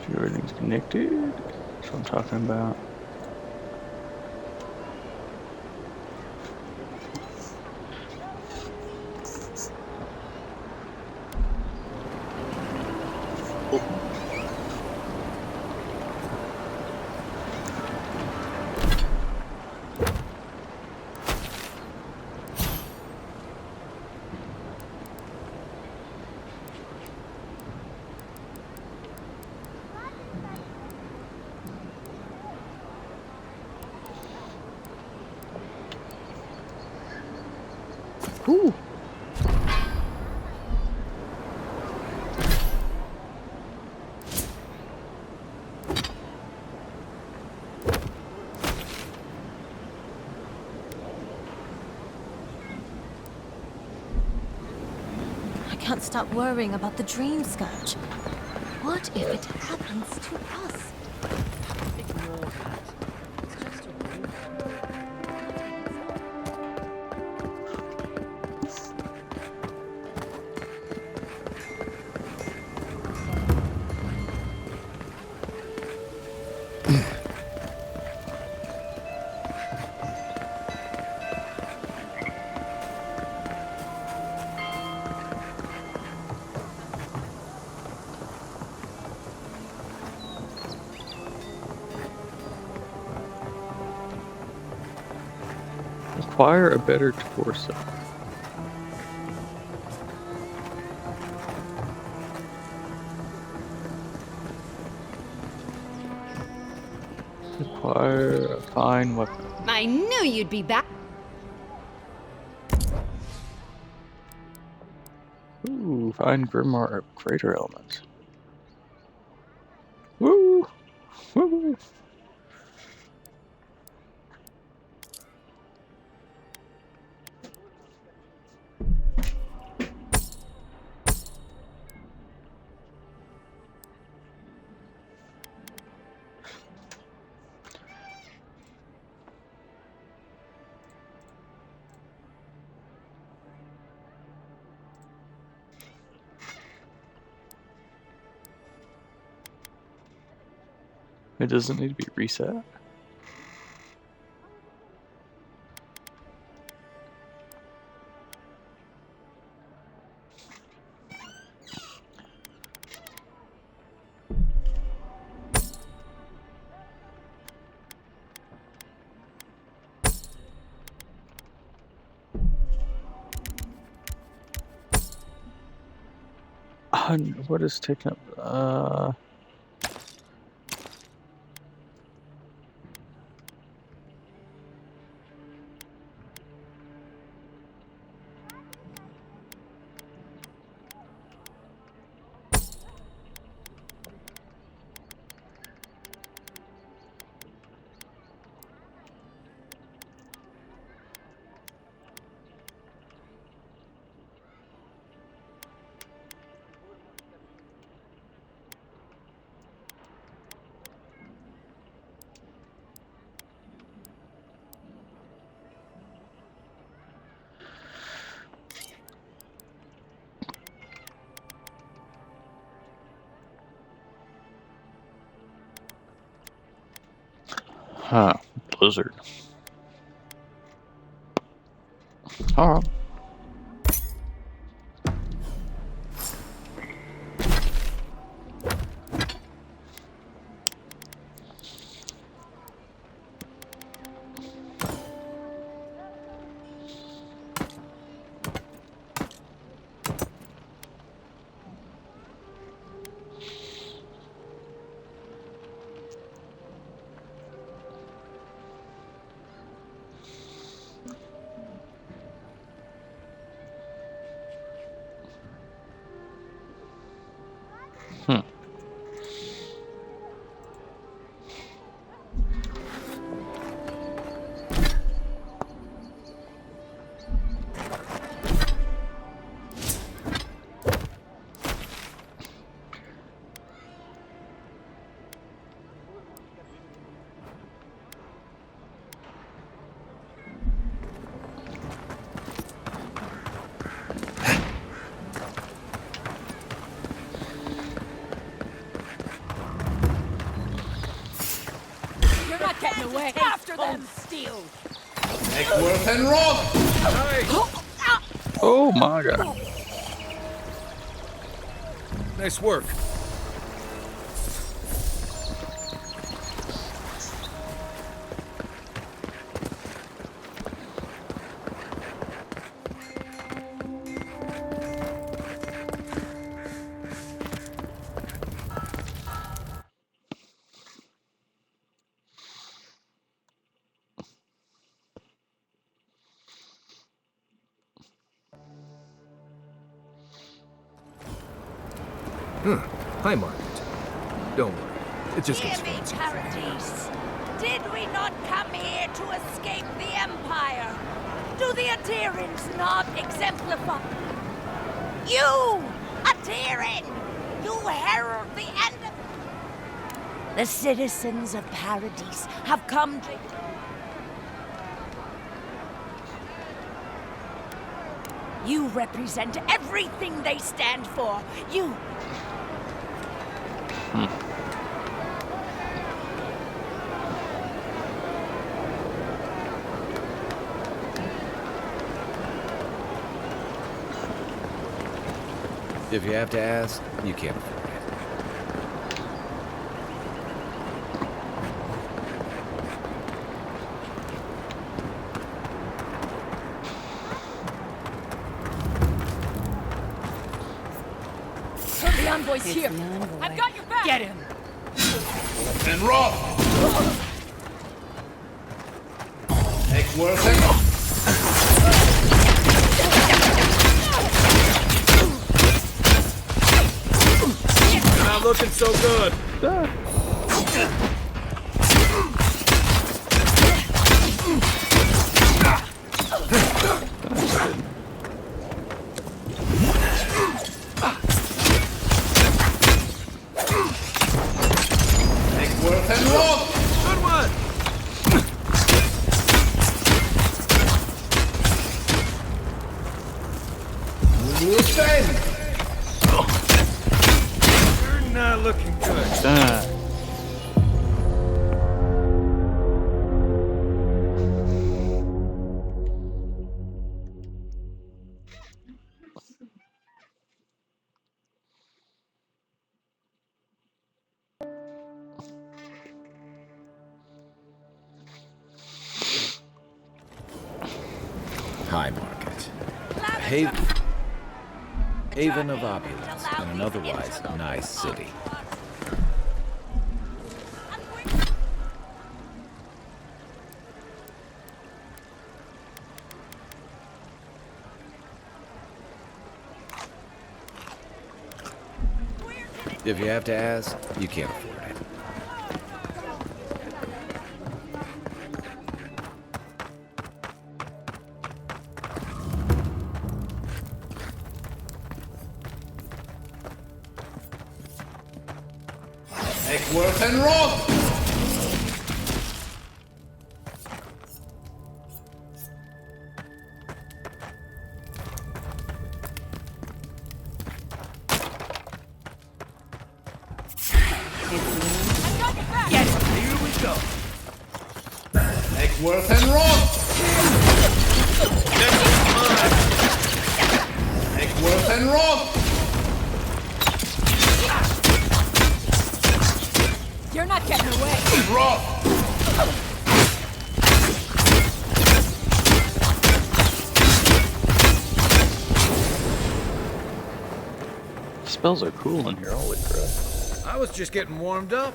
Sure everything's connected. That's what I'm talking about. Whew. I can't stop worrying about the dream scourge. What if it happens to us? Ignore that. It's just a rumor. Acquire a better torso. Acquire a fine weapon. I knew you'd be back. Ooh, fine grimoire of greater elements. Woo! Woo! It doesn't need to be reset. What is taking up? Huh. Blizzard. Alright. getting away. After them. Steel. Eckworth and Roth! Oh my god. Nice work. Hi, Margaret. Don't worry. It just gets Dear me, fancy. Paradise. Did we not come here to escape the Empire? Do the Aterians not exemplify? You, Aterian! You herald the end of... The citizens of Paradise have come to... You represent everything they stand for. You... If you have to ask, you can't afford it. The envoy's here. I've got your back. Get him. And Roth! Eckworth and... Not looking so good. Eckworth and Roth! Good one! Listen! You're not looking good. Hi, Margaret. Haven of opulence in an otherwise nice city. If you have to ask, you can't afford it. Eckworth and Roth! Get him. Here we go. Eckworth and Roth! Eckworth and Roth! You're not getting away. Roth! Spells are cool in here, holy crap. I was just getting warmed up.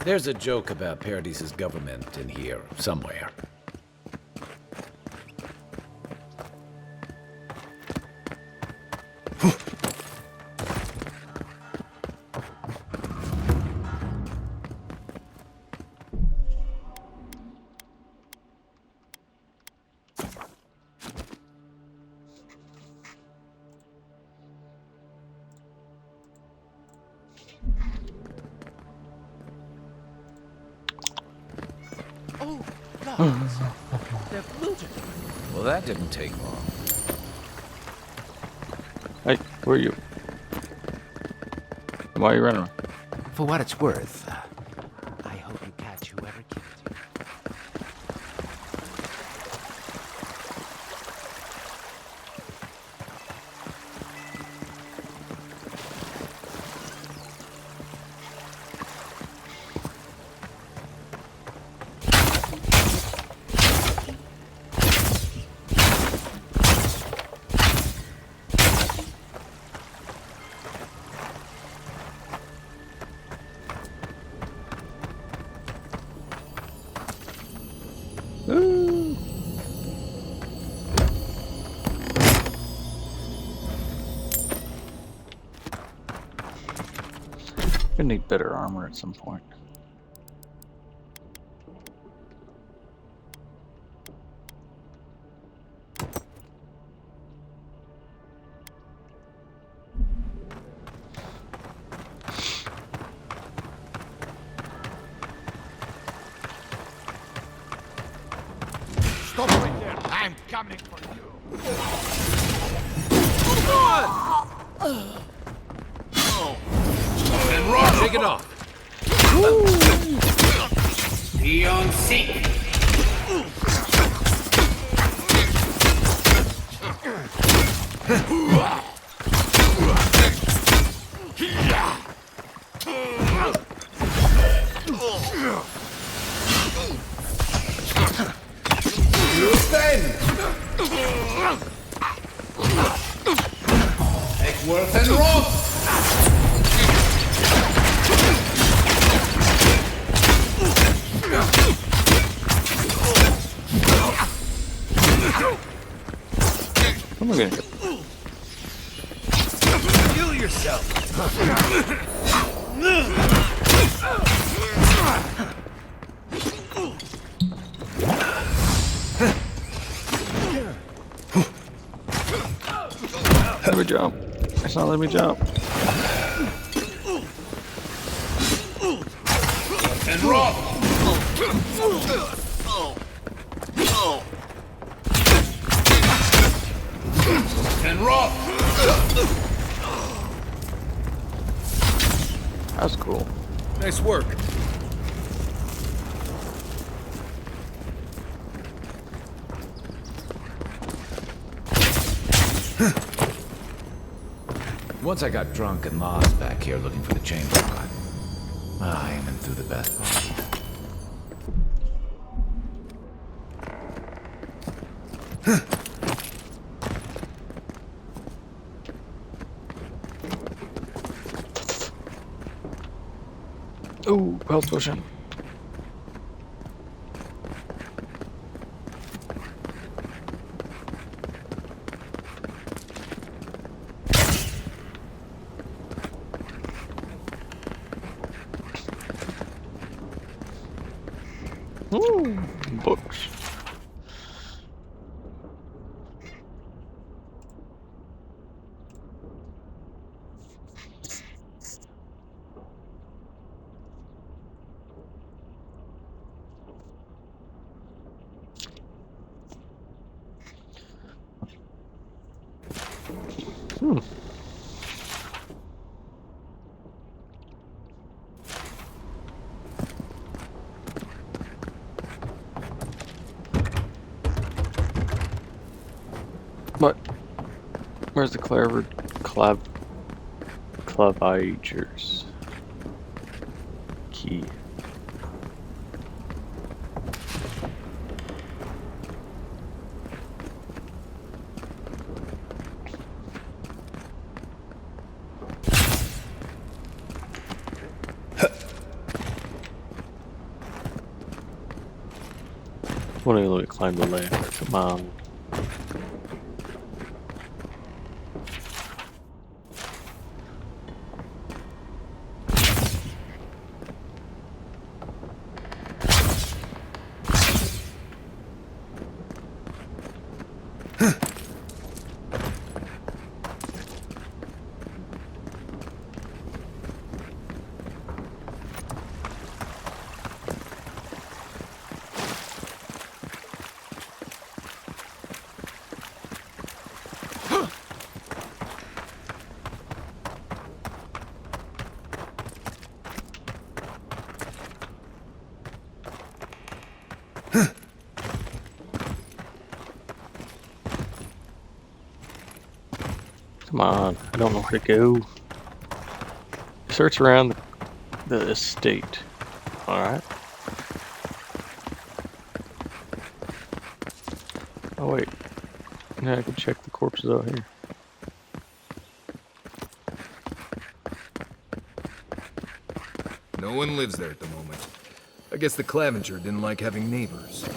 There's a joke about Paradise's government in here somewhere. guards. They're looted. Well, that didn't take long. Hey, where are you? Why are you running? For what it's worth, I hope you catch whoever killed you. Ooh. Gonna need better armor at some point. Stop right there! I'm coming for you! And Rob, take it off. Be on sync! Eckworth and Rob. What am I gonna do? Heal yourself. Let me jump. It's not letting me jump. And Rob. And Rob. That's cool. Nice work. Once I got drunk and lost back here looking for the chamber pot. I am in through the best part. Ooh, health potion. Ooh, books. Hmm. What? Where's the clavigers key? Want to really climb the ladder? Come on. Come on, I don't know where to go. Search around the estate. Alright. Oh wait. Now I can check the corpses out here. No one lives there at the moment. I guess the Clavenger didn't like having neighbors.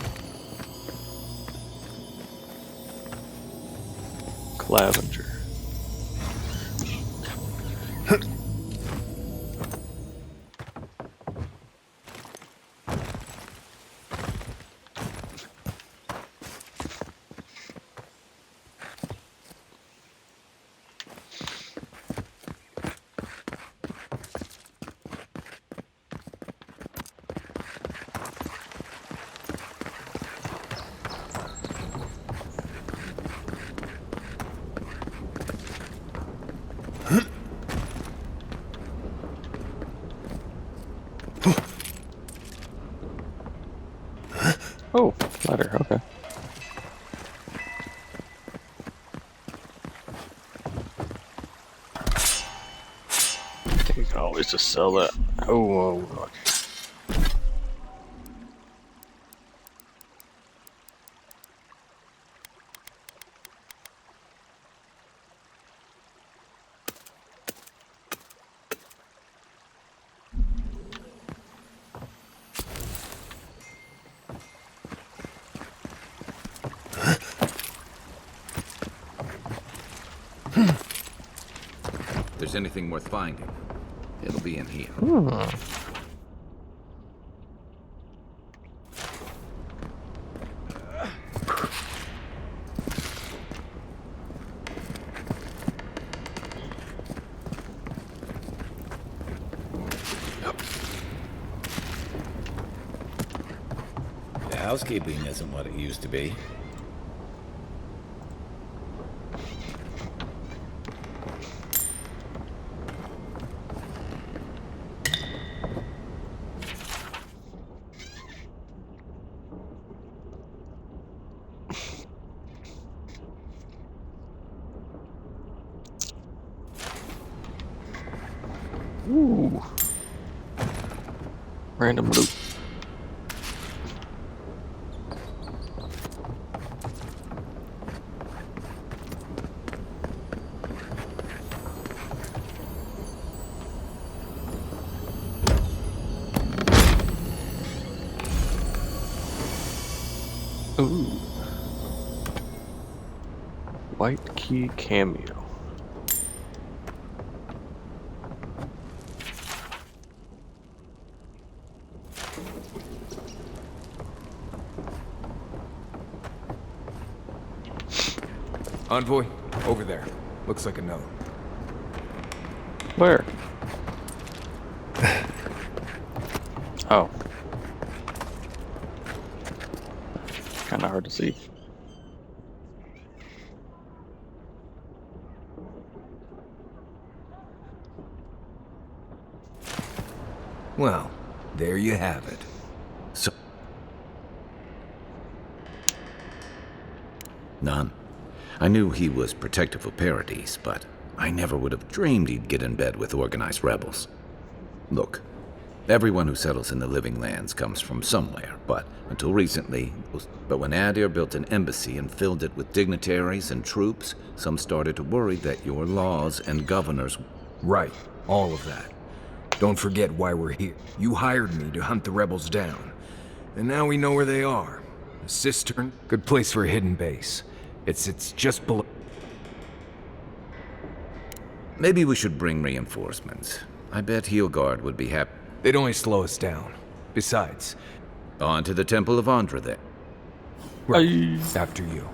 Clavenger. Oh, ladder, okay. I think we can always just sell that. Oh, God. If there's anything worth finding, it'll be in here. The housekeeping isn't what it used to be. Ooh. Random loot. Ooh. White key cameo. Envoy, over there. Looks like a note. Where? Oh. Kinda hard to see. Well, there you have it. So... None. I knew he was protective of Paradise, but I never would have dreamed he'd get in bed with organized rebels. Look, everyone who settles in the Living Lands comes from somewhere, but until recently... But when Adir built an embassy and filled it with dignitaries and troops, some started to worry that your laws and governors... Right, all of that. Don't forget why we're here. You hired me to hunt the rebels down. And now we know where they are. A cistern, good place for a hidden base. It's just below... Maybe we should bring reinforcements. I bet Heelguard would be happy. They'd only slow us down. Besides... On to the Temple of Andra, then. Right, after you.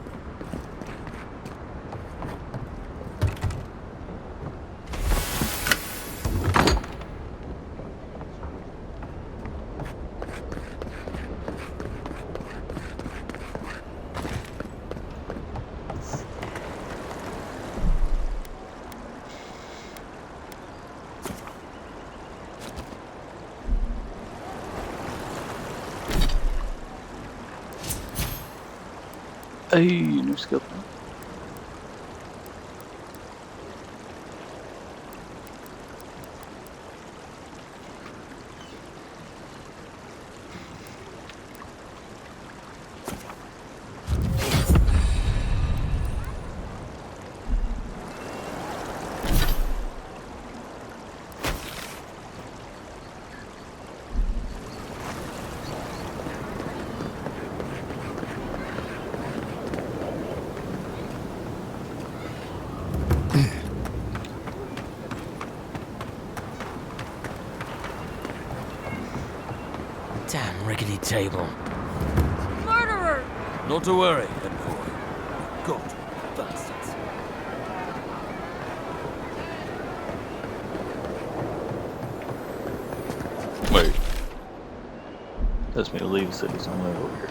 Hey, new skill point. Damn rickety table. Murderer! Not to worry, envoy. Good bastards. Wait. That's me to leave the city somewhere over here.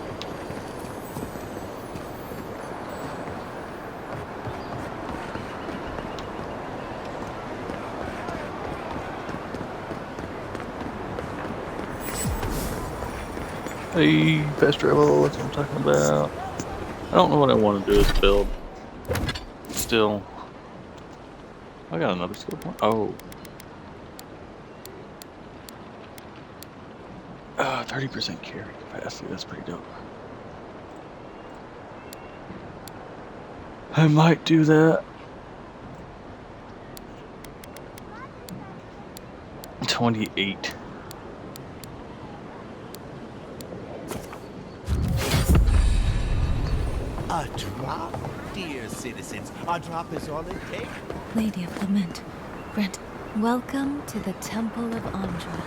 Hey, fast travel, that's what I'm talking about. I don't know what I want to do as a build. Still. I got another skill point. Oh. 30% carry capacity, that's pretty dope. I might do that. 28. A drop? Dear citizens, a drop is all it takes. Lady of Lament, grant. Welcome to the Temple of Andra.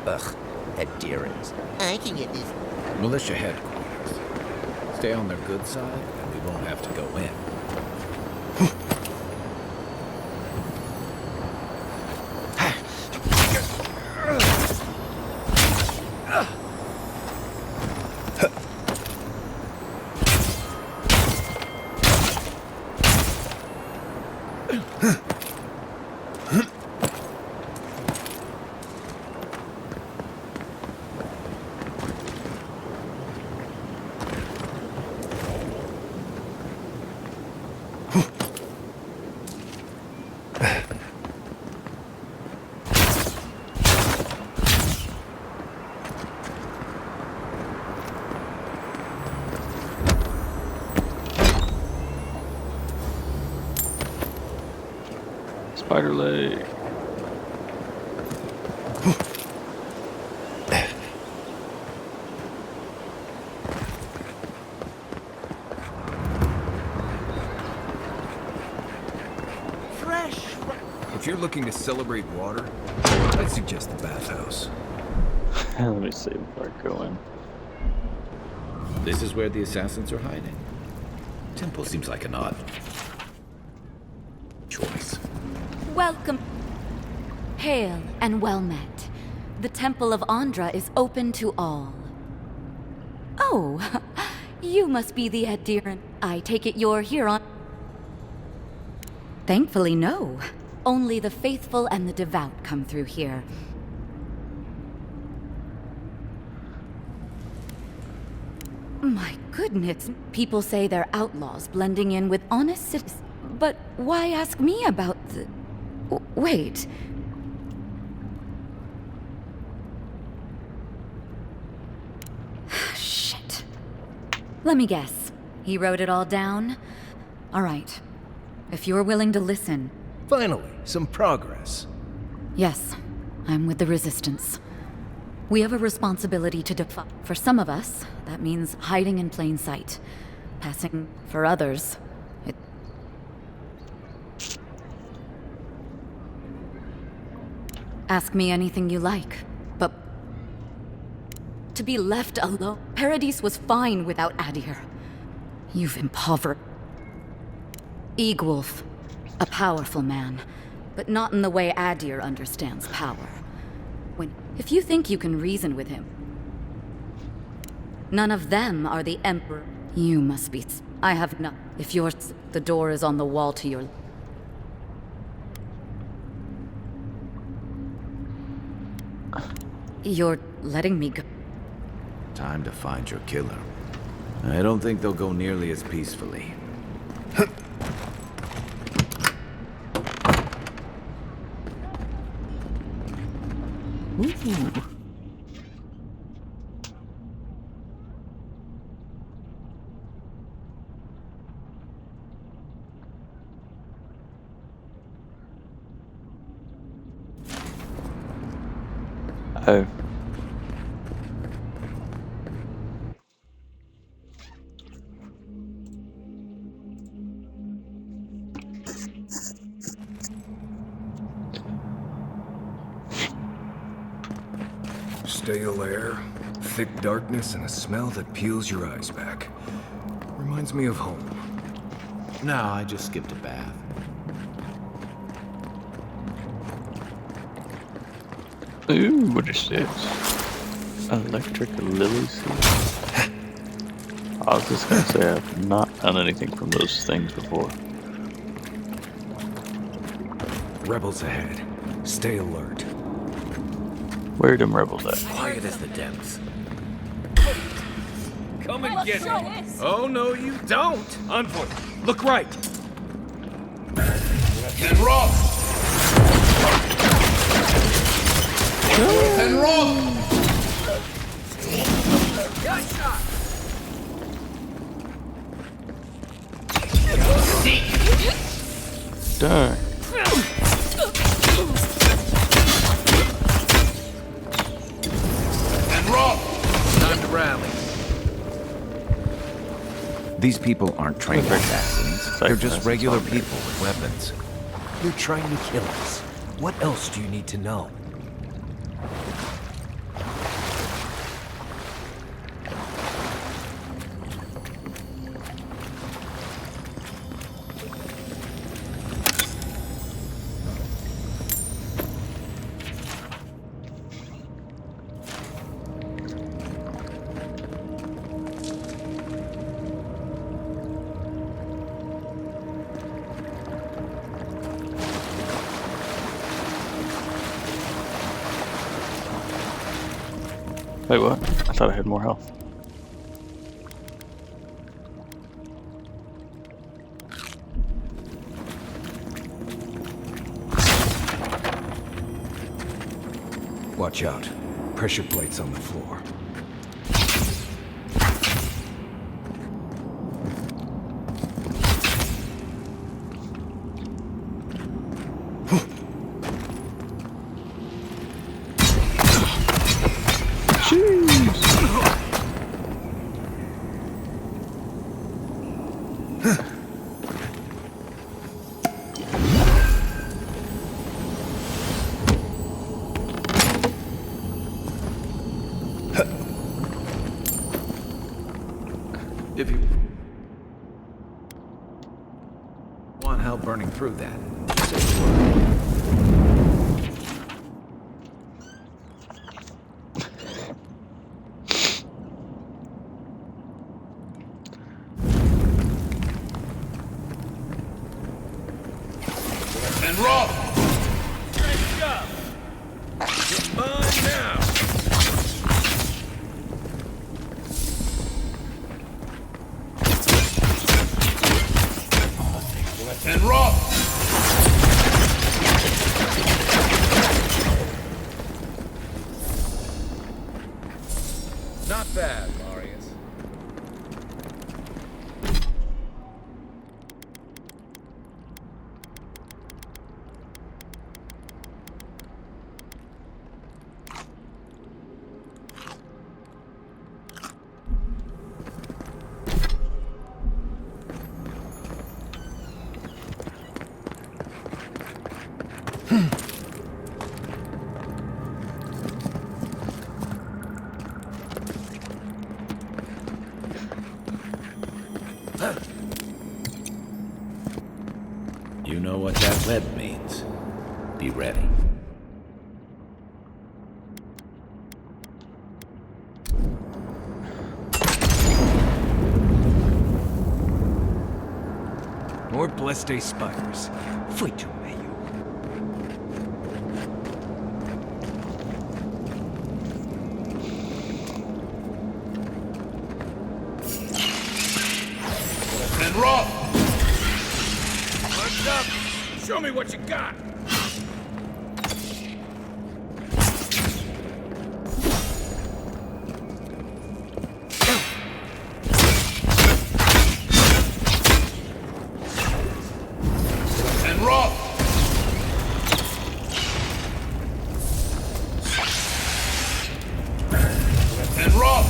Ugh, adherence. I can get this. Militia headquarters. Stay on their good side, and we won't have to go in. Spider leg. Fresh. If you're looking to celebrate water, I'd suggest the bathhouse. Let me see before I go in. This is where the assassins are hiding. Temple seems like an odd choice. Welcome. Hail and well met. The Temple of Andra is open to all. Oh, you must be the adherent. I take it you're here on... Thankfully, no. Only the faithful and the devout come through here. My goodness, people say they're outlaws blending in with honest citizens. But why ask me about the... Wait. Shit. Let me guess. He wrote it all down? All right. If you're willing to listen... Finally, some progress. Yes, I'm with the Resistance. We have a responsibility to defy. For some of us, that means hiding in plain sight. Passing for others, it... Ask me anything you like, but... To be left alone... Paradis was fine without Adir. You've impoverished... Eagwolf, a powerful man, but not in the way Adir understands power. If you think you can reason with him, none of them are the Emperor. You must be... I have not... If you're... The door is on the wall to your... You're letting me go. Time to find your killer. I don't think they'll go nearly as peacefully. Ooh. Oh. Stale air, thick darkness, and a smell that peels your eyes back. Reminds me of home. No, I just skipped a bath. Ooh, what is this? Electric lily seed. I was just gonna say I've not done anything from those things before. Rebels ahead. Stay alert. Where are them rebels at? Quiet as the depths. Come and get me. Oh, no, you don't. On foot. Look right. And rock! And rock! Darn. And rock! Time to rally. These people aren't trained assassins. They're just regular people with weapons. You're trying to kill us. What else do you need to know? Wait, what? I thought I had more health. Watch out. Pressure plates on the floor. If you want help burning through that, say the word. And rock! Nice job. It's mine now. And rock! Not bad, Marius. You know what that lead means. Be ready. More blessed spiders. Fui tu meio. And roll! What's up? Show me what you got! And roll! And roll!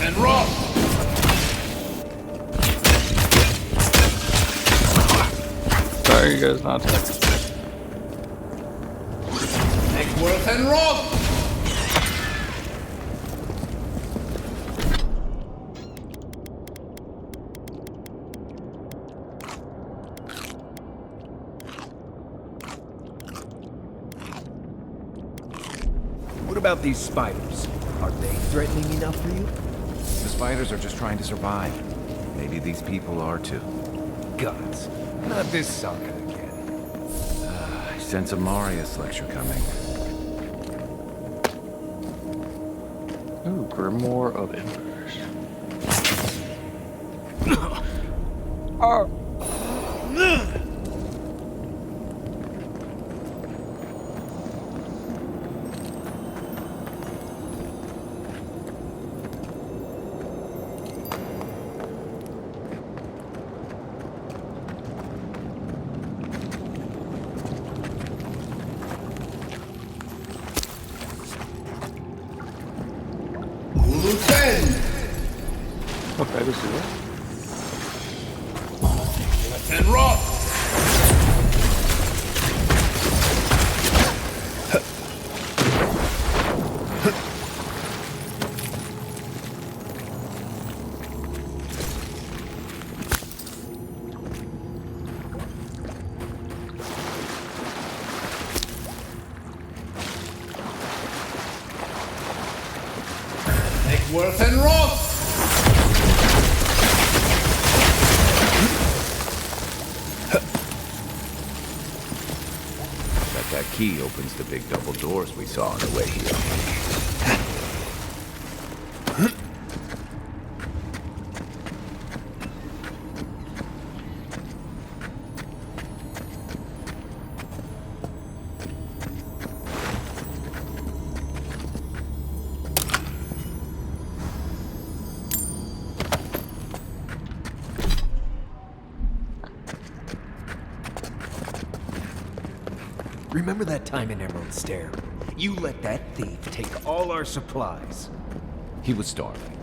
And roll! Sorry, you guys not attacking. Make worth and roll! What about these spiders? Are they threatening enough for you? The spiders are just trying to survive. Maybe these people are too. Gods, not this saga again. I sense a Marius lecture coming. Ooh, Grimoire of Embers. Okay, I can see that. And roll! Make worth and roll! That key opens the big double doors we saw on the way here. Remember that time in Emerald Stair? You let that thief take all our supplies. He was starving.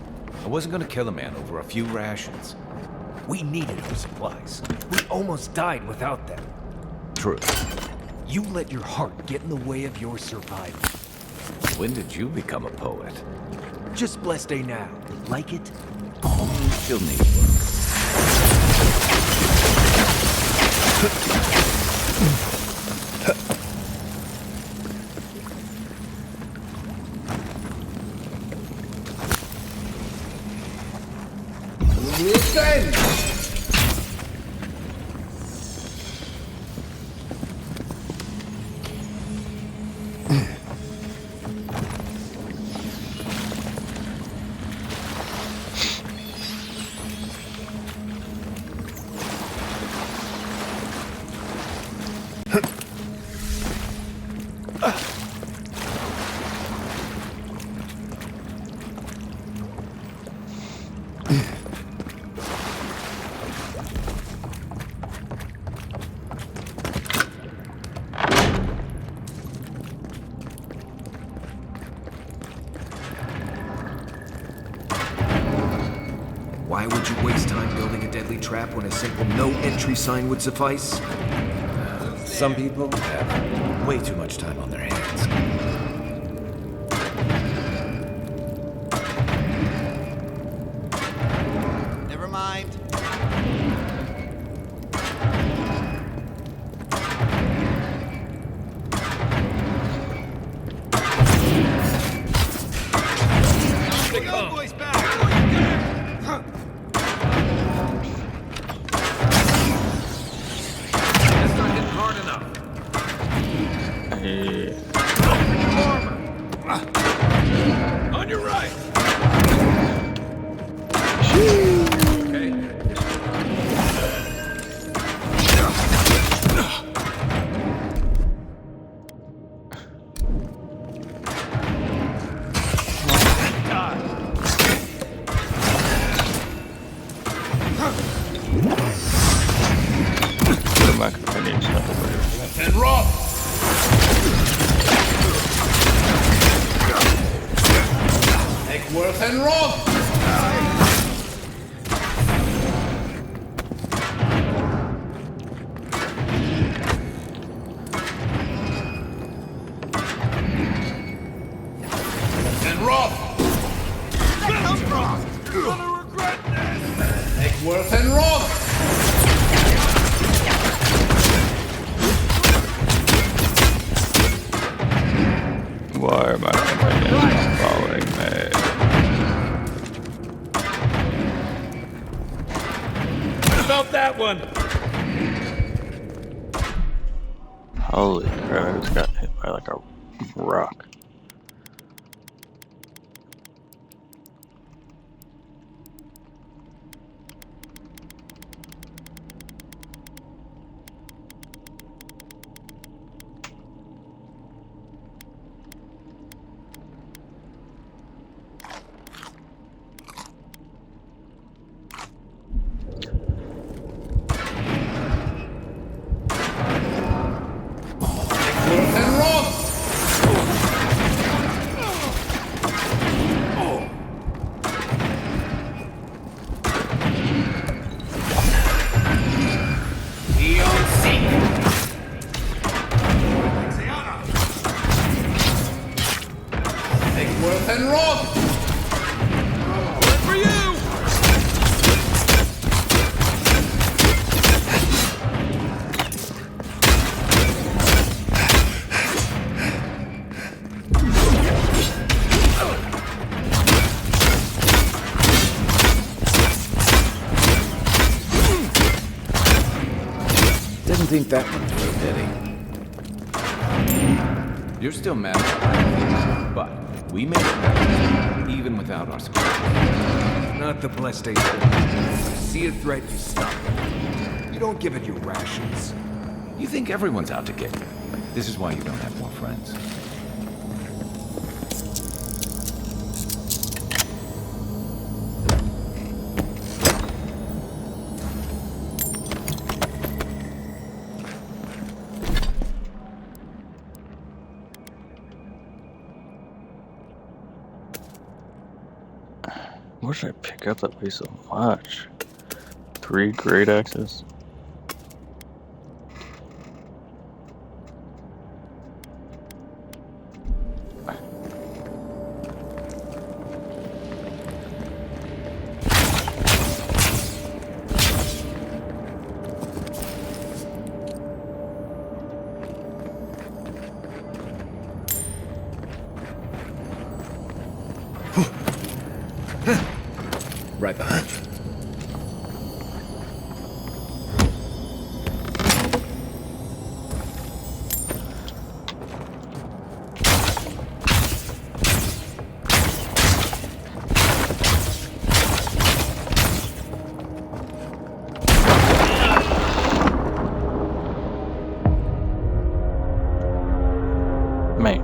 I wasn't gonna kill a man over a few rations. We needed our supplies. We almost died without them. True. You let your heart get in the way of your survival. When did you become a poet? Just blessed day now. Like it? Still need work. Why would you waste time building a deadly trap when a simple no-entry sign would suffice? Some people have way too much time on their hands. Never mind. The old boy's back! That's not hitting hard enough. Hey. On your right! Worth and Roth! And Roth! Gonna regret this! Egworth and Roth! Why are my companions following me? What about that one? Holy crap, I just got hit by like a rock. Worth and Roth! Eon Seek! Egworth and Roth! Good for you! Didn't think that one through, did he? You're still mad about but we made it back, even without our support. Not the blessed age. You see a threat, you stop it. You don't give it your rations. You think everyone's out to get you. This is why you don't have more friends. Where should I pick up that way so much? 3 great axes. Right behind you. Man.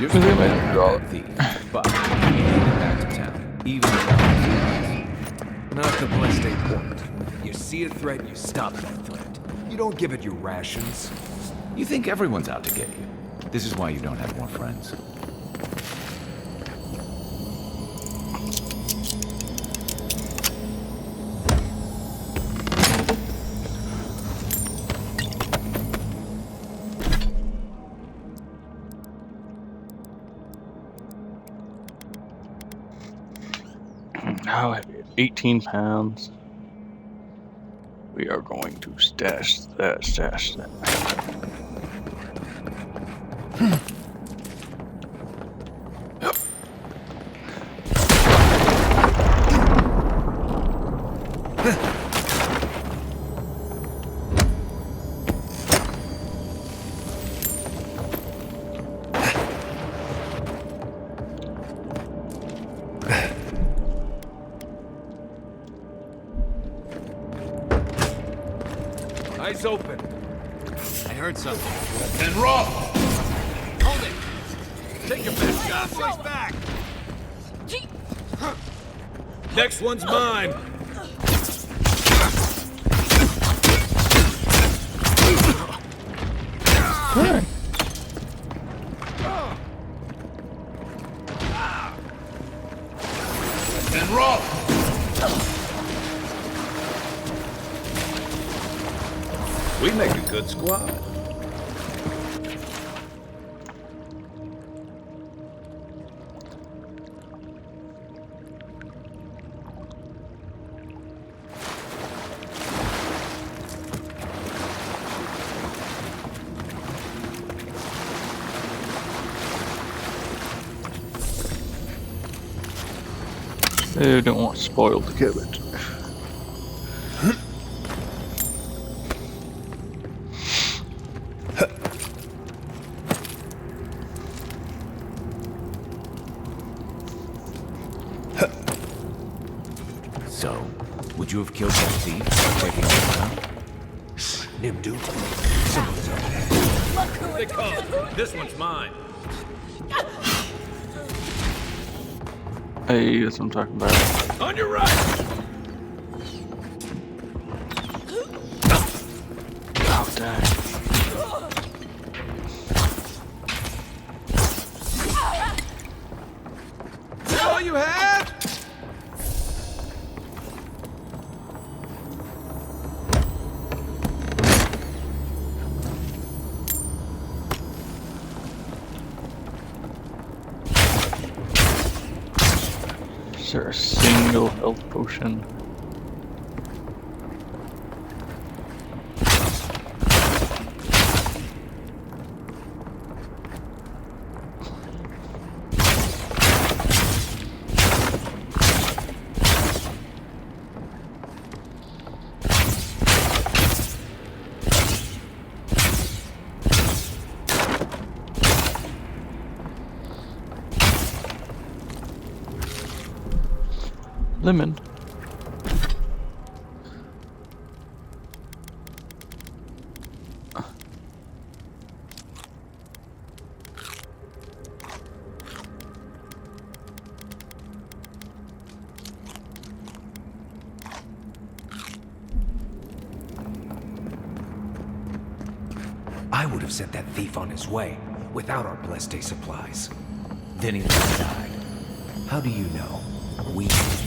You're still mad about that thief, but we made it back to town, even without Not the blessed age point. You see a threat, you stop that threat. You don't give it your rations. You think everyone's out to get you. This is why you don't have more friends. How heavy? 18 pounds. We are going to stash that. Eyes open. I heard something. And Roth! Hold it! Take your best shot. Face back! Next one's mine. Dang. And roll! We make a good squad. They don't want spoiled cabbage. So, would you have killed that thief for taking all the gun? Nimdu, someone's up there. Look who They it call is. it. This one's mine. Hey, that's what I'm talking about. On your right! Oh, dang. Is that all you had? Is there a single health potion? Lemon. I would have sent that thief on his way without our blessed day supplies. Then he died. How do you know? We didn't.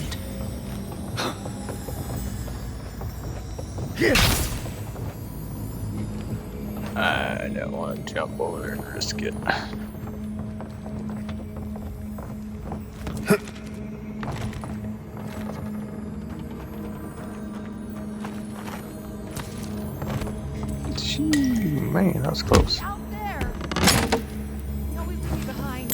I don't want to jump over there and risk it. Gee, man, that was close. Out there. You always leave me behind.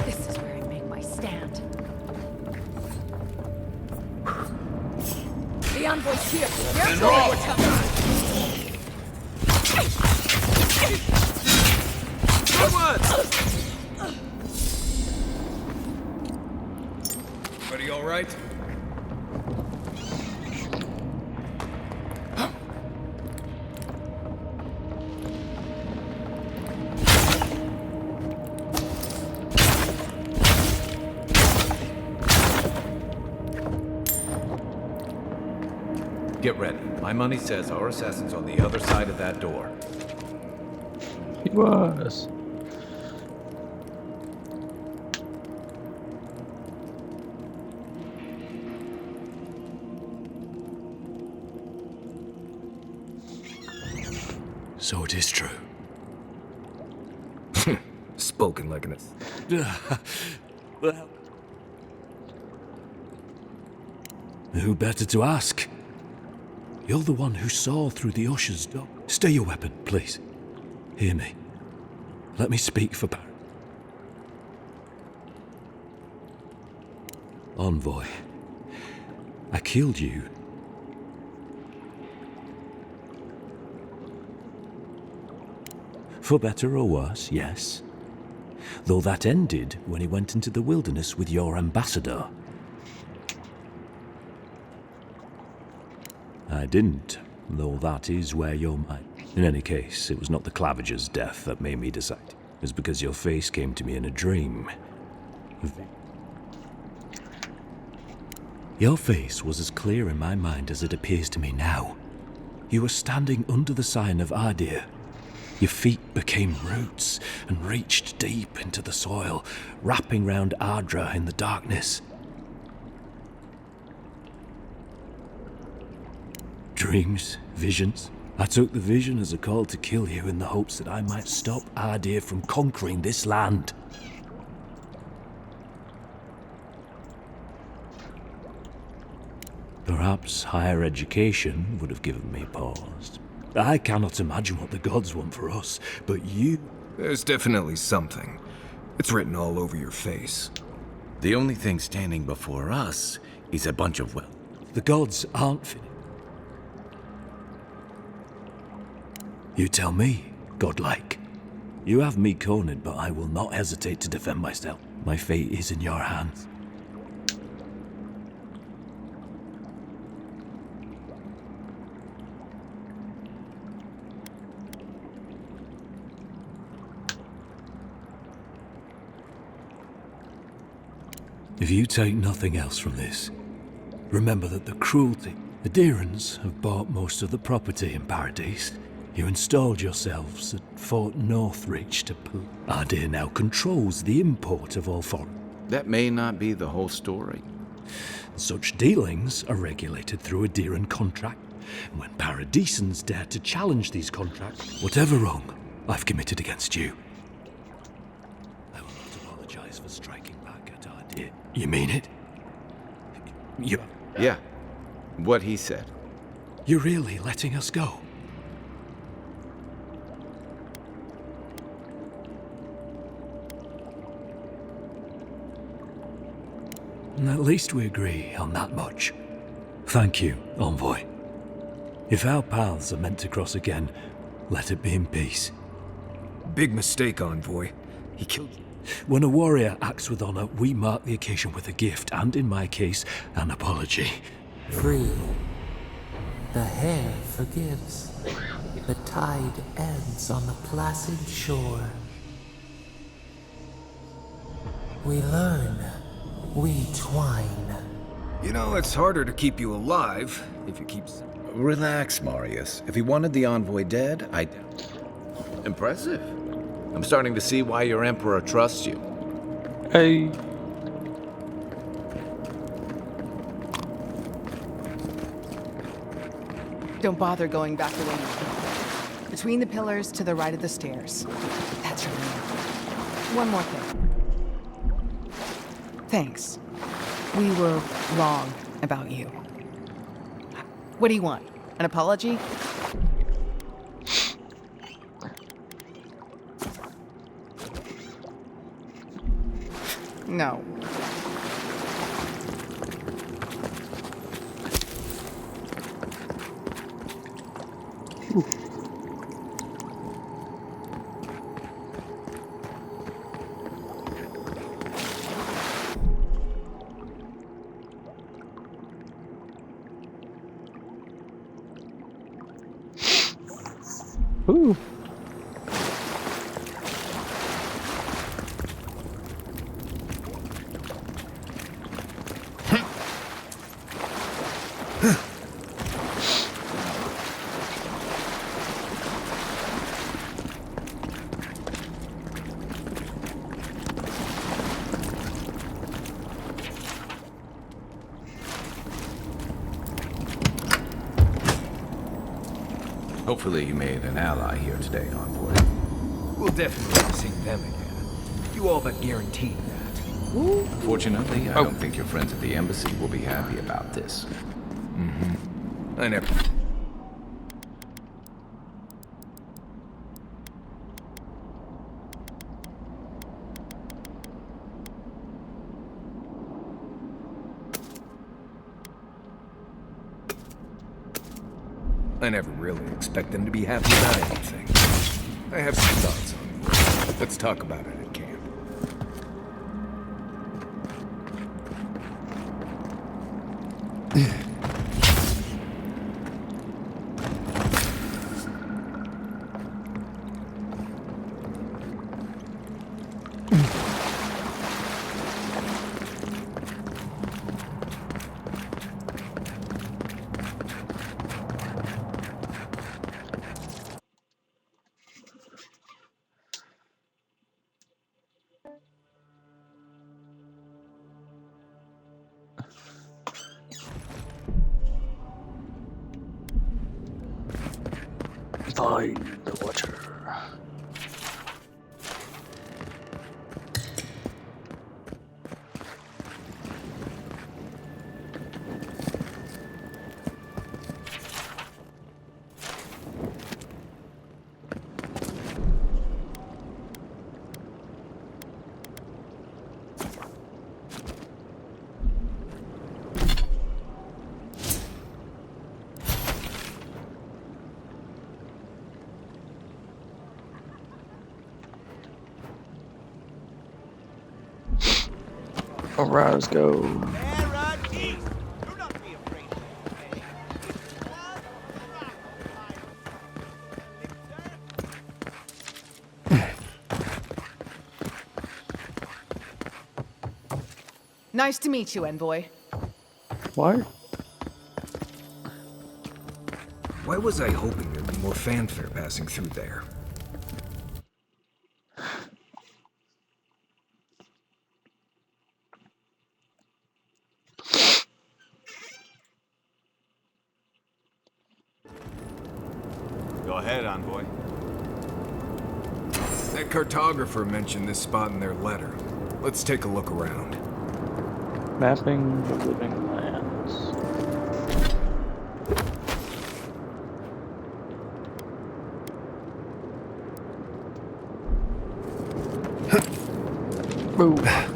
This is where I make my stand. The envoy's here. They're going to tell Good one! Buddy, all right? Get ready. My money says our assassin's on the other side of that door. He was. So it is true. Spoken like an... Well, who better to ask? You're the one who saw through the usher's door. Stay your weapon, please. Hear me. Let me speak for Envoy, I killed you. For better or worse, yes. Though that ended when he went into the wilderness with your ambassador. I didn't, though that is where your mind... In any case, it was not the Clavager's death that made me decide. It was because your face came to me in a dream. Your face was as clear in my mind as it appears to me now. You were standing under the sign of Ardir. Your feet became roots and reached deep into the soil, wrapping round Ardra in the darkness. Dreams, visions. I took the vision as a call to kill you in the hopes that I might stop Ardir from conquering this land. Perhaps higher education would have given me pause. I cannot imagine what the gods want for us, but you... There's definitely something. It's written all over your face. The only thing standing before us is a bunch of, well... The gods aren't finished. You tell me, godlike. You have me cornered, but I will not hesitate to defend myself. My fate is in your hands. If you take nothing else from this, remember that the cruelty... The Deerans have bought most of the property in Paradise. You installed yourselves at Fort Northreach to pull. Ardir now controls the import of all foreign. That may not be the whole story. Such dealings are regulated through a Deeran contract. And when Paradisans dare to challenge these contracts, whatever wrong I've committed against you, I will not apologize for striking back at Ardir. You mean it? Yeah. What he said. You're really letting us go? At least we agree on that much. Thank you, Envoy. If our paths are meant to cross again, let it be in peace. Big mistake, Envoy. He killed you. When a warrior acts with honor, we mark the occasion with a gift, and in my case, an apology. Free. The hair forgives. The tide ends on the placid shore. We learn. We twine. You know, it's harder to keep you alive if you keep... Relax, Marius. If he wanted the envoy dead, I'd... Impressive. I'm starting to see why your emperor trusts you. Hey. Don't bother going back the way you came. Between the pillars to the right of the stairs. That's your name. One more thing. Thanks. We were wrong about you. What do you want? An apology? No. Ooh. Hopefully you made an ally here today, Envoy. We'll definitely see them again. You all but guaranteed that. Fortunately, I don't think your friends at the embassy will be happy about this. I never... I never really expect them to be happy about anything. I have some thoughts on it. Let's talk about it at camp. Find the Watcher. Alright, let's go. Nice to meet you, Envoy. What? Why was I hoping there'd be more fanfare passing through there? Go ahead, Envoy. That cartographer mentioned this spot in their letter. Let's take a look around. Mapping the living lands. Move.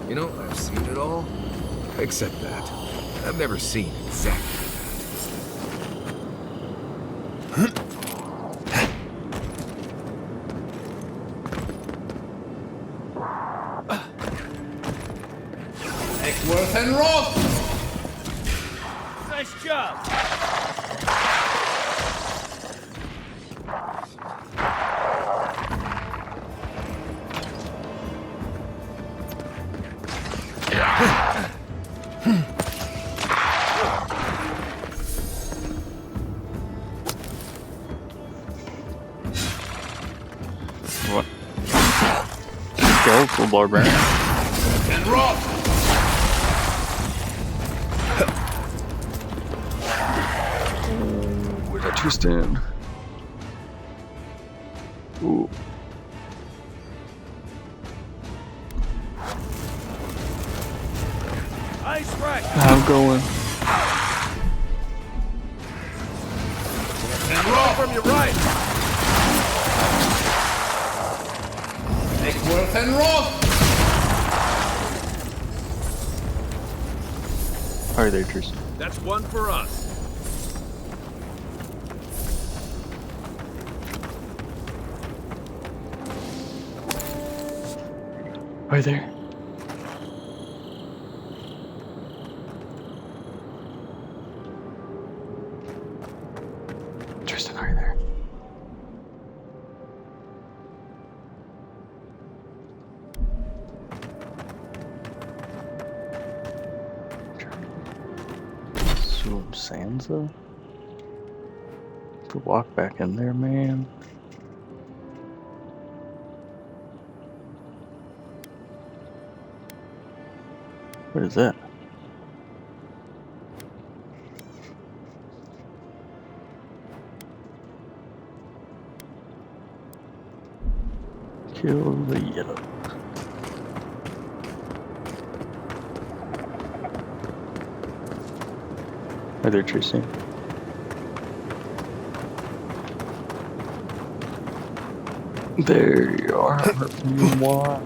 You know, I've seen it all. Except that. I've never seen exactly Worth and Roth! Nice job! What? Go, full barbarian. And Roth! Where's that twist in? Ooh. Ice rack! I'm going. And Roth from your right! Worth and Roth! Alright there, Tristan. That's one for us. Right there. Tristan, are you there? Swim Sansa? Could walk back in there, man. What is that? Kill the yellow. Are there Tristan? There you are. What?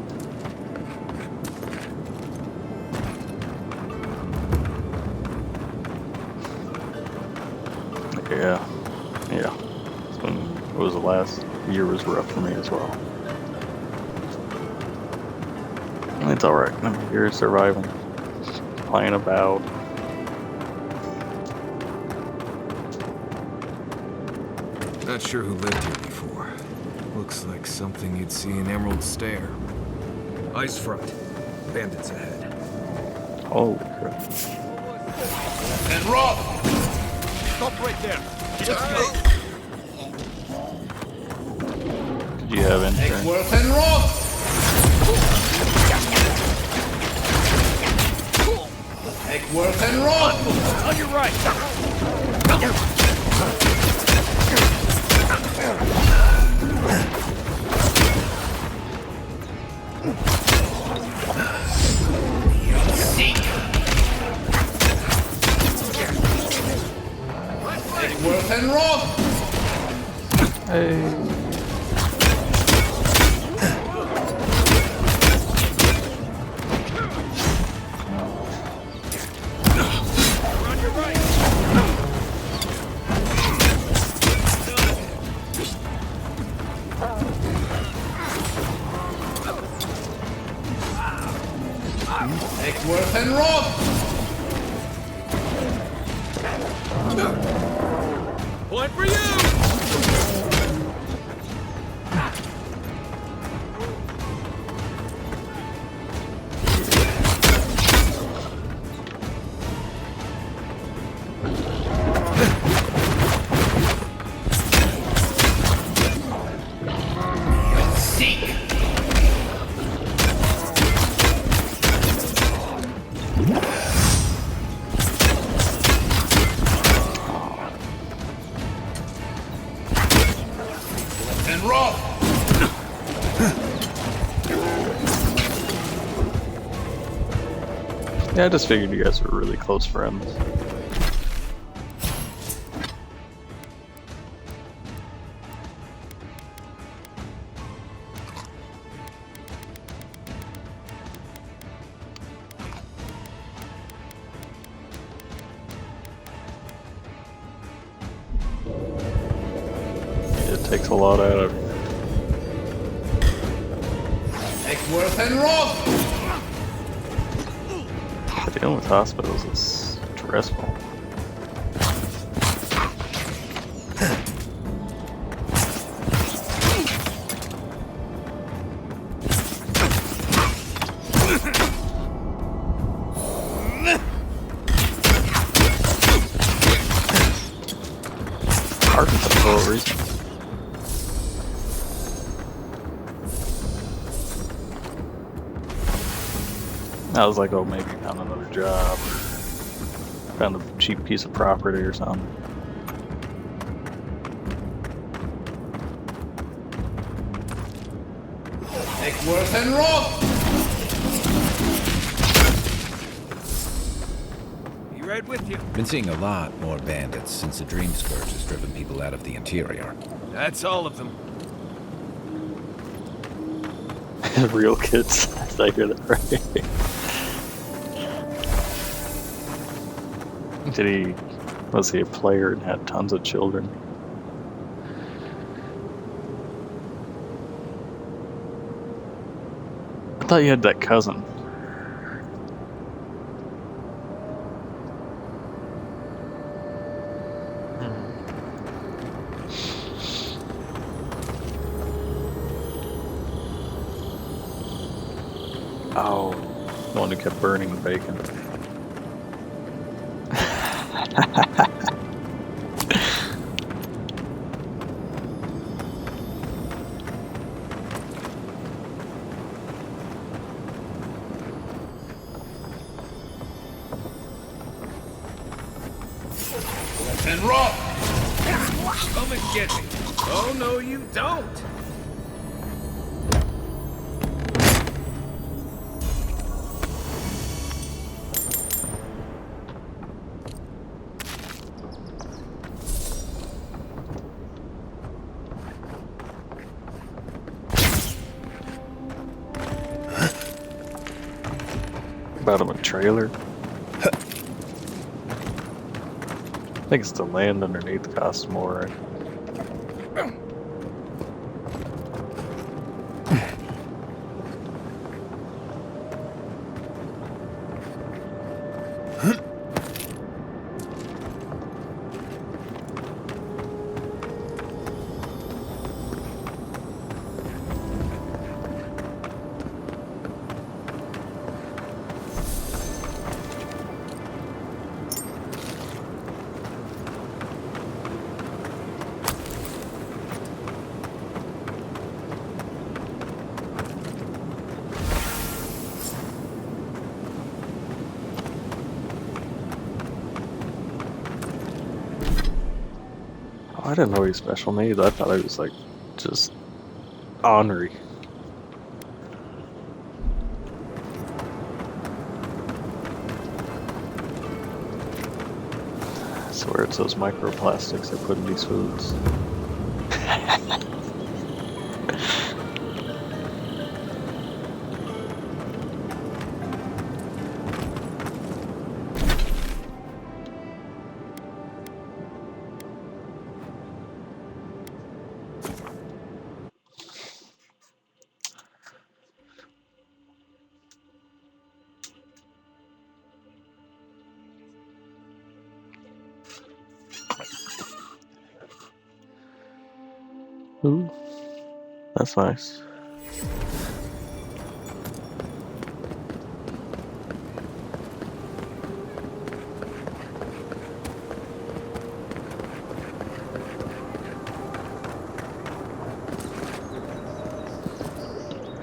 Yeah. It was the last year was rough for me as well. It's alright. I'm here surviving. Playing Avowed. Not sure who lived here before. Looks like something you'd see in Emerald Stair. Ice front. Bandits ahead. Holy crap. And Rob! Stop right there. Just go. Did you have insurance? Eggsworth and Rob! Eggsworth and Rob! On your right. Eggsworth and Rob! Hey. Eggsworth and Rob! Point for you! And Rob! Yeah, I just figured you guys were really close friends. It takes a lot out of you. Eggsworth and Rob! Dealing with hospitals is stressful. Arkansas for a reason. I was like, oh, maybe found another job. Found a cheap piece of property or something. Eggsworth and Rob! Be right with you. Been seeing a lot more bandits since the Dream Scourge has driven people out of the interior. That's all of them. Real kids. Did I hear that right? Was he a player and had tons of children? I thought you had that cousin. Oh, the one who kept burning the bacon. And Rob! Come and get me. Oh, no, you don't. Got him a trailer. I think it's the land underneath costs more. Oh, I didn't know he was special needs. I thought he was like just ornery. I swear it's those microplastics they put in these foods. Ooh, that's nice.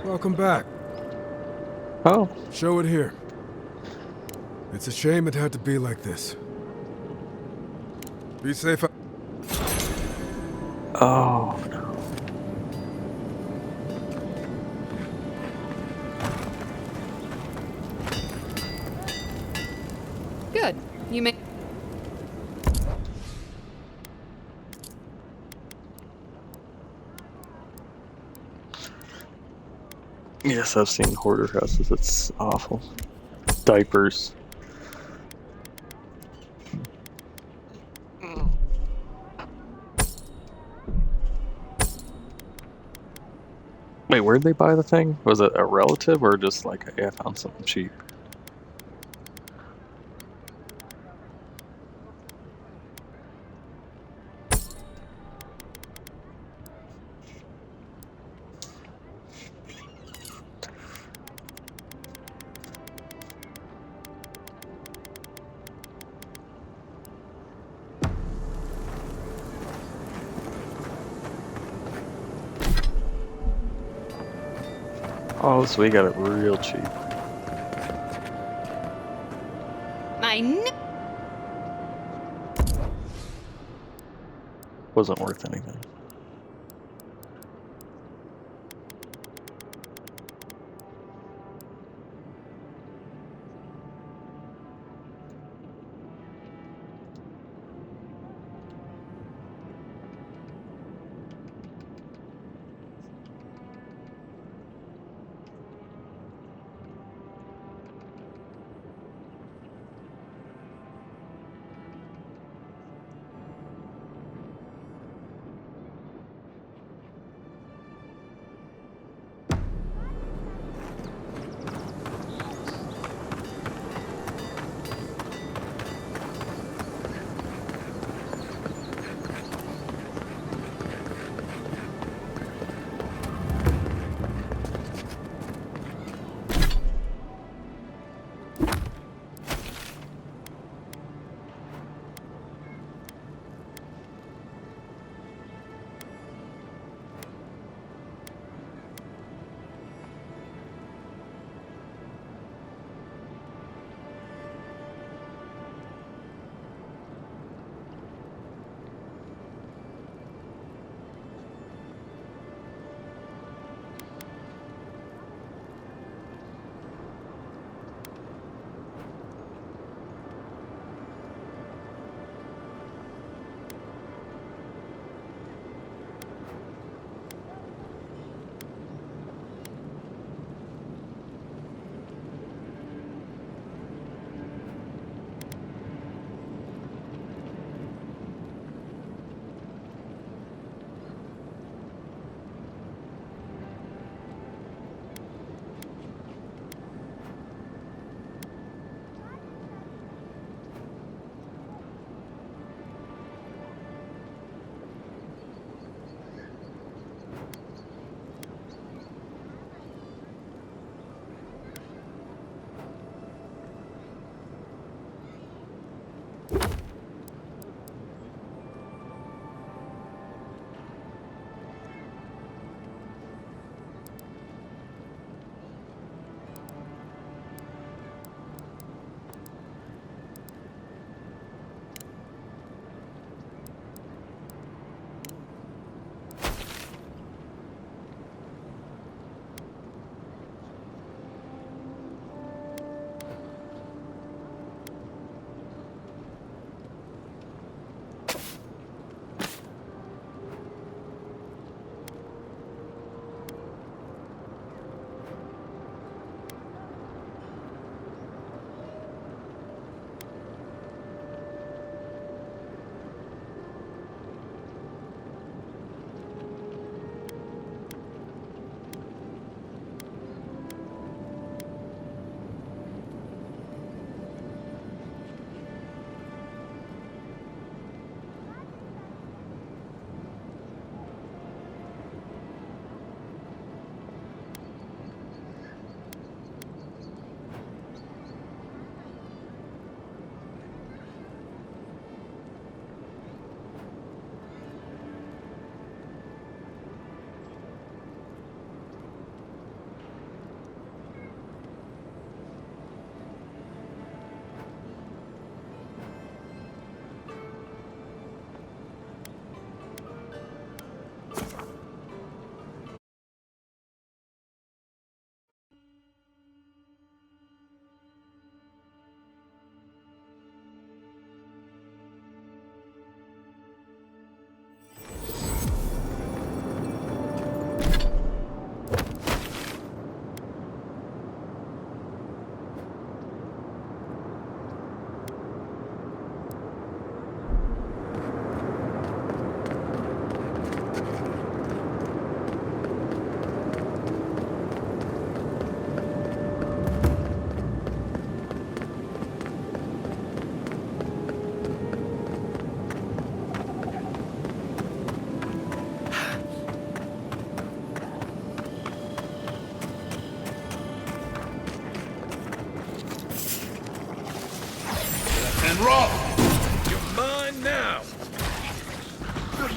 Welcome back. Oh. Show it here. It's a shame it had to be like this. Be safe. Oh no. Good. You may. Yes, I've seen hoarder houses. It's awful. Diapers. Wait, where'd they buy the thing? Was it a relative or just like, hey, I found something cheap? Oh, so we got it real cheap. Wasn't worth anything.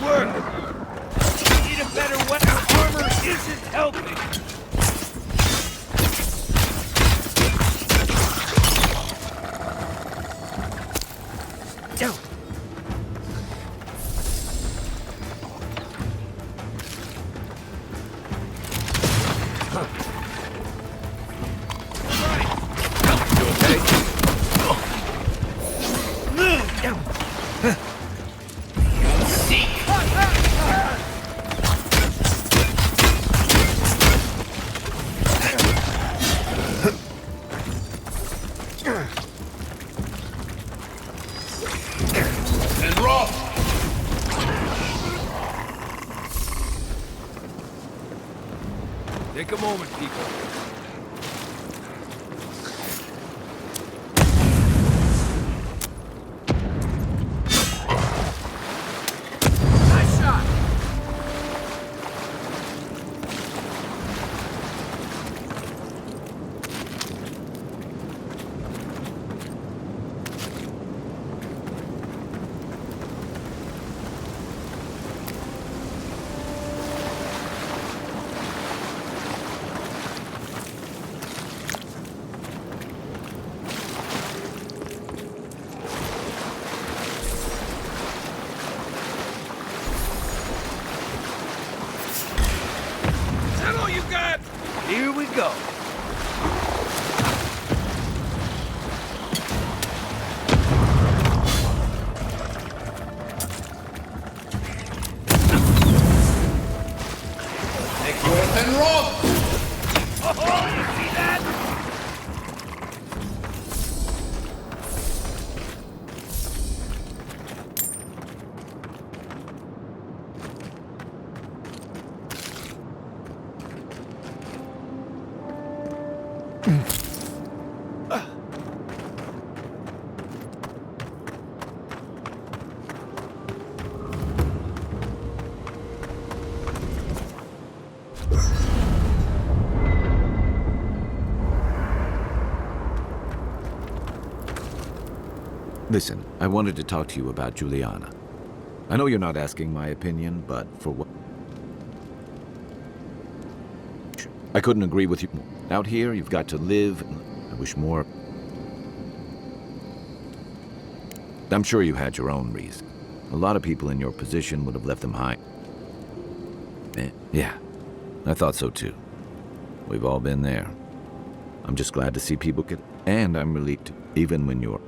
work! Need a better weapon. Armor isn't helping! And Roth! Take a moment, people. Nice shot! Is that all you got? Here we go. Eckworth and Roth! Oh, you see that? Listen, I wanted to talk to you about Juliana. I know you're not asking my opinion, but for what? I couldn't agree with you more. Out here, you've got to live. I wish more. I'm sure you had your own reason. A lot of people in your position would have left them high. Yeah, I thought so too. We've all been there. I'm just glad to see people get... And I'm relieved, even when you're...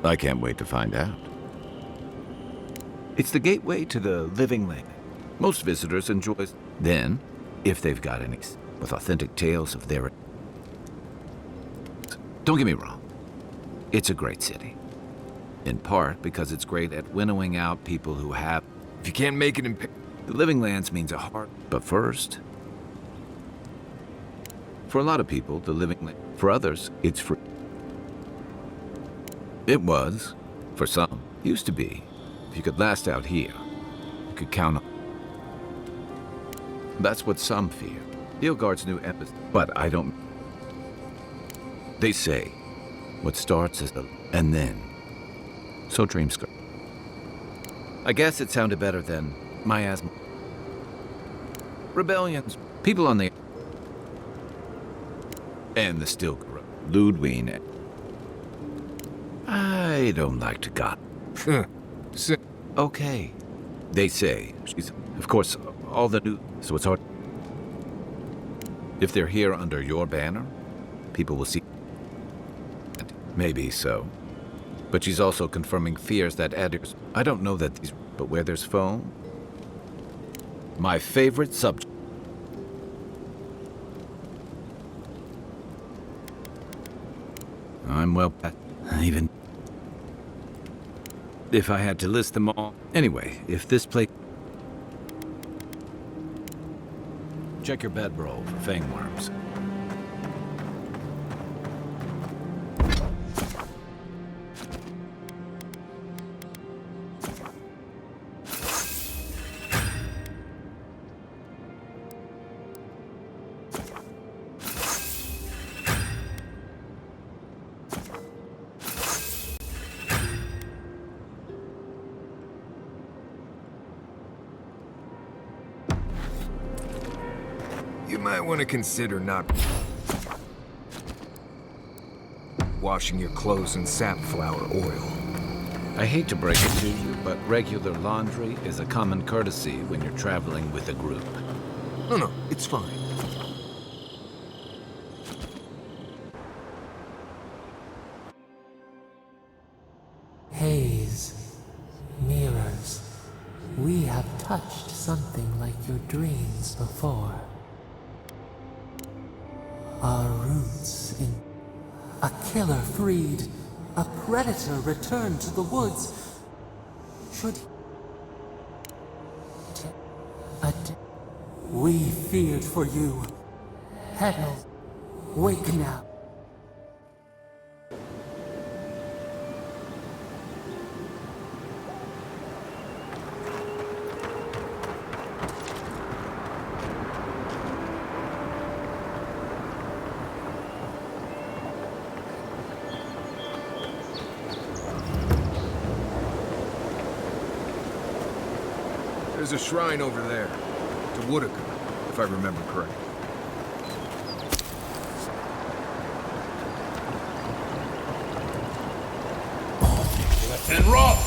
I can't wait to find out. It's the gateway to the living land. Most visitors enjoy... Then, if they've got any... with authentic tales of their... Don't get me wrong. It's a great city. In part because it's great at winnowing out people who have... If you can't make it in... The living lands means a heart. But first... For a lot of people, the living land... For others, it's free. It was. For some. Used to be. If you could last out here, you could count on... That's what some fear. Ilgard's new episode. But I don't... They say, what starts as a... And then... So dreams go. I guess it sounded better than miasma. Rebellions. People on the... And the still corrupt. Ludwig. I don't like to God. Okay. They say she's... Of course, all the new... So it's hard... If they're here under your banner, people will see... Maybe so. But she's also confirming fears that Edders... I don't know that these... But where there's foam... My favorite subject... I'm well... Even... If I had to list them all... Anyway, if this place... Check your bedroll for fangworms. might want to consider not washing your clothes in safflower oil. I hate to break it to you, but regular laundry is a common courtesy when you're traveling with a group. No, it's fine. Haze, mirrors. We have touched something like your dreams before. Our roots in a killer freed, a predator returned to the woods. Should we feared for you. Petals, wake now. There's a shrine over there, to Woodaka, if I remember correctly. And rock!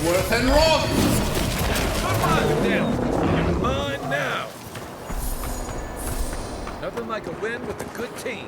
Worth and rock! Come on, down! You're mine now! Nothing like a win with a good team.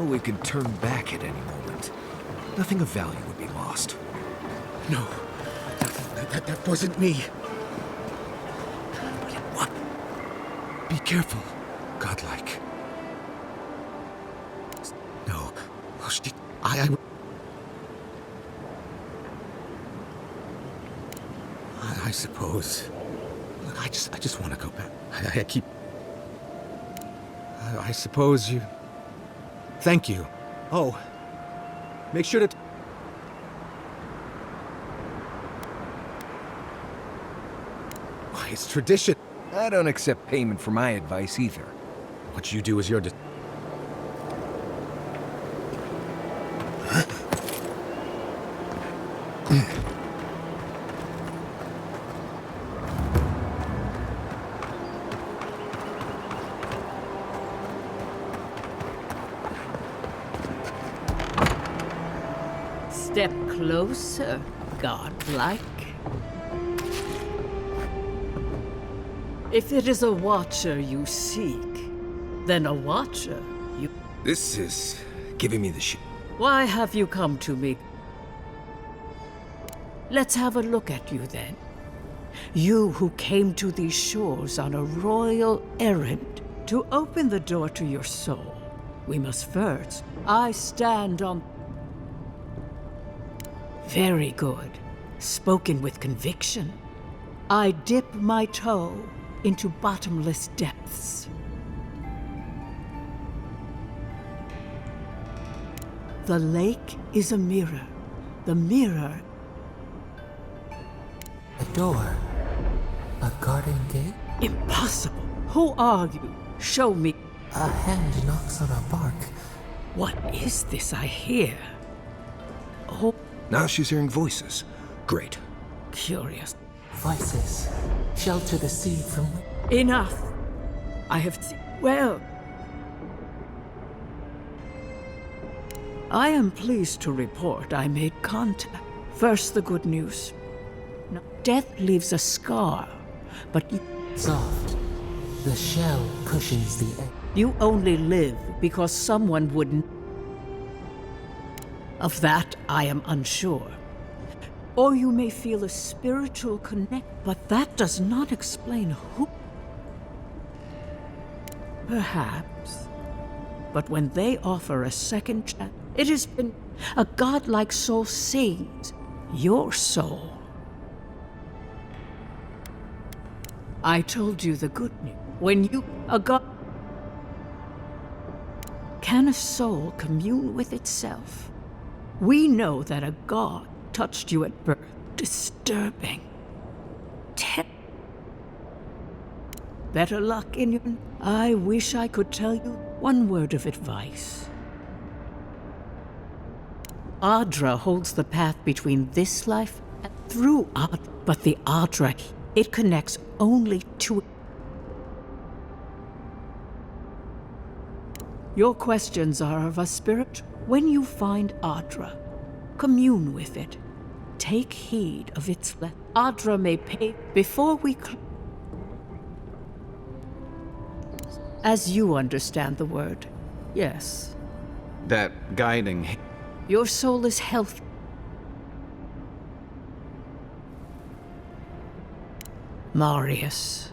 We can turn back at any moment. Nothing of value would be lost. No, that wasn't me. What? Be careful, godlike. No, oh, shit. I suppose. I just want to go back. I suppose you. Thank you. Oh, make sure to. Why, it's tradition. I don't accept payment for my advice either. What you do is your. Step closer, godlike. If it is a watcher you seek, then a watcher you... This is giving me the shit. Why have you come to me? Let's have a look at you then. You who came to these shores on a royal errand to open the door to your soul. We must first... I stand on... Very good. Spoken with conviction. I dip my toe into bottomless depths. The lake is a mirror. The mirror... A door. A garden gate? Impossible. Who are you? Show me. A hand knocks on a bark. What is this I hear? Oh. Now she's hearing voices. Great. Curious. Voices. Shelter the seed from... Enough. I have well... I am pleased to report I made contact. First, the good news. Now, death leaves a scar, but you... Soft. The shell cushions the egg. You only live because someone wouldn't... Of that, I am unsure. Or you may feel a spiritual connect, but that does not explain who... Perhaps. But when they offer a second chance, it has been a godlike soul sings your soul. I told you the good news. When you, a god... Can a soul commune with itself? We know that a god touched you at birth. Disturbing. Better luck in your... I wish I could tell you one word of advice. Adra holds the path between this life and through Adra. But the Adra, it connects only to... Your questions are of a spirit. When you find Adra, commune with it. Take heed of its left. Adra may pay before we... As you understand the word, yes. That guiding... Your soul is healthy. Marius,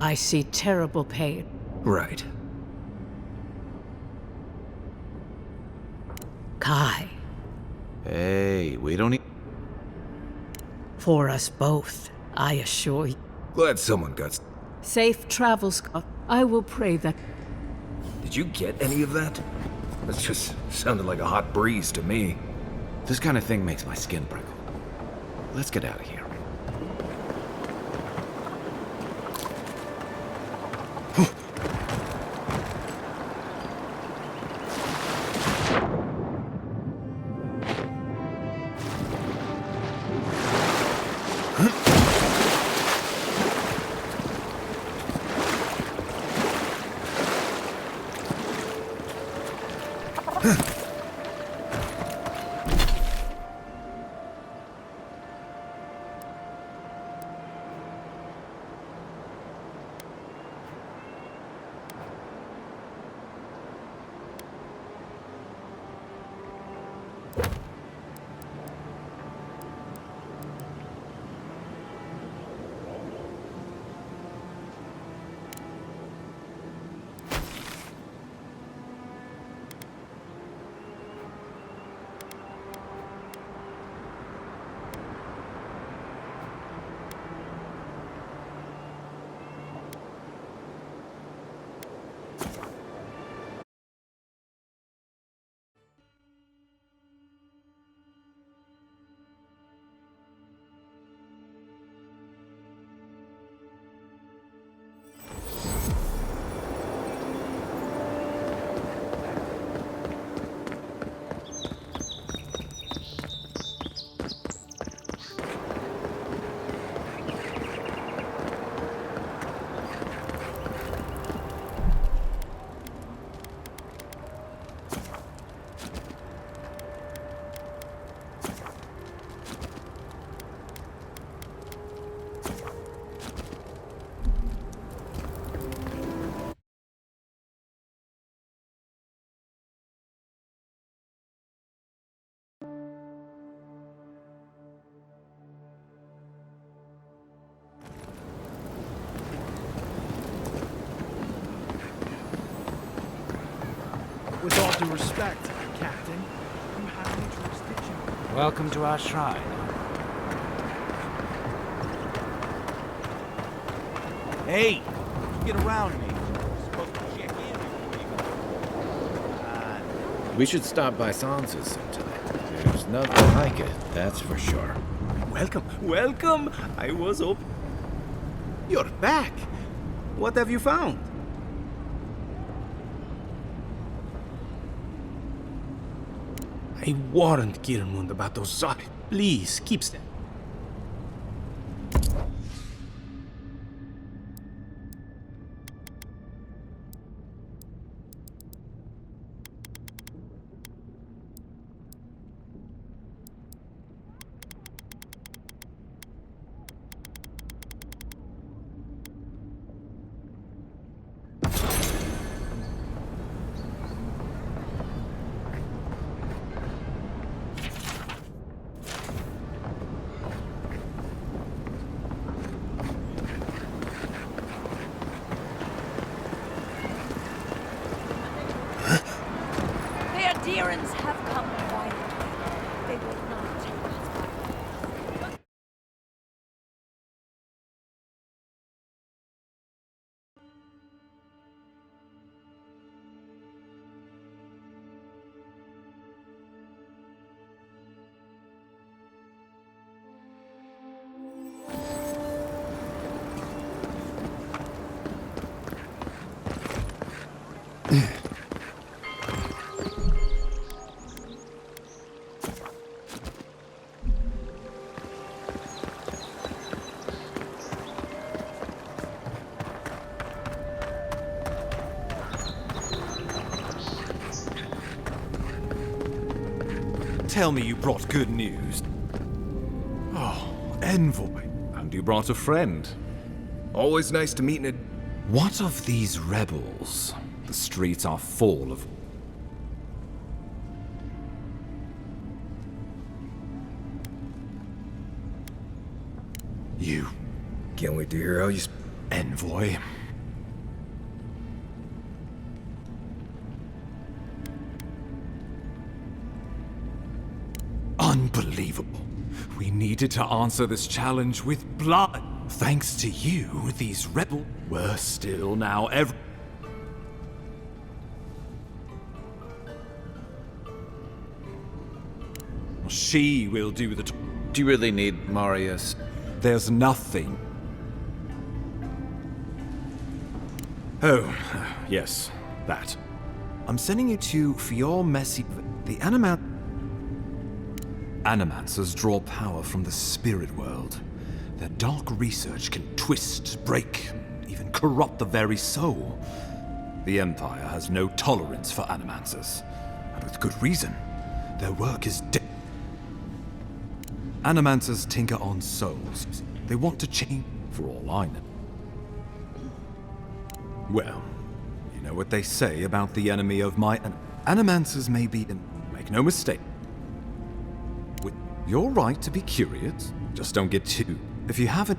I see terrible pain. Right. Kai. Hey, we don't need... For us both, I assure you. Glad someone got... Safe travels, Scott. I will pray that... Did you get any of that? That just sounded like a hot breeze to me. This kind of thing makes my skin prickle. Let's get out of here. With all due respect, Captain, you have no jurisdiction. Welcome to our shrine. Hey, get around me. You're supposed to check in before you go. We should stop by Sansa's sometime. There's nothing like it, that's for sure. Welcome, welcome. I was up. You're back. What have you found? I warned Kirmund about those Zari. Please, keep them. The adherents have come quietly. They will not take us back. Tell me you brought good news. Oh, Envoy. And you brought a friend. Always nice to meet in a... What of these rebels? The streets are full of... You. Can't wait to hear how you... Envoy. Unbelievable. We needed to answer this challenge with blood. Thanks to you, these rebels were still now She will do the... Do you really need Marius? There's nothing. Oh, yes, that. I'm sending you to Fior Messi. The Animancers draw power from the spirit world. Their dark research can twist, break, and even corrupt the very soul. The Empire has no tolerance for Animancers, and with good reason. Their work is Animancers tinker on souls. They want to change, for all I know. Well, you know what they say about the enemy of my... Animancers may be... Make no mistake. You're right to be curious. Just don't get too... If you haven't...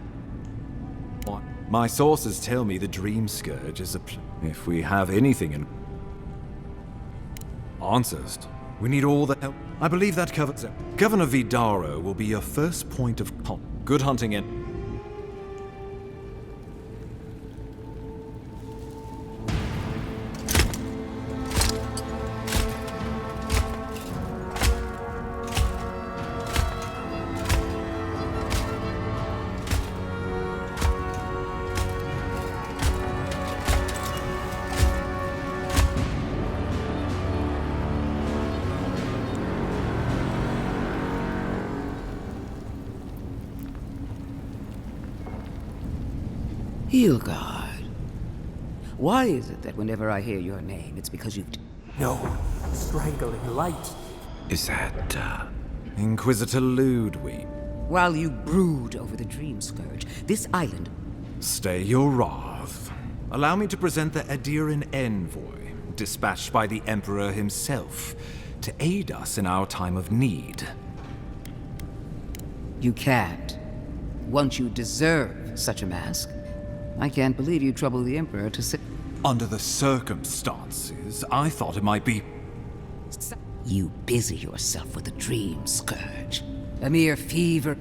My sources tell me the Dream Scourge is a... If we have anything in... Answers. We need all the help. I believe that covers it. Governor Vidaro will be your first point of contact. Good hunting in... Hilgard. Why is it that whenever I hear your name, it's because you've... No. Strangling light. Is that, Inquisitor Ludwig? While you brood over the Dream Scourge, this island... Stay your wrath. Allow me to present the Adiran Envoy, dispatched by the Emperor himself, to aid us in our time of need. You can't. Once you deserve such a mask, I can't believe you trouble the Emperor to sit... Under the circumstances, I thought it might be... You busy yourself with a dream, Scourge. A mere fever.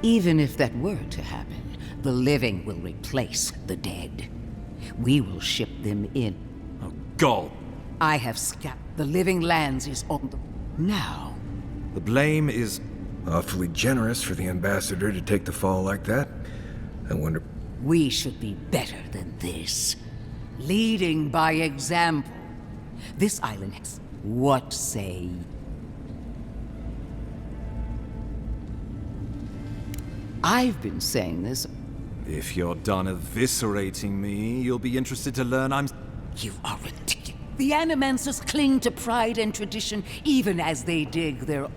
Even if that were to happen, the living will replace the dead. We will ship them in. Oh, God. I have scouted. The living lands is on the... Now. The blame is... Awfully generous for the ambassador to take the fall like that. I wonder... We should be better than this. Leading by example. This island has... What say you? I've been saying this. If you're done eviscerating me, you'll be interested to learn I'm... You are ridiculous. The Animancers cling to pride and tradition even as they dig their...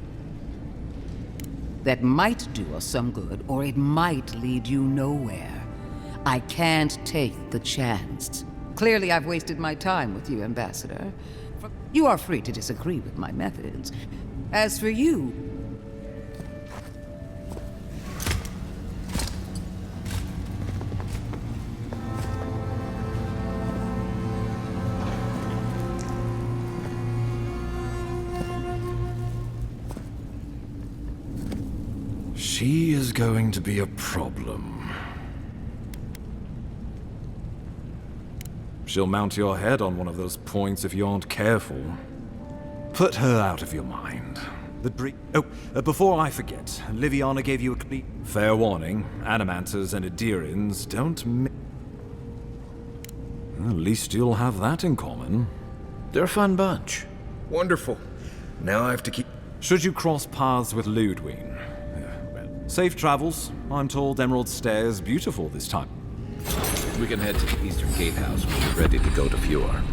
That might do us some good, or it might lead you nowhere. I can't take the chance. Clearly I've wasted my time with you, Ambassador. You are free to disagree with my methods. As for you... She is going to be a problem. She'll mount your head on one of those points if you aren't careful. Put her out of your mind. Before I forget, Liviana gave you a complete... Fair warning, Animanters and Adirans don't At least you'll have that in common. They're a fun bunch. Wonderful. Now I have to keep... Should you cross paths with Ludwig? Safe travels. I'm told Emerald Stairs beautiful this time. We can head to the Eastern Gatehouse when we're ready to go to Fjord.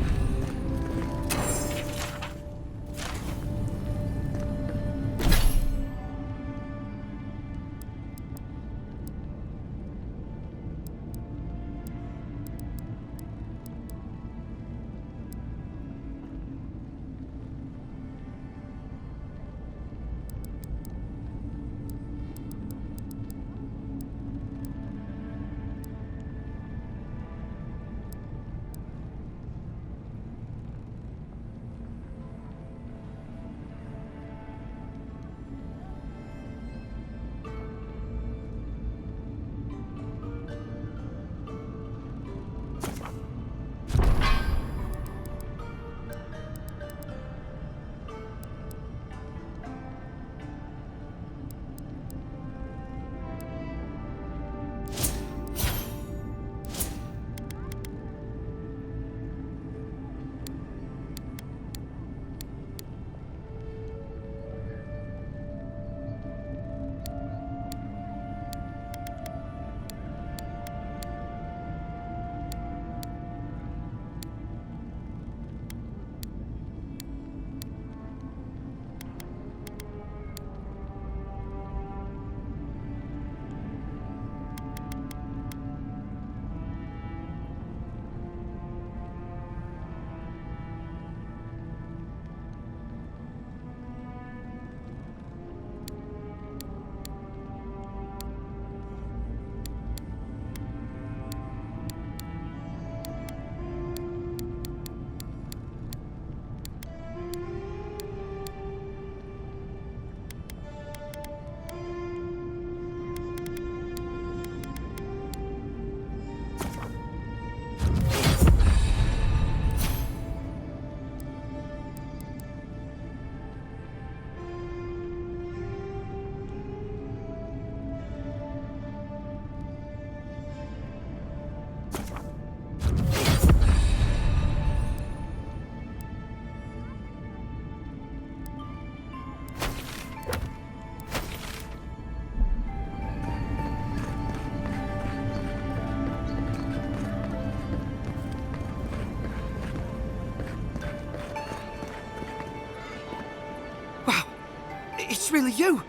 It's really you!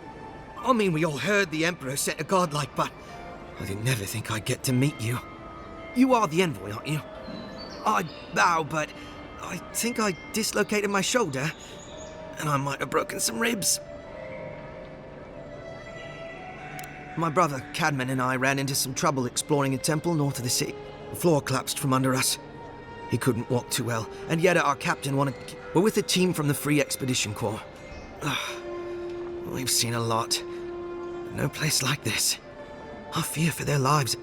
I mean, we all heard the Emperor sent a godlike, but I didn't never think I'd get to meet you. You are the envoy, aren't you? I bow, but I think I dislocated my shoulder, and I might have broken some ribs. My brother, Cadman, and I ran into some trouble exploring a temple north of the city. The floor collapsed from under us. He couldn't walk too well, and yet our captain wanted... We're with a team from the Free Expedition Corps. We've seen a lot. No place like this. I fear for their lives.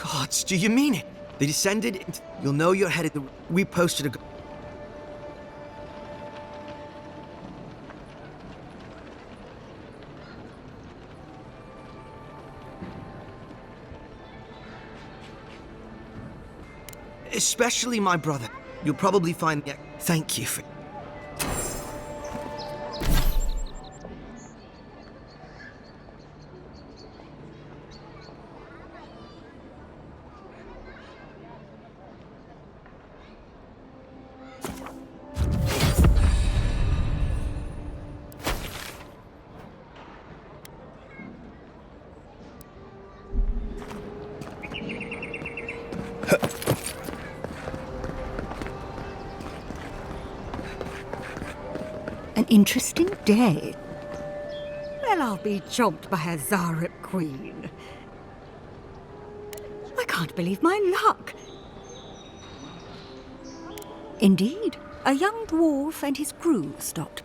Gods, do you mean it? They descended. You'll know you're headed. We posted a. Especially my brother. You'll probably find. Thank you for. An interesting day. Well, I'll be chomped by a Zarep queen. I can't believe my luck. Indeed, a young dwarf and his crew stopped.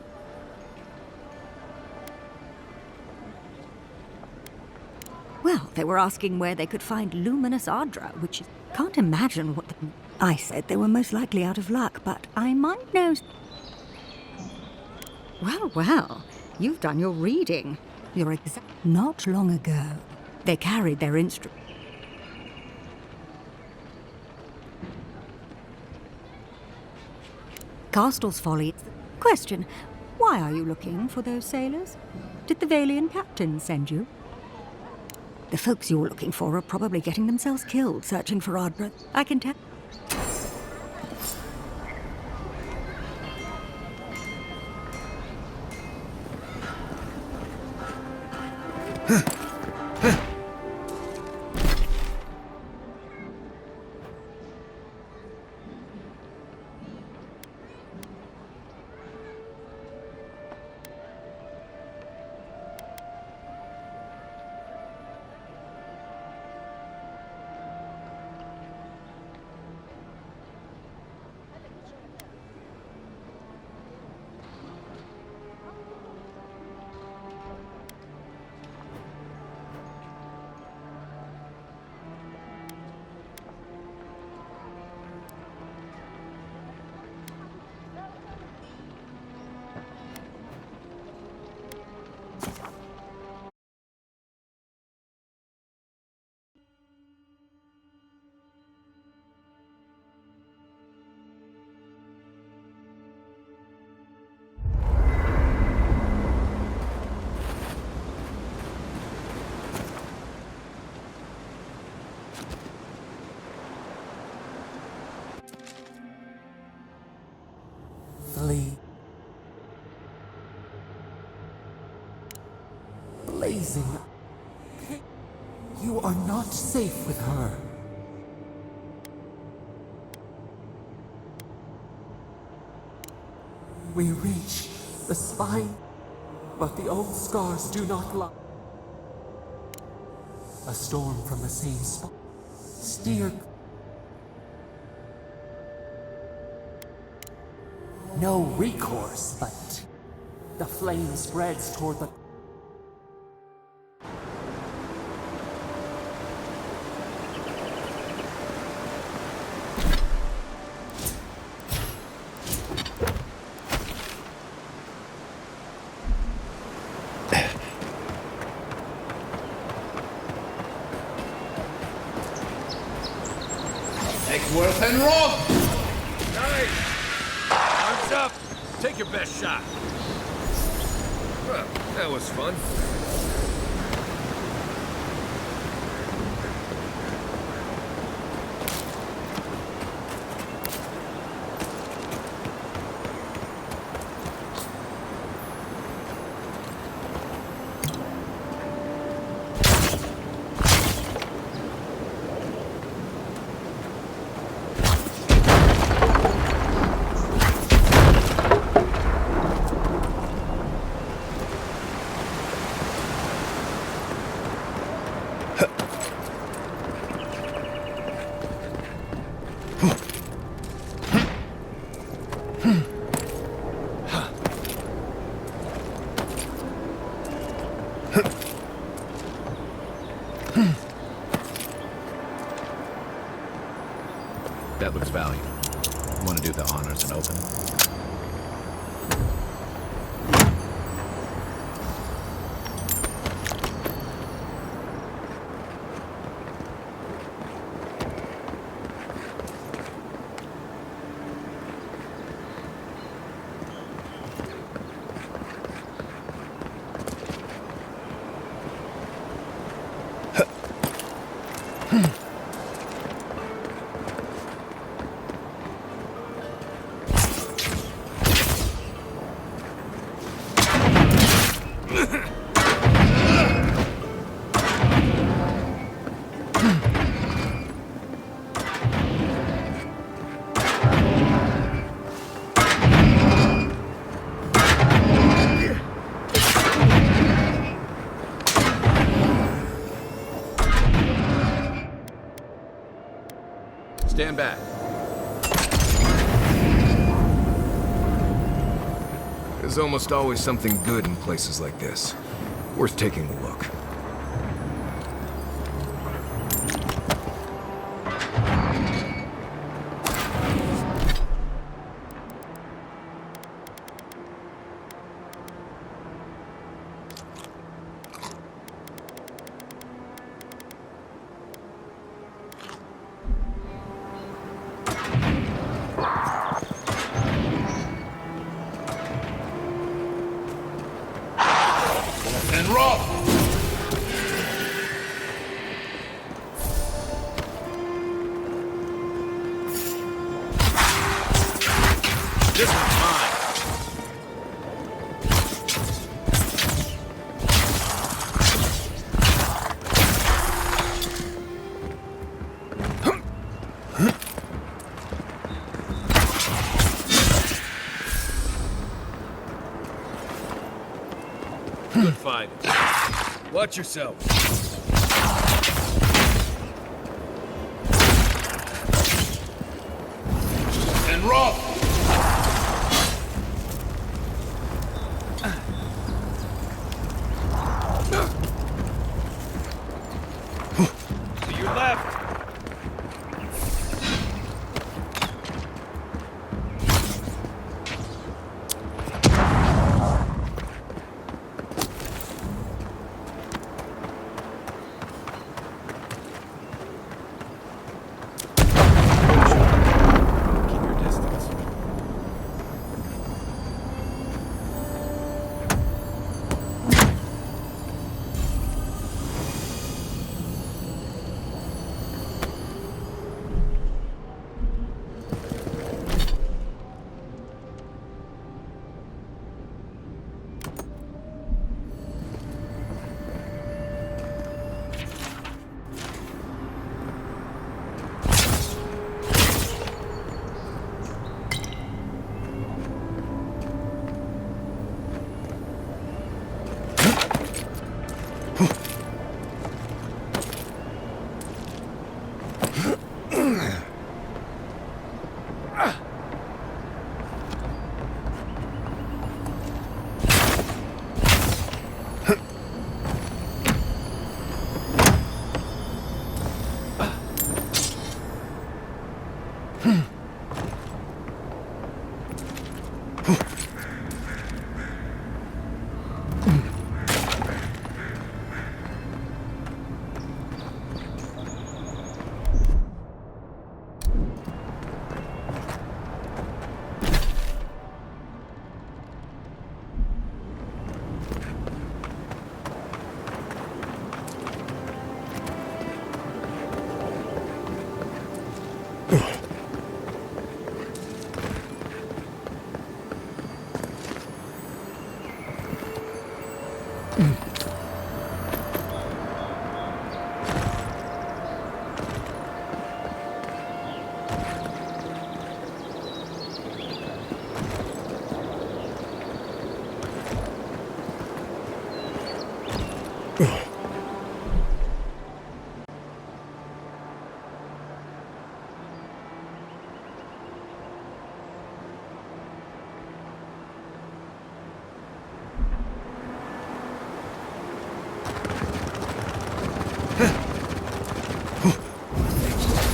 Well, they were asking where they could find luminous Ardra, which is... Can't imagine what the... I said they were most likely out of luck, but I might know... Well, well, you've done your reading. You're Not long ago, they carried their instrument. Castle's Folly. Question, why are you looking for those sailors? Did the Valian captain send you? The folks you're looking for are probably getting themselves killed searching for Ardra. I can tell. Flee. Blazing. You are not safe with her. We reach the spine, but the old scars do not lie. A storm from the same spot. Steer. No recourse, but the flame spreads toward the... Eckworth and Rob! Nice! Arms up! Take your best shot. Well, that was fun. That looks valuable. You want to do the honors and open? Stand back. There's almost always something good in places like this. Worth taking a look. And roll! This one's mine. Good fight. Watch yourself. And roll! To your left. Keep your distance.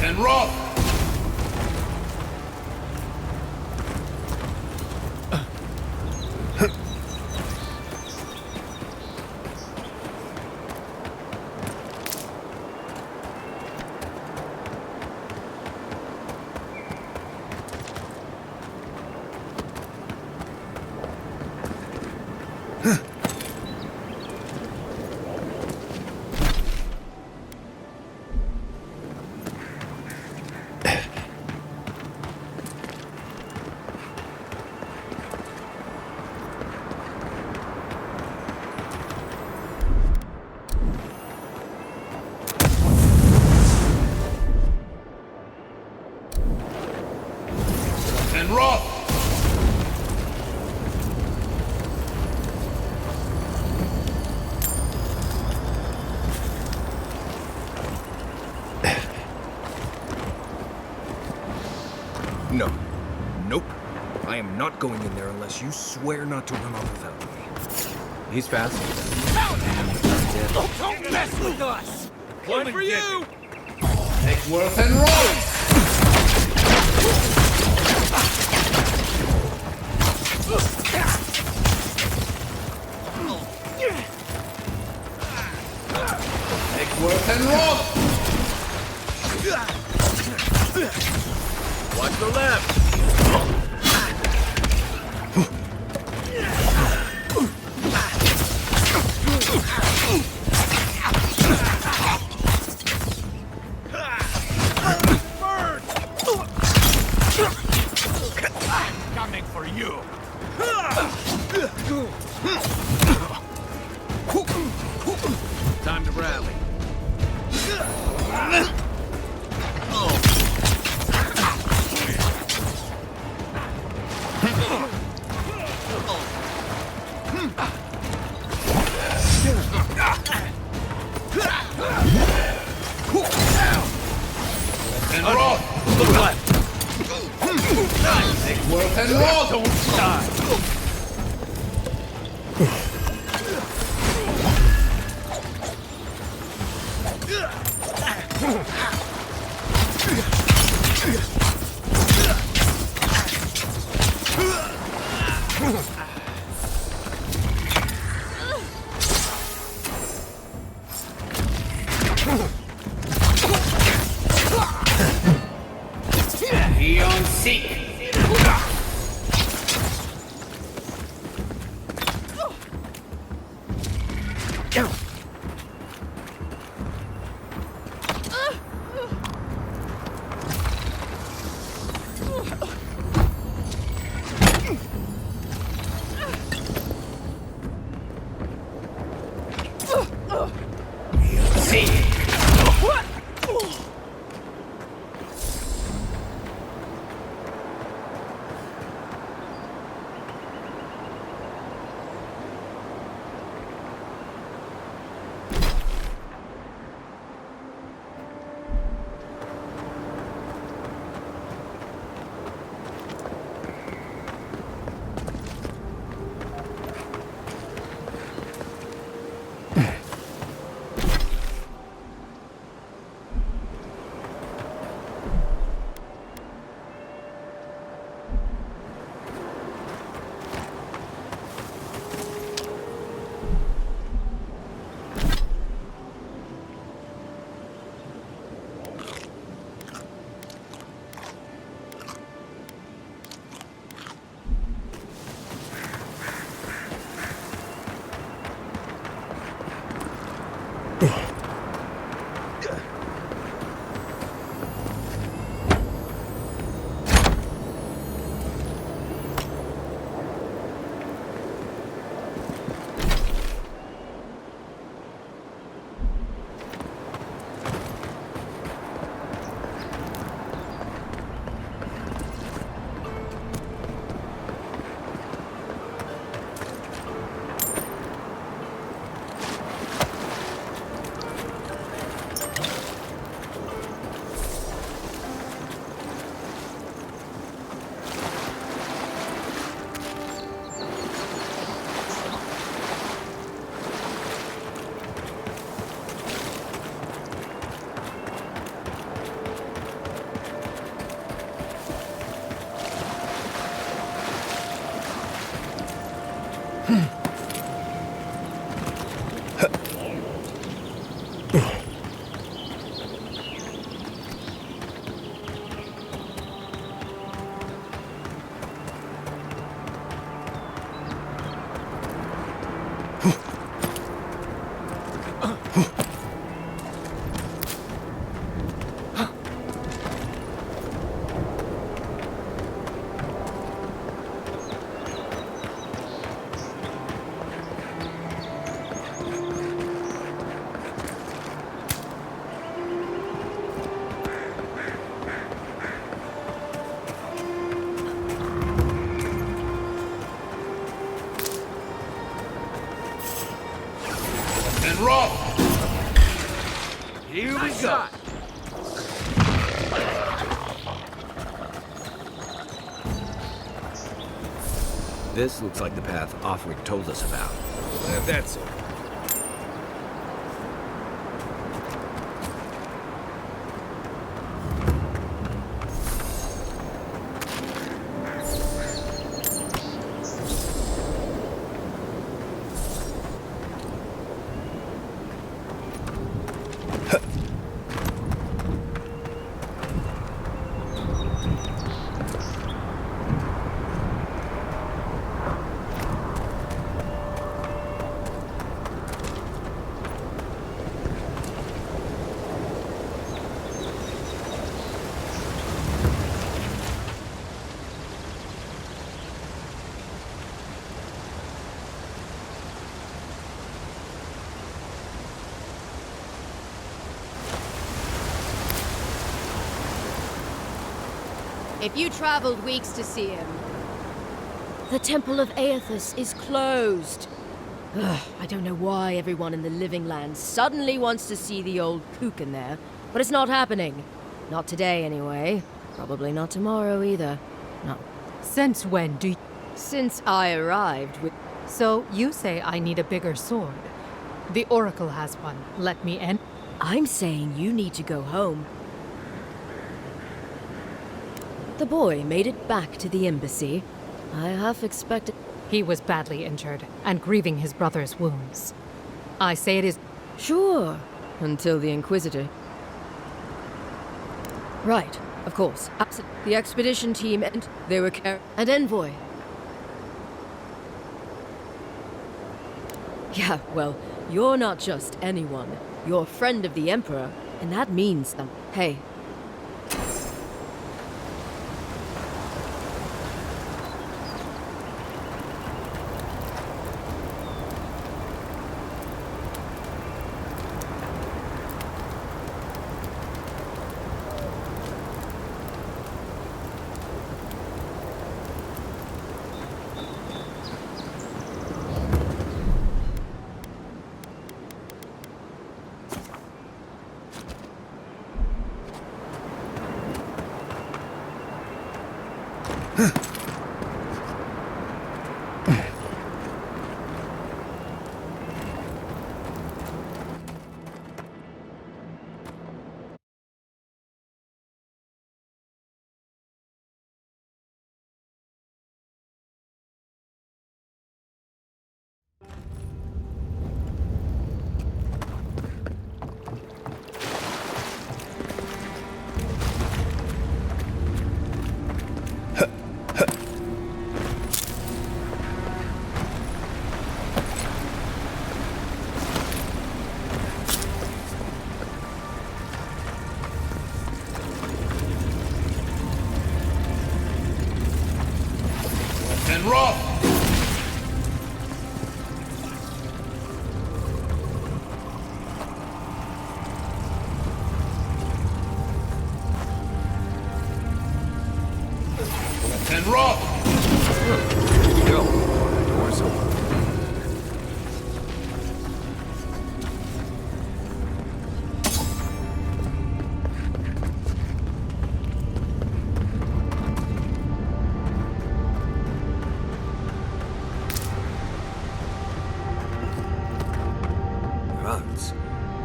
And roll! not going in there unless you swear not to run off without me. He's fast. Don't mess with us! One for you! Take Worth and roll! Take Worth and roll! Watch the left! Coming for you! Time to rally. And roll! Look left! Take Worth and roll! Don't die! Eon Seek! And roll! Here we go! This looks like the path Offric told us about. That's it. If you traveled weeks to see him, the Temple of Aethys is closed. Ugh, I don't know why everyone in the Living Lands suddenly wants to see the old kook in there, but it's not happening. Not today, anyway. Probably not tomorrow either. No. Since when do you... Since I arrived with... So you say I need a bigger sword. The Oracle has one. Let me in. I'm saying you need to go home. The boy made it back to the embassy. I half expected... He was badly injured, and grieving his brother's wounds. I say it is... Sure, until the Inquisitor... Right, of course. The expedition team and... They were and envoy. Yeah, well, you're not just anyone. You're a friend of the Emperor, and that means something. Hey, And rough! And rough! Here we go. Door's open.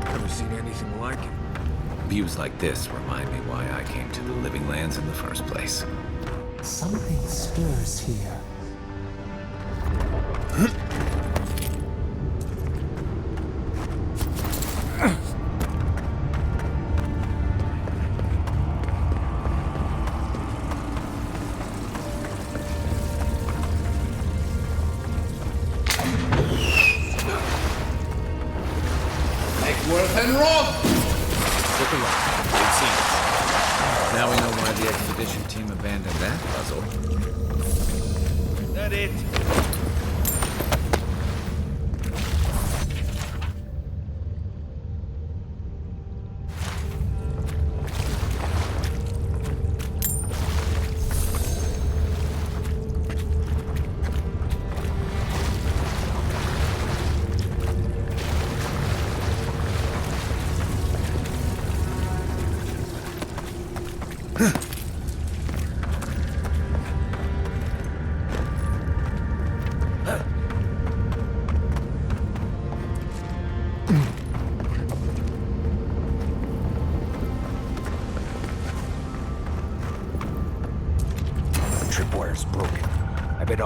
Never seen anything like it. Views like this remind me why I came to the Living Lands in the first place. Something stirs here. Worth and rob! Took a while. It seems. Now we know why the expedition team abandoned that puzzle. That it?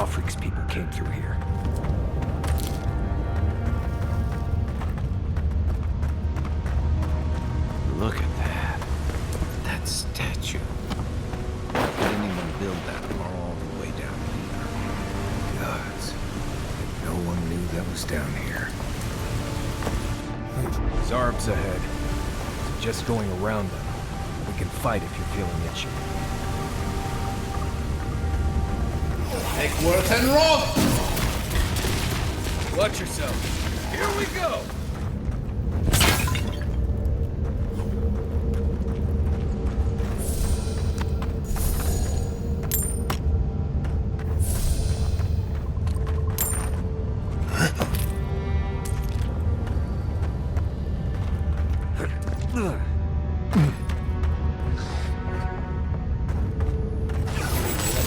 Joffrey's people came through here. Look at that. That statue. They didn't even build that all the way down here. Gods. No one knew that was down here. Zarb's ahead. Just going around them. We can fight if you're feeling itchy. Eckworth and Roth! Watch yourself. Here we go!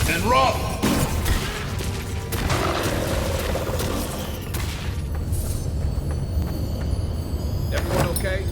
And Roth! Everyone okay?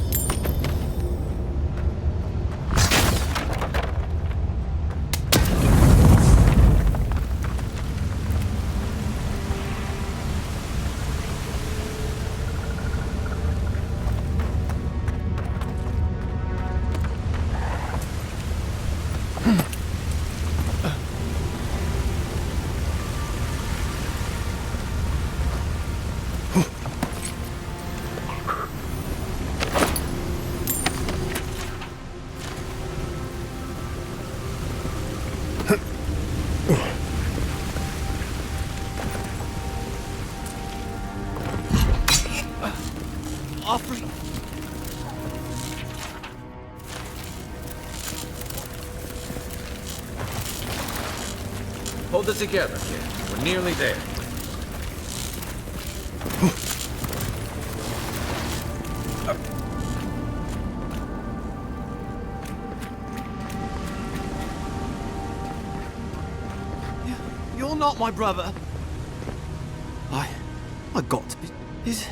Offering. Hold it together, kid. We're nearly there. You're not my brother. I got to be. Is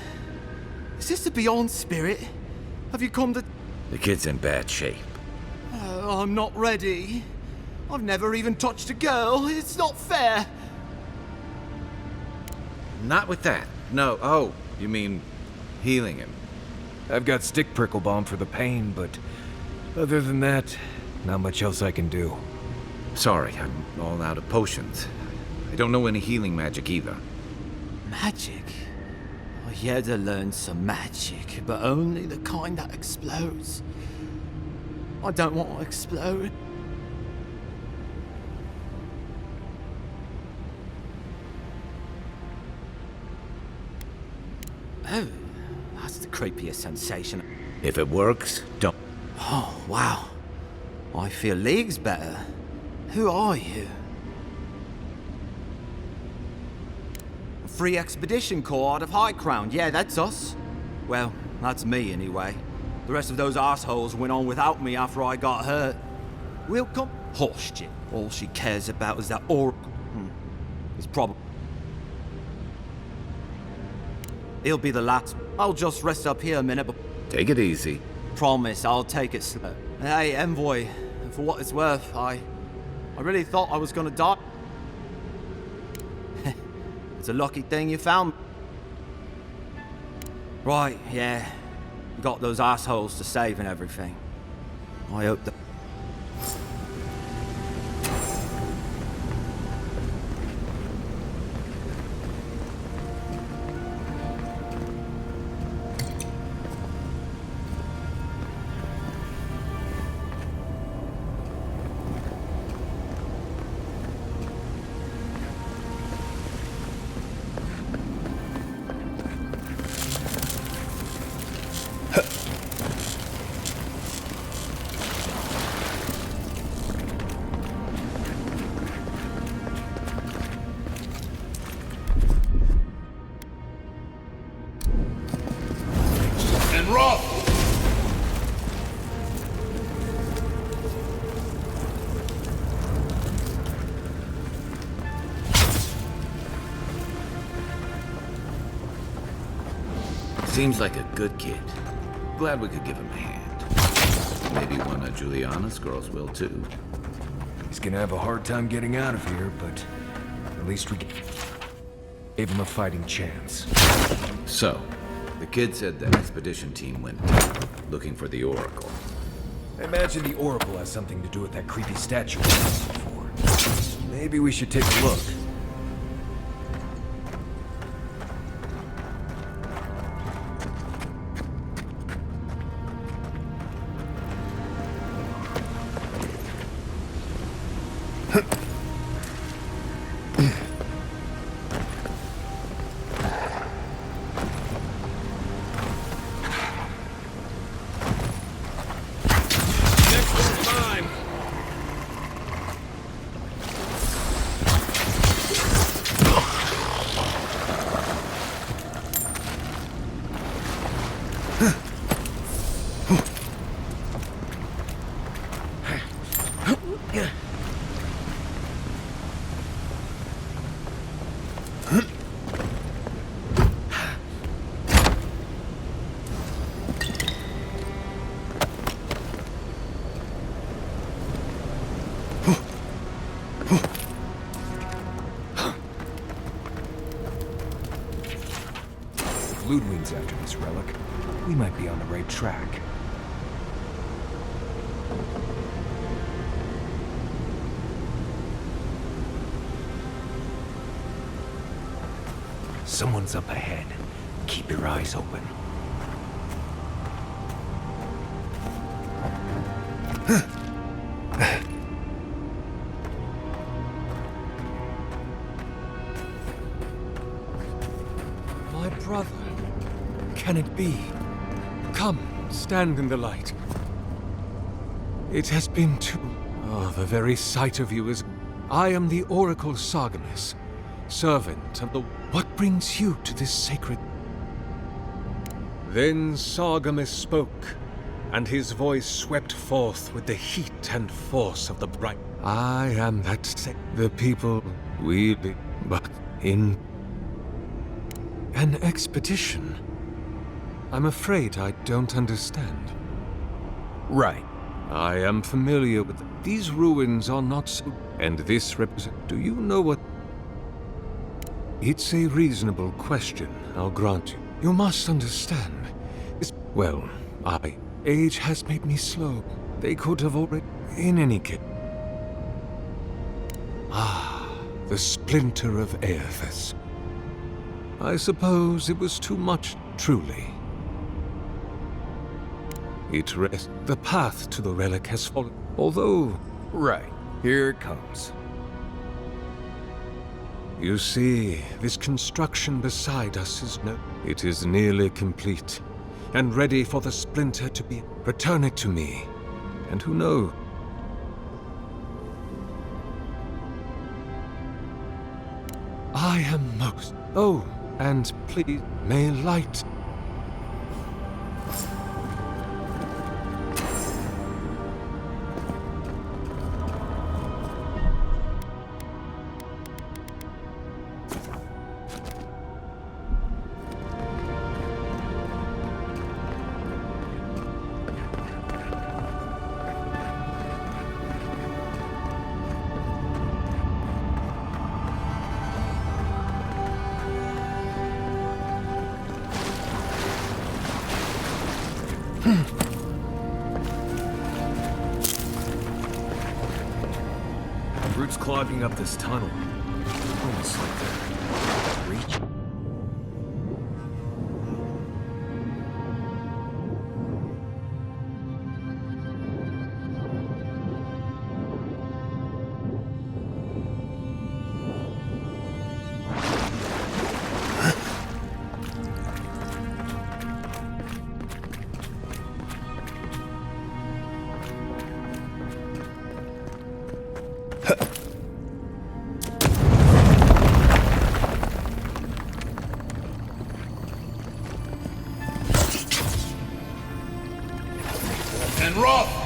this the Beyond Spirit? Have you come to? The kid's in bad shape. I'm not ready. I've never even touched a girl. It's not fair. Not with that. No. Oh, you mean healing him? I've got stick prickle balm for the pain, but other than that, not much else I can do. Sorry, I'm all out of potions. I don't know any healing magic either. Magic? I had to learn some magic, but only the kind that explodes. I don't want to explode. Oh, that's the creepiest sensation. If it works, don't. Oh, wow. I feel leagues better. Who are you? Free Expedition Corps out of High Crown. Yeah, that's us. Well, that's me anyway. The rest of those assholes went on without me after I got hurt. We'll come. Horseshit. All she cares about is that Oracle. It's probably. He'll be the last. I'll just rest up here a minute, but. Take it easy. Promise, I'll take it slow. Hey, Envoy, for what it's worth, I really thought I was gonna die. It's a lucky thing you found. Right, yeah. You got those assholes to save and everything. I hope that. Seems like a good kid. Glad we could give him a hand. Maybe one of Juliana's girls will too. He's gonna have a hard time getting out of here, but At least we gave him a fighting chance. So, the kid said the expedition team went down, looking for the Oracle. I imagine the Oracle has something to do with that creepy statue we saw before. Maybe we should take a look. Ludwig's after this relic. We might be on the right track. Someone's up ahead. Keep your eyes open. My brother. Can it be? Come, stand in the light. It has been too... Oh, the very sight of you is... I am the Oracle Sargamus, servant of the... What brings you to this sacred... Then Sargamus spoke, and his voice swept forth with the heat and force of the bright... I am that... The people we be... But in... An expedition? I'm afraid I don't understand. Right. I am familiar with them. These ruins are not so... And this represent... Do you know what... It's a reasonable question, I'll grant you. You must understand. Well, age has made me slow. They could have already... In any case... Ah, the splinter of Aethys. I suppose it was too much, truly. It rests. The path to the relic has fallen, although... Right, here it comes. You see, this construction beside us is no... It is nearly complete, and ready for the splinter to be... Return it to me, and who knows? I am most... Oh, and please, may light... Roots clogging up this tunnel. Almost like they're reaching. And Roth!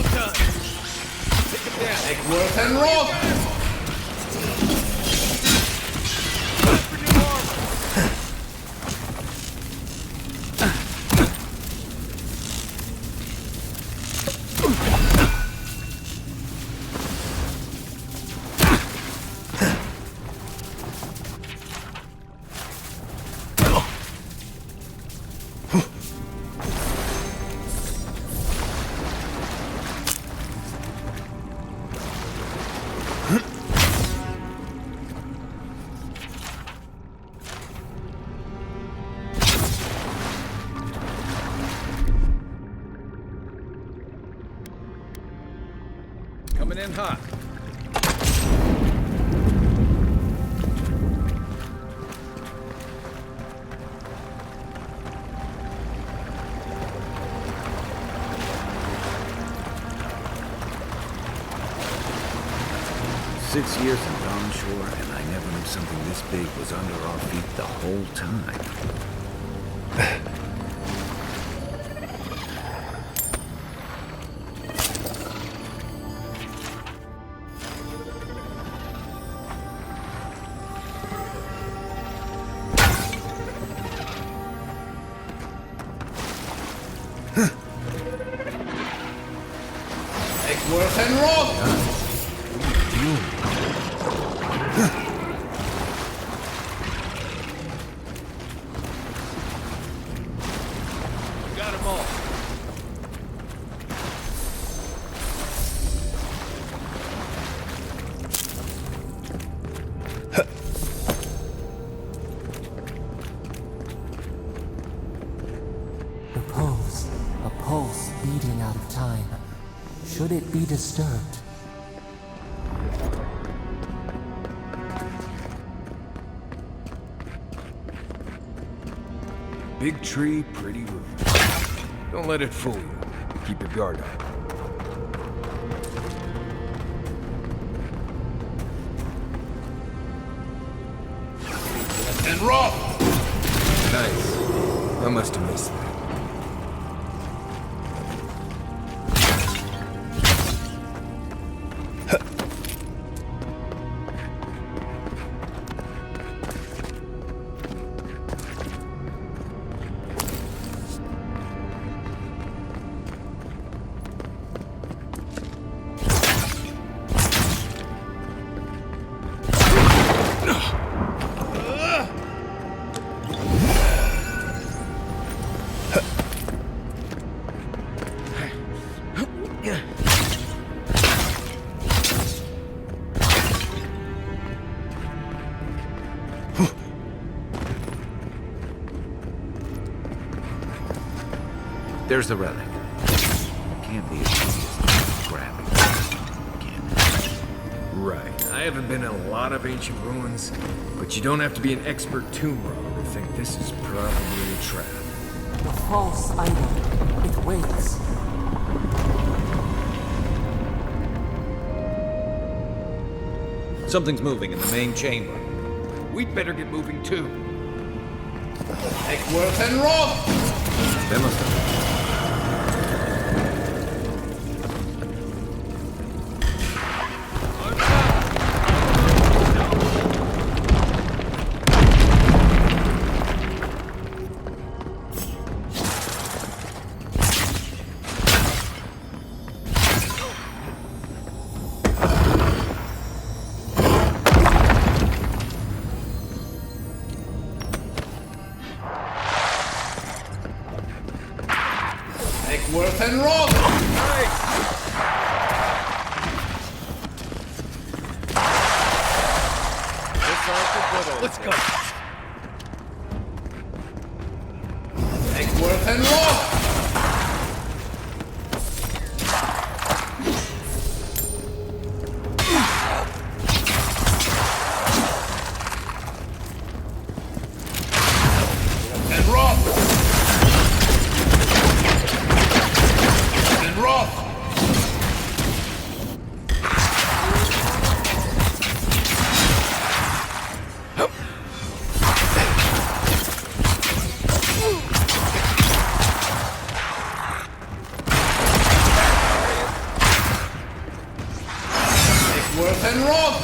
About time. Take him down. Egworth and Roth! Time for new armor. Coming in hot. Six years in Dawnshore, and I never knew something this big was under our feet the whole time. Egworth and Roth! Got 'em all. A pulse beating out of time. Should it be disturbed? Big tree, pretty roof. Don't let it fool you. Keep your guard up. And Roth! Nice. I must have missed that. There's the relic. Can't be as easy as grabbing it. Can it? Right. I haven't been in a lot of ancient ruins, but you don't have to be an expert tomb robber to think this is probably a trap. A false item. It waits. Something's moving in the main chamber. We'd better get moving too. Egworth and Roth! They must have. Egworth and Roth! Let's go. Egworth and Roth! And Roth! And Roth! Earth and rock!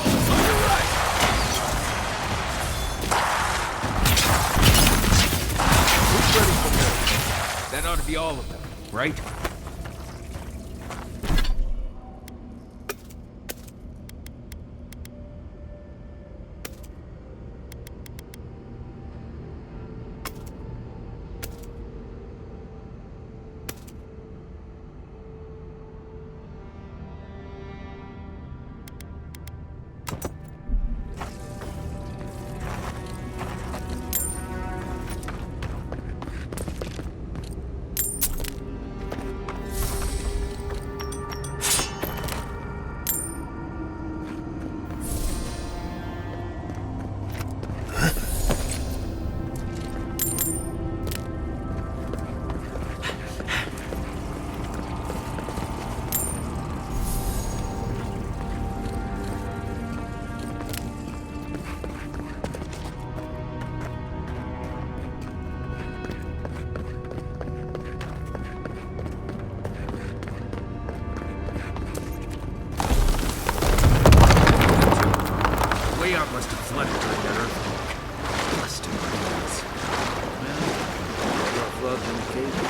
Who's ready for more? That ought to be all of them, right? Leon must have flooded during that earthquake. Busted brains. Well, rough luck on occasion.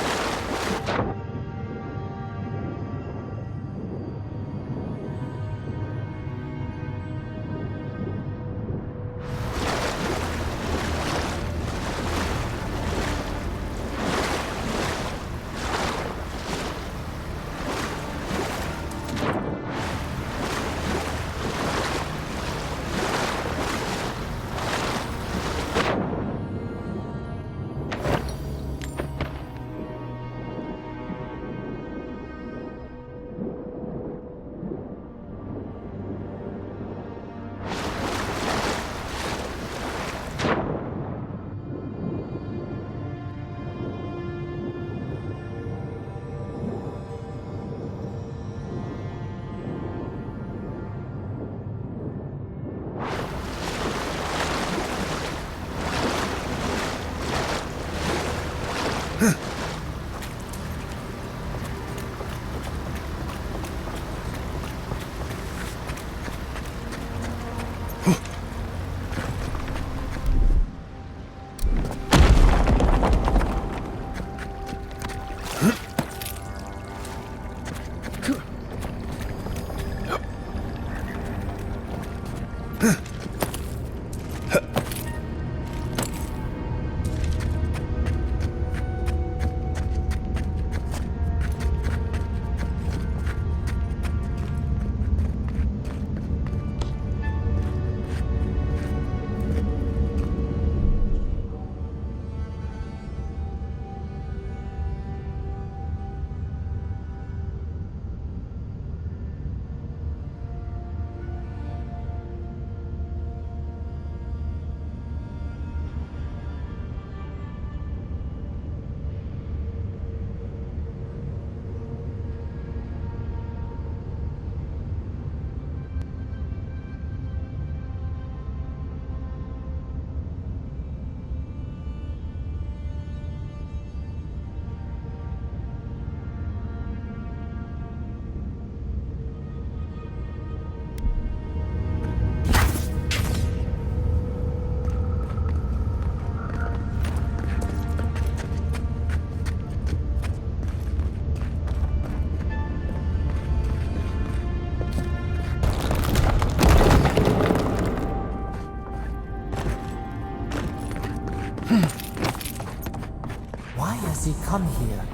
Why has he come here?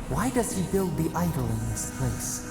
Why does he build the idol in this place?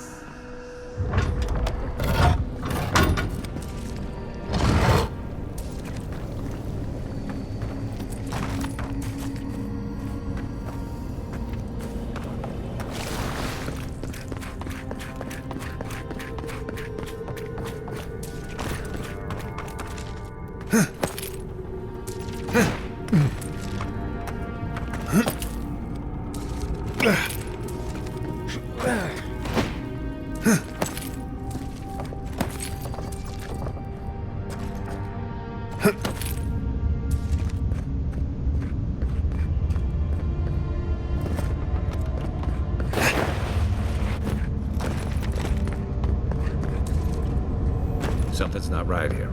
Something's not right here.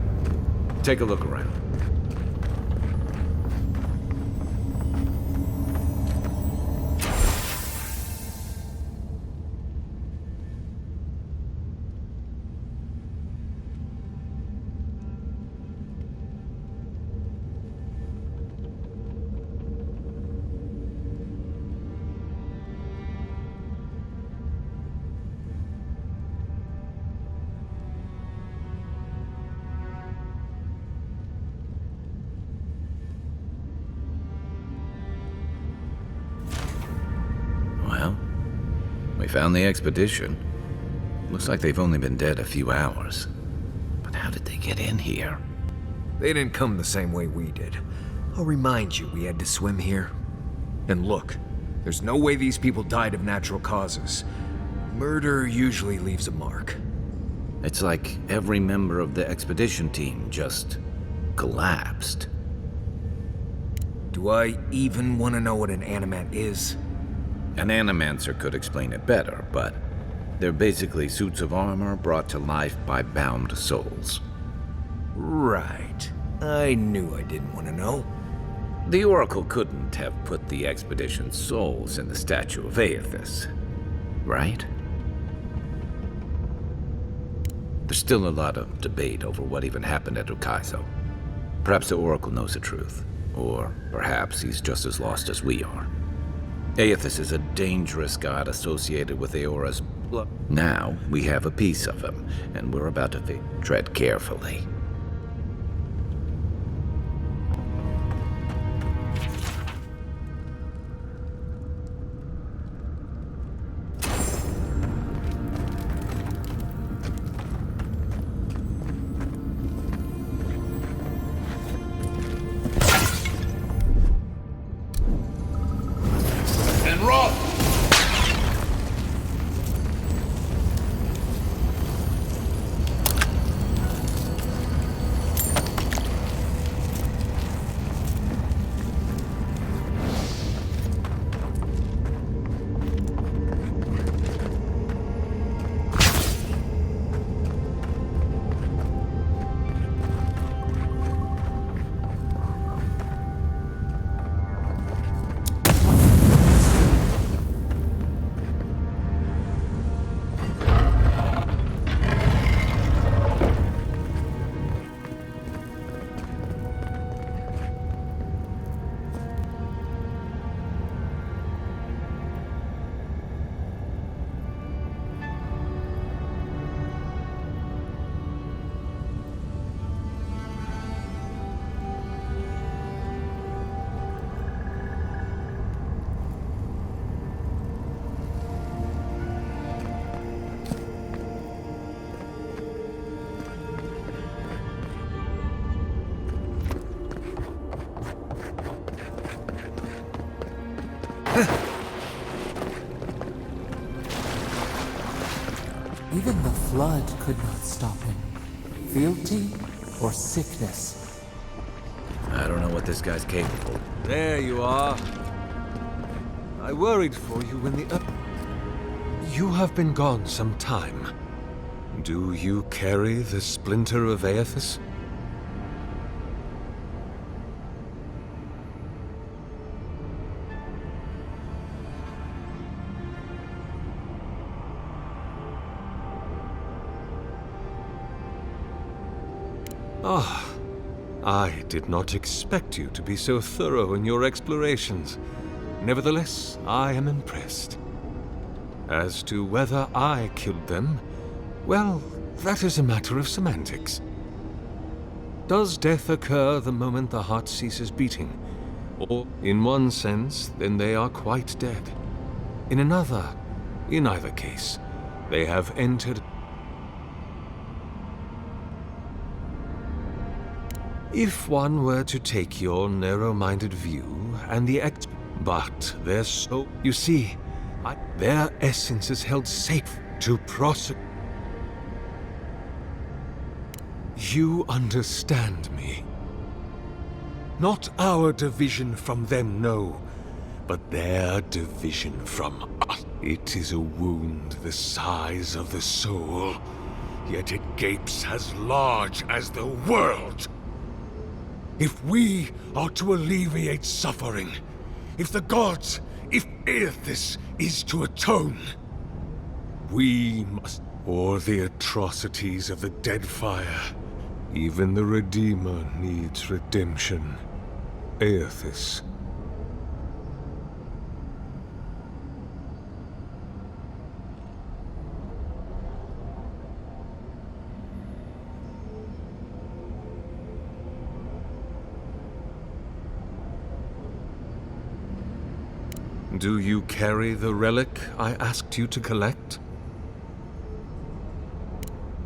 Take a look around. Well, we found the expedition. Looks like they've only been dead a few hours. But how did they get in here? They didn't come the same way we did. I'll remind you, we had to swim here. And look, there's no way these people died of natural causes. Murder usually leaves a mark. It's like every member of the expedition team just collapsed. Do I even want to know what an animat is? An animancer could explain it better, but they're basically suits of armor brought to life by bound souls. Right. I knew I didn't want to know. The Oracle couldn't have put the expedition's souls in the statue of Aethys, right? There's still a lot of debate over what even happened at Ukaizo. Perhaps the Oracle knows the truth, or perhaps he's just as lost as we are. Aethys is a dangerous god associated with Eora's blood. Now we have a piece of him, and we're about to tread carefully. Even the flood could not stop him. Fealty or sickness? I don't know what this guy's capable. There you are. I worried for you when the... You have been gone some time. Do you carry the splinter of Aethys? Ah, I did not expect you to be so thorough in your explorations. Nevertheless, I am impressed. As to whether I killed them, well, that is a matter of semantics. Does death occur the moment the heart ceases beating? Or, in one sense, then they are quite dead. In another, in either case, they have entered... If one were to take your narrow-minded view and the but their soul, you see, their essence is held safe to prosecute. You understand me. Not our division from them, no, but their division from us. It is a wound the size of the soul, yet it gapes as large as the world. If we are to alleviate suffering, if the gods, if Aethys is to atone, we must, or the atrocities of the dead fire. Even the Redeemer needs redemption. Aethys. Do you carry the relic I asked you to collect?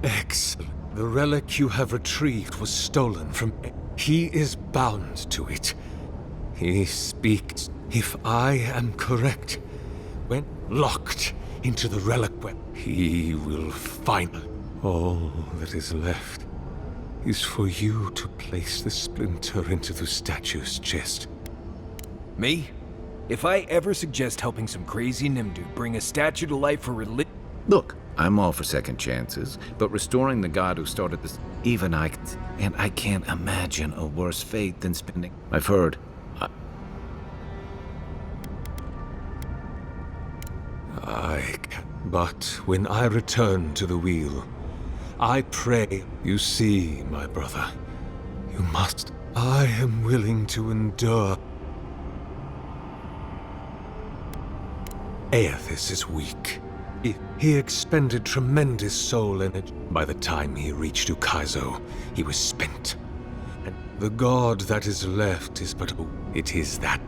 Excellent. The relic you have retrieved was stolen from... He is bound to it. He speaks. If I am correct, when locked into the relic web, he will find... All that is left is for you to place the splinter into the statue's chest. Me? If I ever suggest helping some crazy Nimdu bring a statue to life for religion... Look, I'm all for second chances, but restoring the god who started this... Even I... And I can't imagine a worse fate than spending... I've heard... But when I return to the wheel, I pray... You see, my brother, you must... I am willing to endure... Aethys is weak. He expended tremendous soul energy. By the time he reached Ukaizo, he was spent. And the god that is left is but... It is that...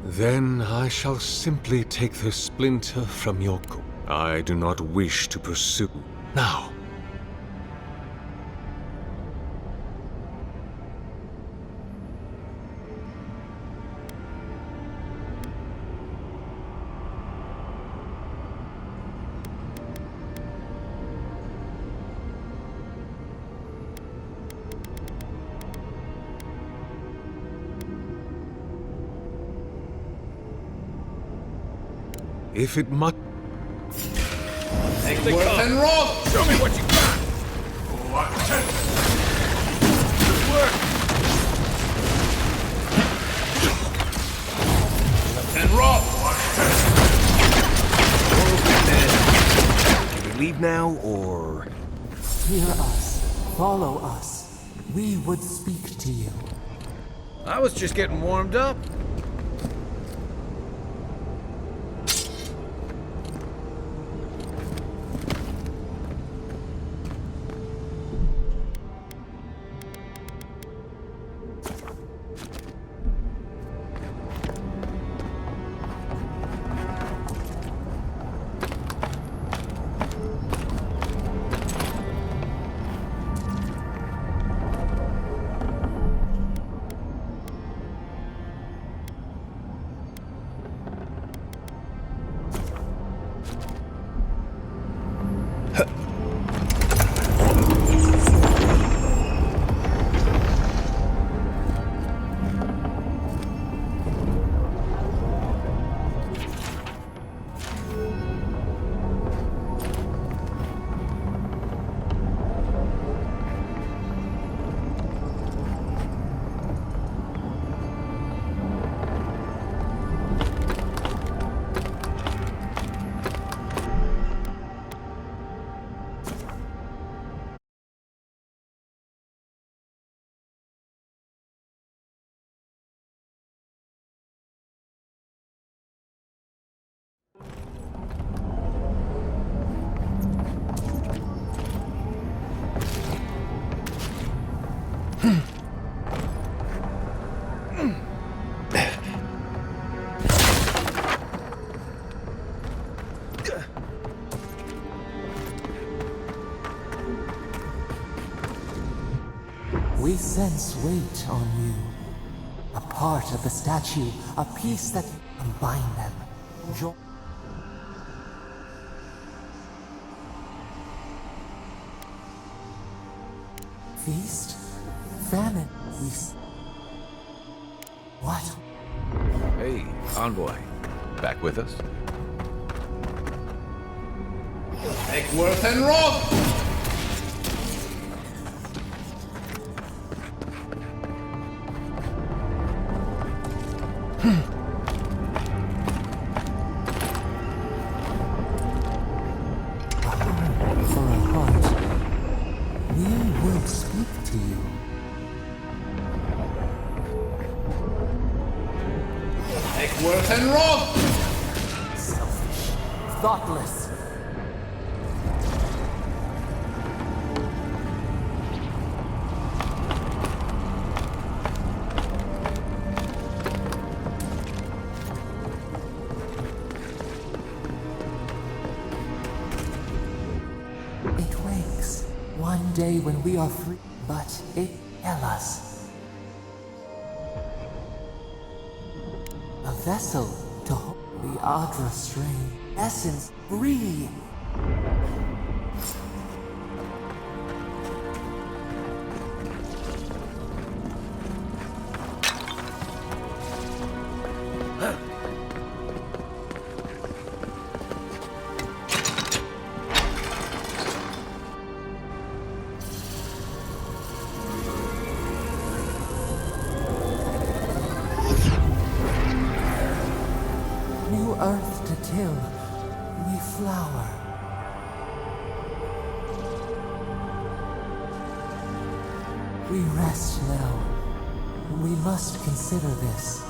Then I shall simply take the splinter from your core. I do not wish to pursue. Now. If it must... Take the and roll! Show me what you got! Good work! And roll! Can we leave now, or... Hear us. Follow us. We would speak to you. I was just getting warmed up. We sense weight on you. A part of the statue, a piece that combine them. Feast? Famine? What? Hey, envoy. Back with us? Eckworth and Roth! For a heart, we will speak to you. Eckworth and Roth! Selfish, thoughtless. It wakes. One day when we are free, but it tell us. A vessel to hold the Adra strain. Essence free. New earth to till, we flower. We rest now. We must consider this.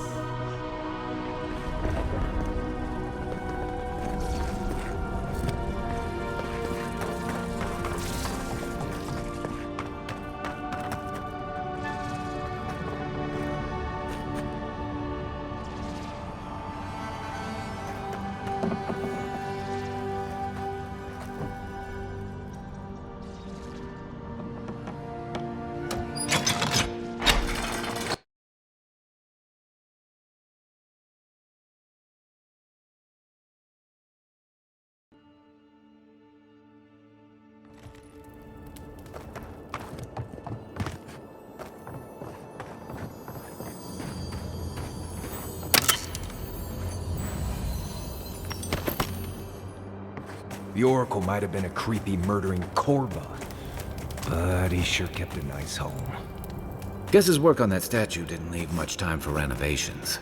The Oracle might have been a creepy, murdering Korva, but he sure kept a nice home. Guess his work on that statue didn't leave much time for renovations.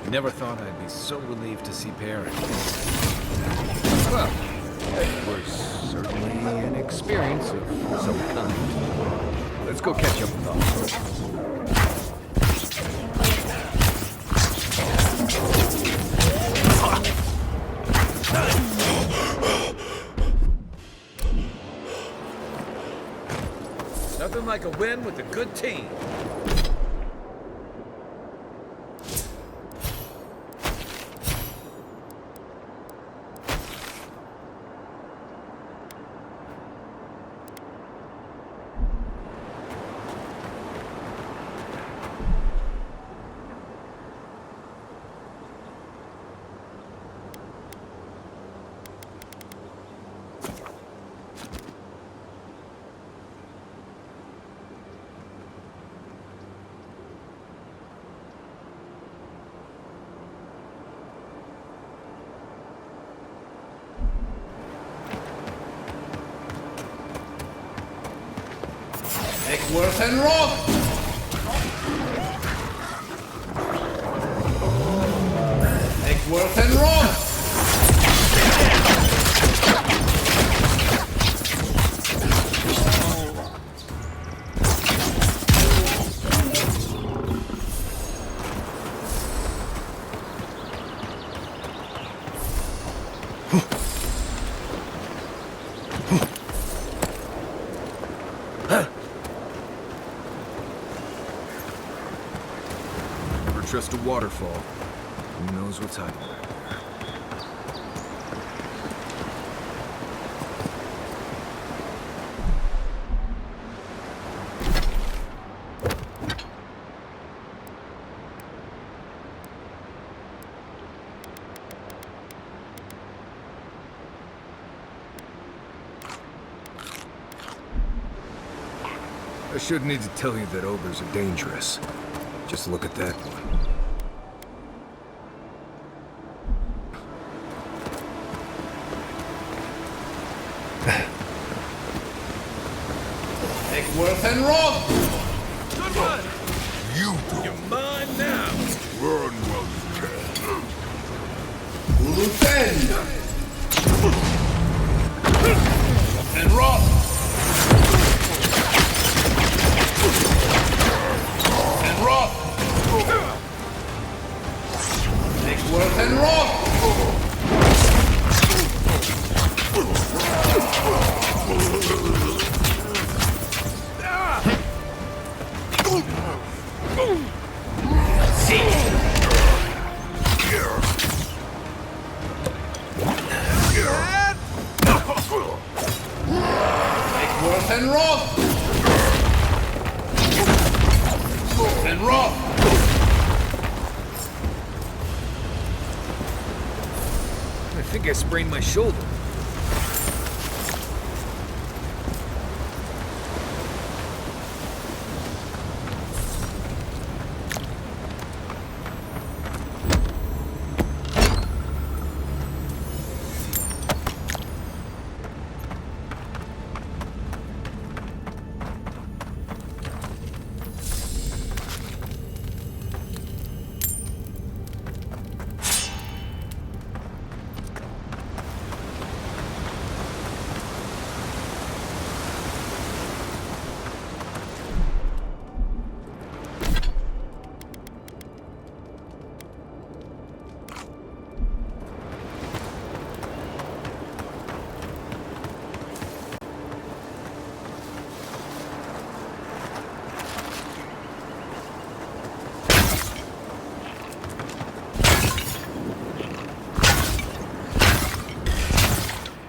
Never thought I'd be so relieved to see Perry. Well, it was certainly an experience of some kind. Let's go catch up with all. Nothing like a win with a good team. Eckworth and Roth! Eckworth and Roth! Never trust a waterfall. Who knows what's hiding there? I shouldn't need to tell you that ogres are dangerous. Just look at that one. Eckworth and Roth! Good one! You do. You're mine now! Burn well you can. Ulufen! And Roth! And Roth! Eckworth and Roth! Eckworth and Roth! And Roth! I think I sprained my shoulder.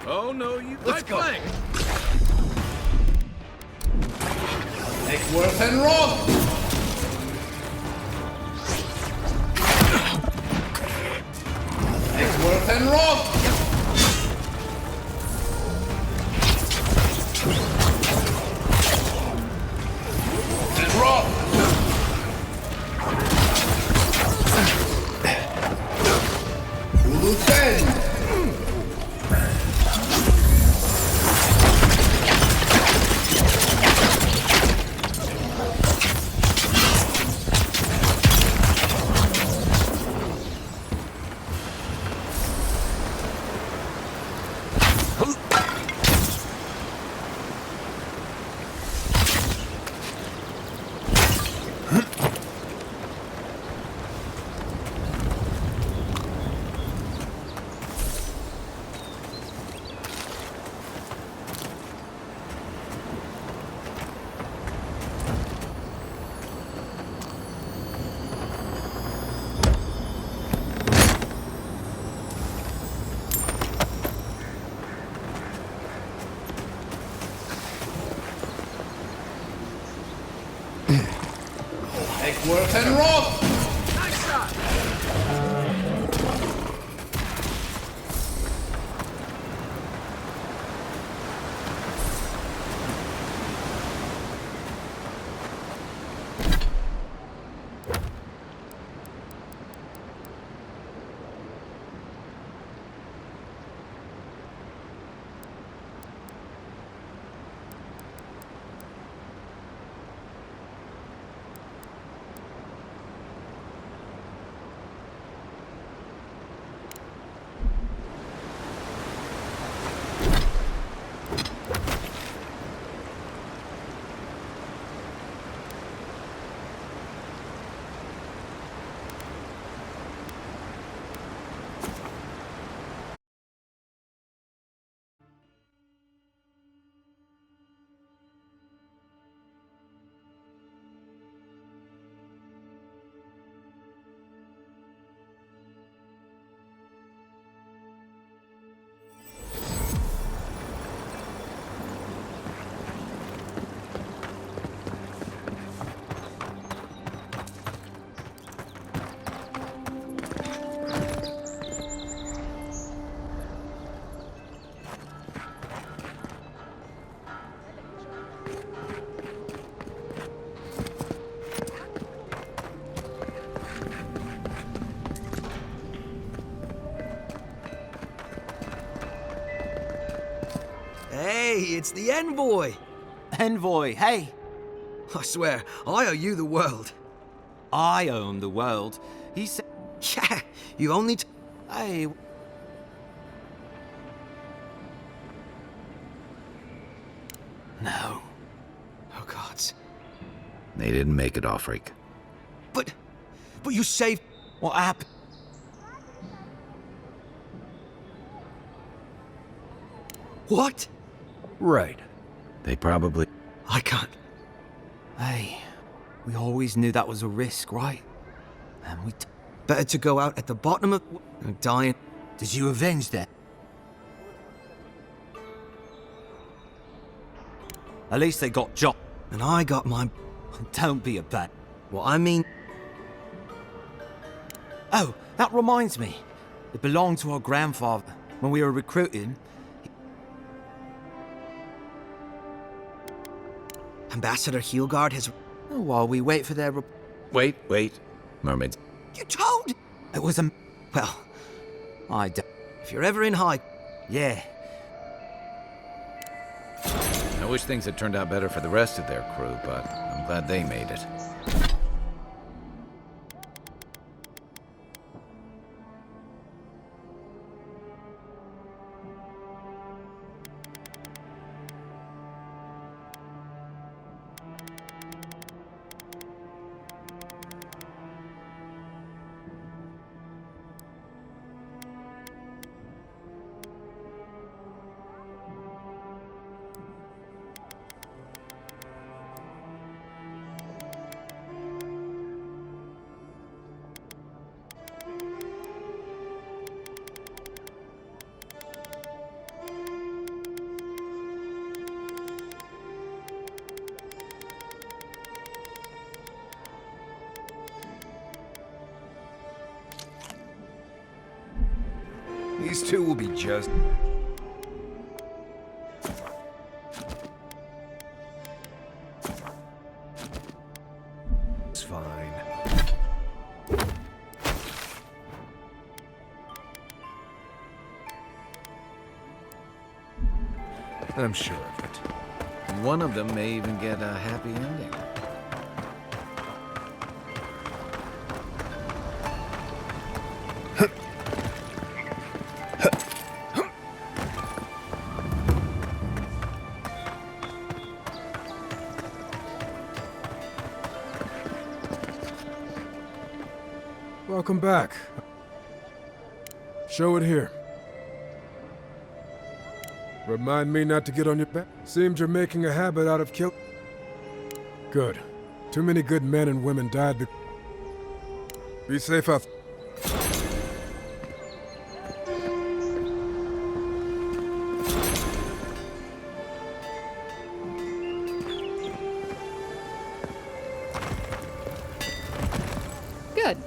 Oh no, you... Let's go. Flank. Eckworth and Roth! Eckworth and Roth! And Roth! Ulufen! Eckworth and Roth! Nice shot! Hey, it's the envoy! Envoy, hey! I swear, I owe you the world. I own the world. He said... Yeah, you only Hey... No. Oh, gods. They didn't make it off, Rick. But you saved... What happened? What? Right. They probably... I can't... Hey, we always knew that was a risk, right? And we... Better to go out at the bottom of... dying. Did you avenge that? At least they got Jock. And I got my... Don't be a bat. Well, I mean... Oh, that reminds me. It belonged to our grandfather. When we were recruiting... Ambassador Heelgard has... Oh, while we wait for their... Wait. Mermaids. You told... It was a... Well... I don't... If you're ever in high... Yeah. I wish things had turned out better for the rest of their crew, but I'm glad they made it. These two will be just... It's fine. I'm sure of it. One of them may even get a happy ending. Welcome back. Show it here. Remind me not to get on your back. Seems you're making a habit out of kill. Good. Too many good men and women died. Be safe out. Good.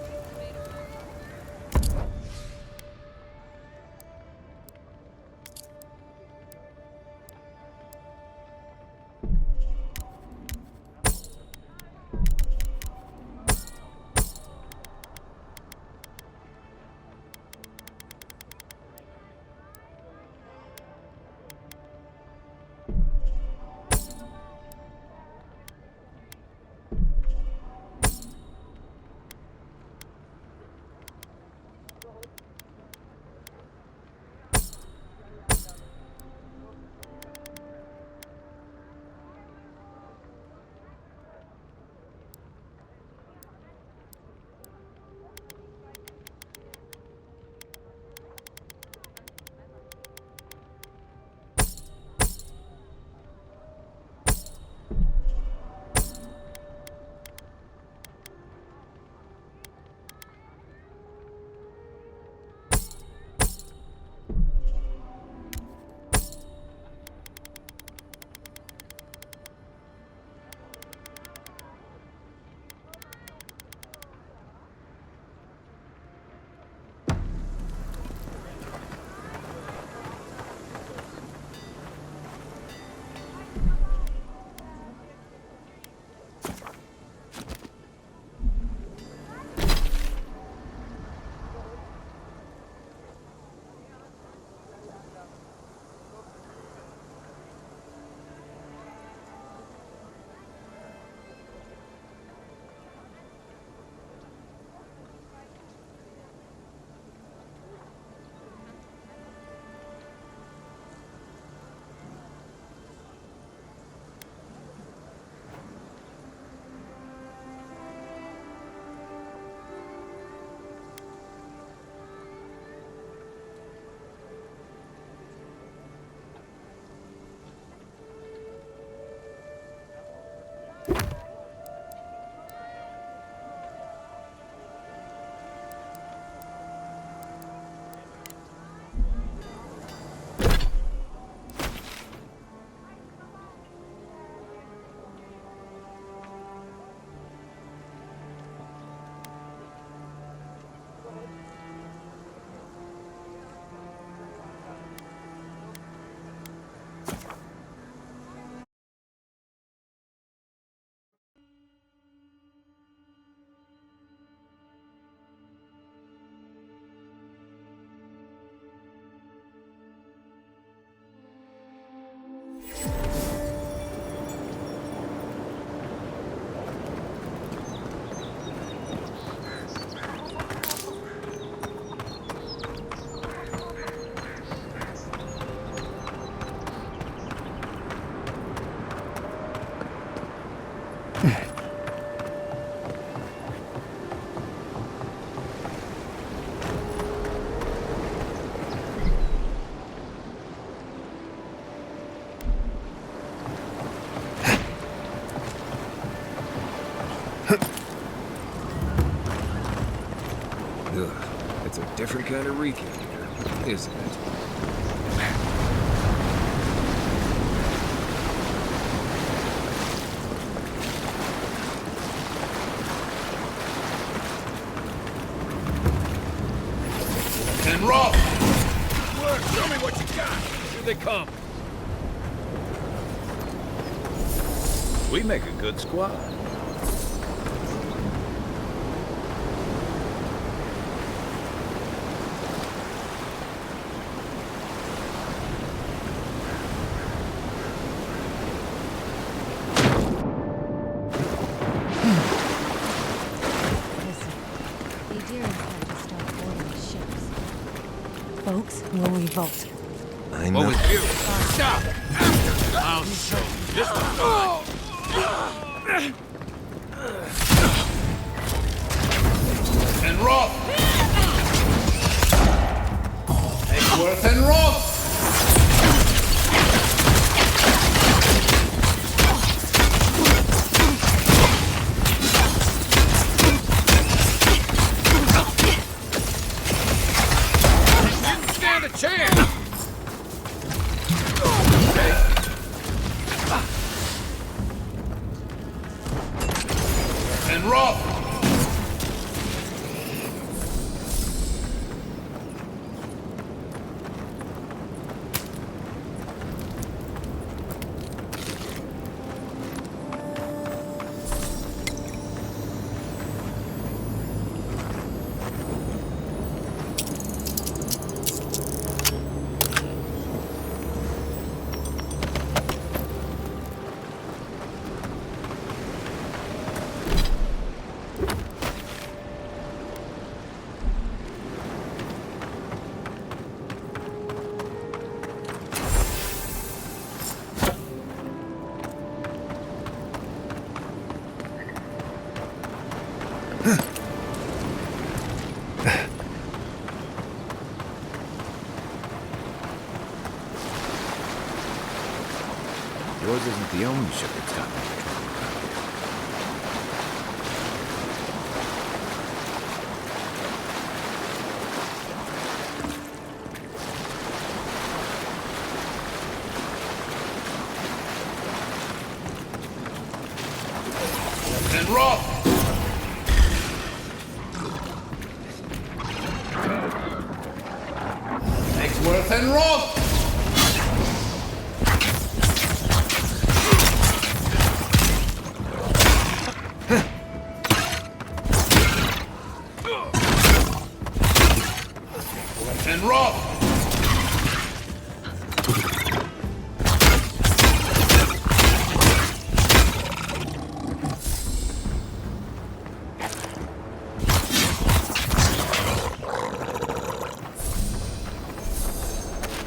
different kind of recon here, isn't it? And roll! Work, show me what you got! Here they come. We make a good squad. Folks will revolt. I know. What was you? Stop! I'll show you. This one's mine. And roll! Eggsworth and roll! Stand a chance! And roll! Yours isn't the only ship that's gotten into trouble. And roll! Eggsworth and roll! And roll!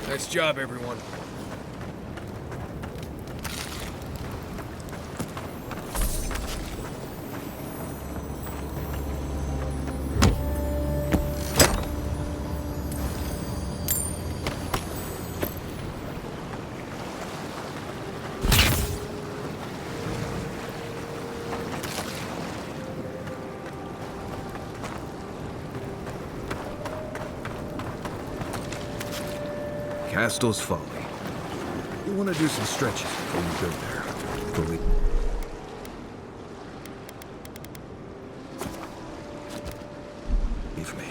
Nice job, everyone. Castle's Folly. You want to do some stretches before you go there. Believe. Believe me.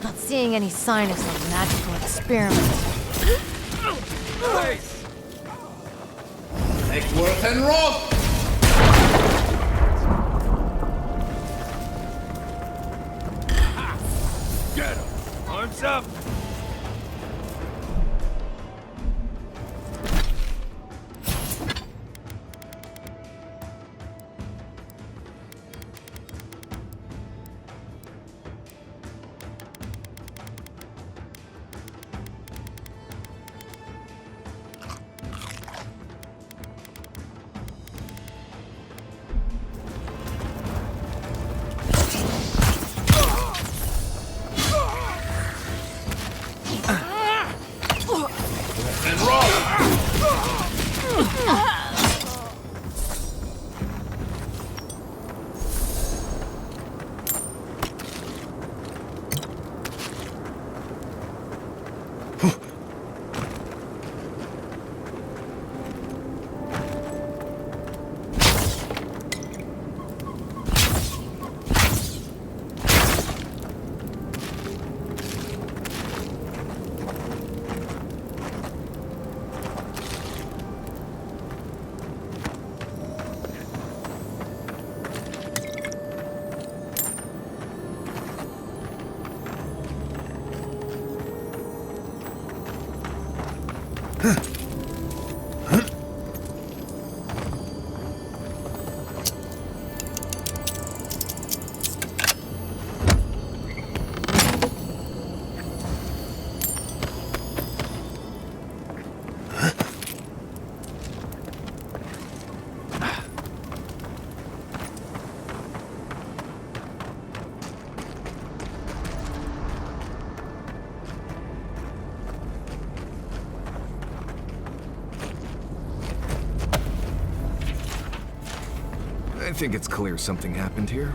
Not seeing any sign of some magical experiment. Nice! Eggsworth and Roth! Get him! Arms up! And I think it's clear something happened here.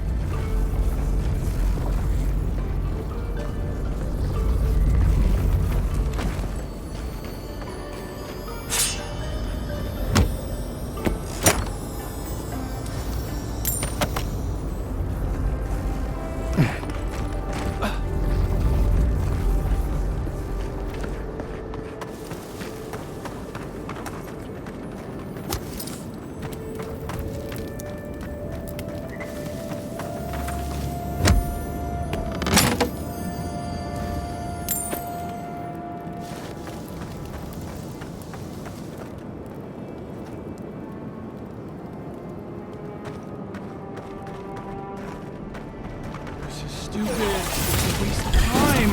stupid. It's a waste of time.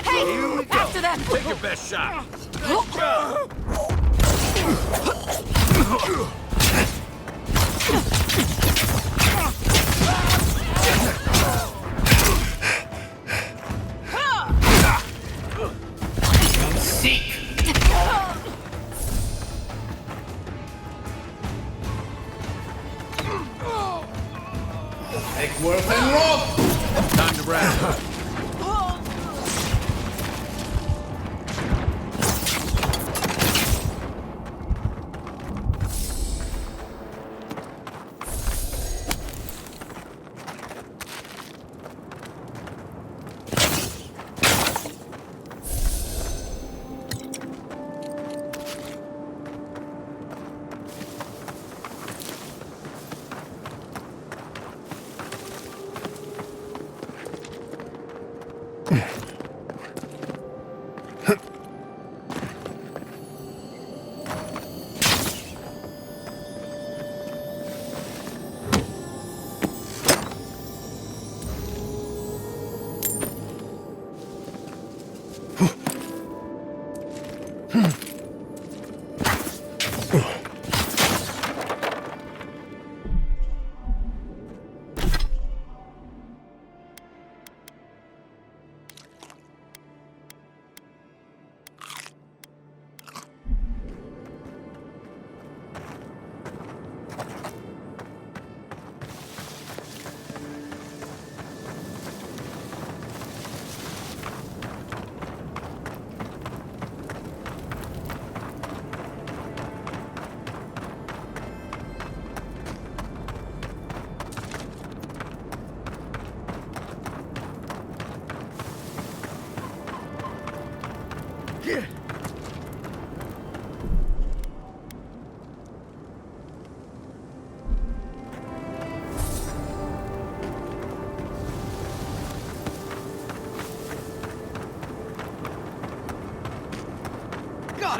Hey, Here we go. after them. Take your best shot. Let's go. Seek. Eggsworth and Roth. Time to wrap up.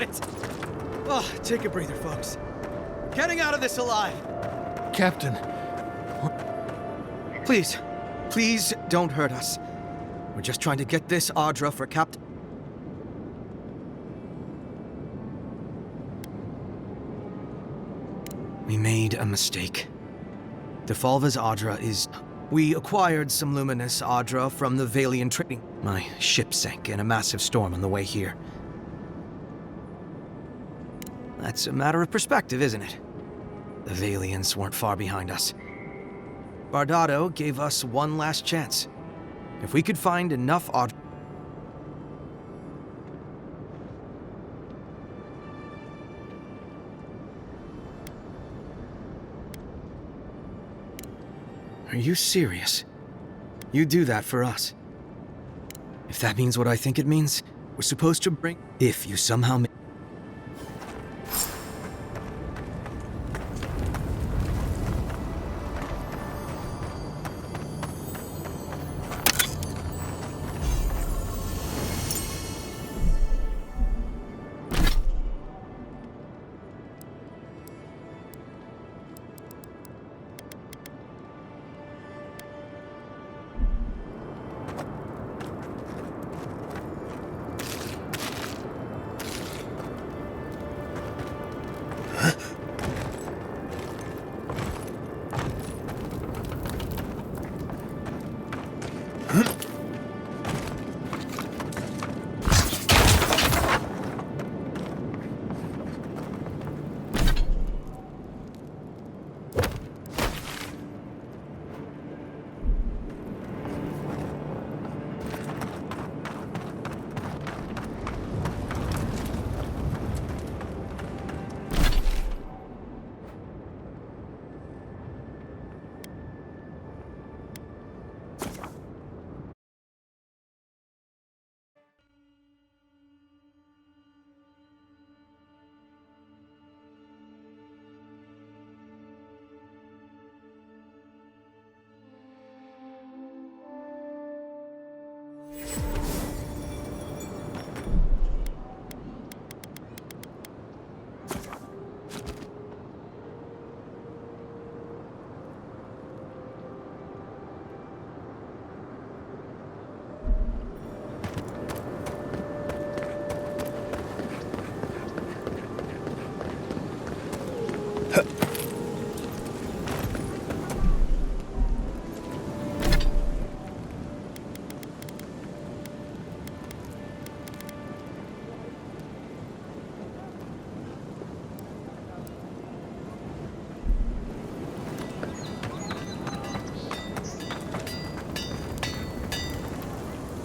it! Oh, take a breather, folks. Getting out of this alive! Captain. Please, please don't hurt us. We're just trying to get this Audra for Captain. We made a mistake. Defolva's Audra is... We acquired some luminous Audra from the Valian trading. My ship sank in a massive storm on the way here. That's a matter of perspective, isn't it? The Valians weren't far behind us. Bardado gave us one last chance. If we could find enough Audra... Are you serious? You do that for us. If that means what I think it means, we're supposed to bring... If you somehow...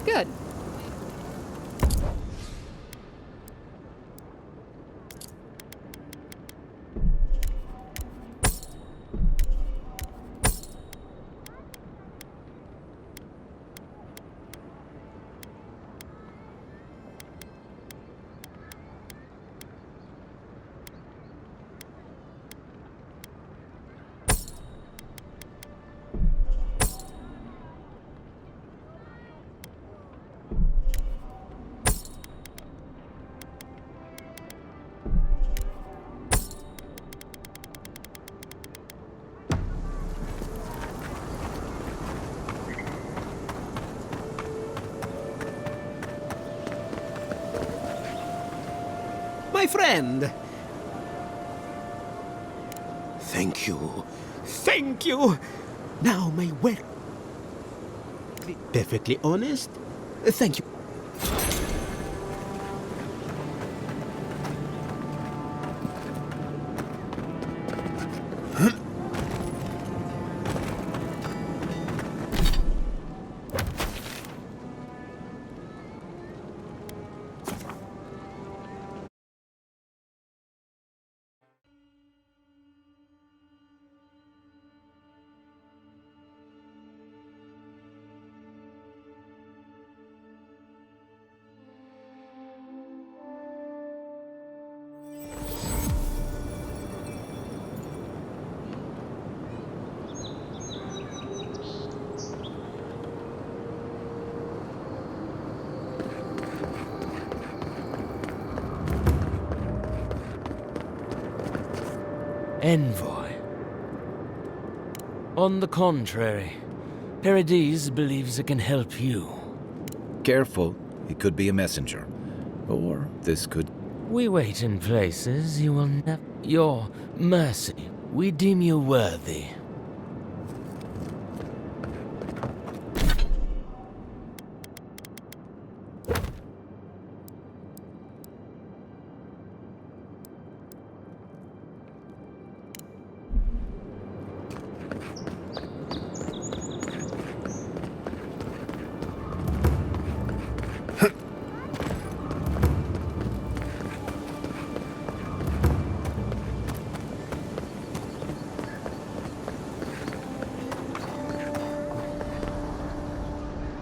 Good. My friend! Thank you. Thank you! Now, my work. Perfectly honest? Thank you. envoy. On the contrary, Paradis believes it can help you. Careful, he could be a messenger. Or this could... We wait in places you will never... Your mercy, we deem you worthy.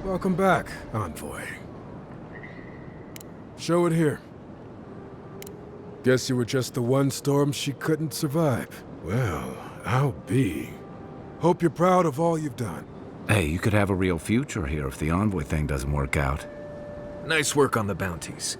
Welcome back, Envoy. Show it here. Guess you were just the one storm she couldn't survive. Well, I'll be. Hope you're proud of all you've done. Hey, you could have a real future here if the Envoy thing doesn't work out. Nice work on the bounties.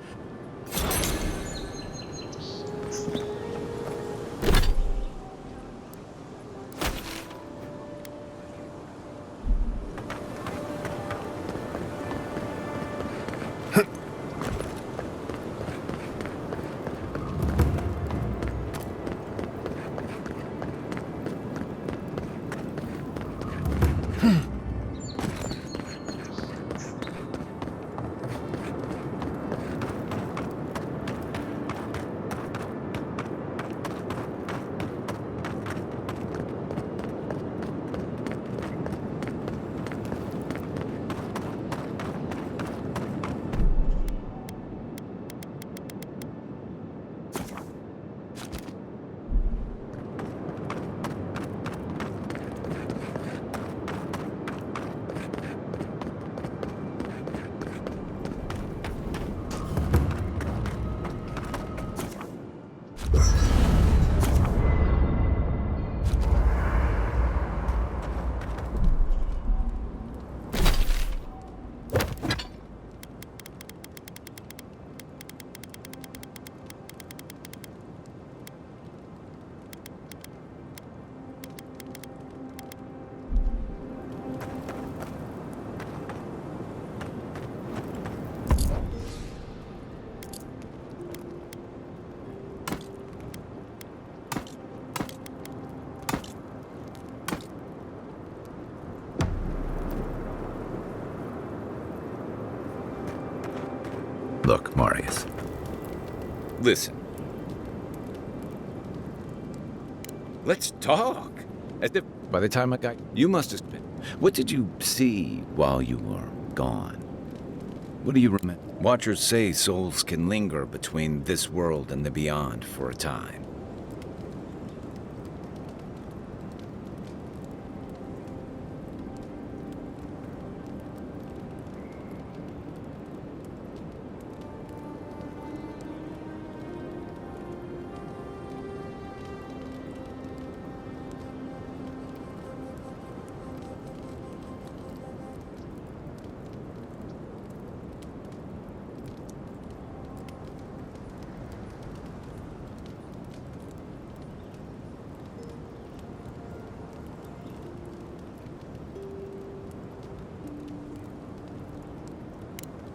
Look, Marius. Listen. Let's talk. As if by the time I got... You must have... What did you see while you were gone? What do you remember? Watchers say souls can linger between this world and the beyond for a time.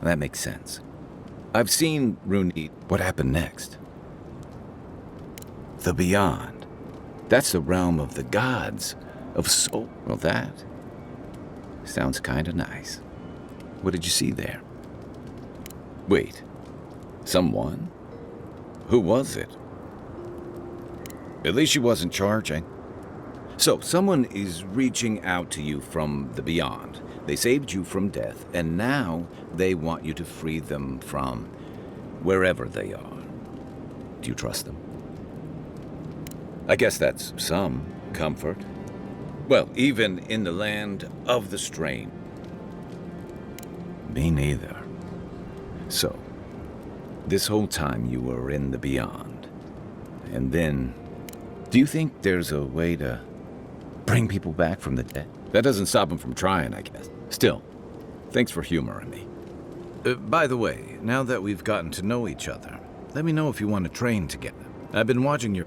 That makes sense. I've seen Runit. What happened next? The beyond. That's the realm of the gods, of soul. Well, that sounds kind of nice. What did you see there? Wait. Someone? Who was it? At least she wasn't charging. So, someone is reaching out to you from the beyond. They saved you from death, and now they want you to free them from wherever they are. Do you trust them? I guess that's some comfort. Well, even in the land of the strange. Me neither. So, this whole time you were in the beyond. And then, do you think there's a way to bring people back from the dead? That doesn't stop them from trying, I guess. Still, thanks for humoring me. By the way, now that we've gotten to know each other, let me know if you want to train together. I've been watching your...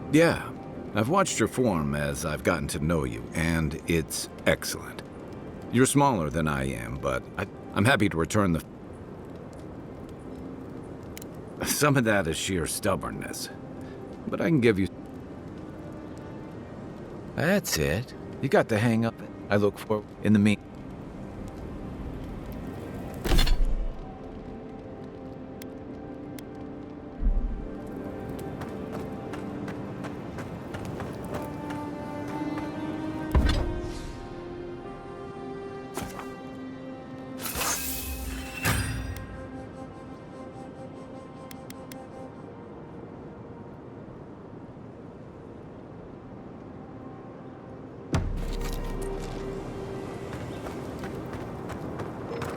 Yeah, I've watched your form as I've gotten to know you, and it's excellent. You're smaller than I am, but I'm happy to return the... Some of that is sheer stubbornness, but I can give you... That's it. You got the hang of it. I look for in the mean.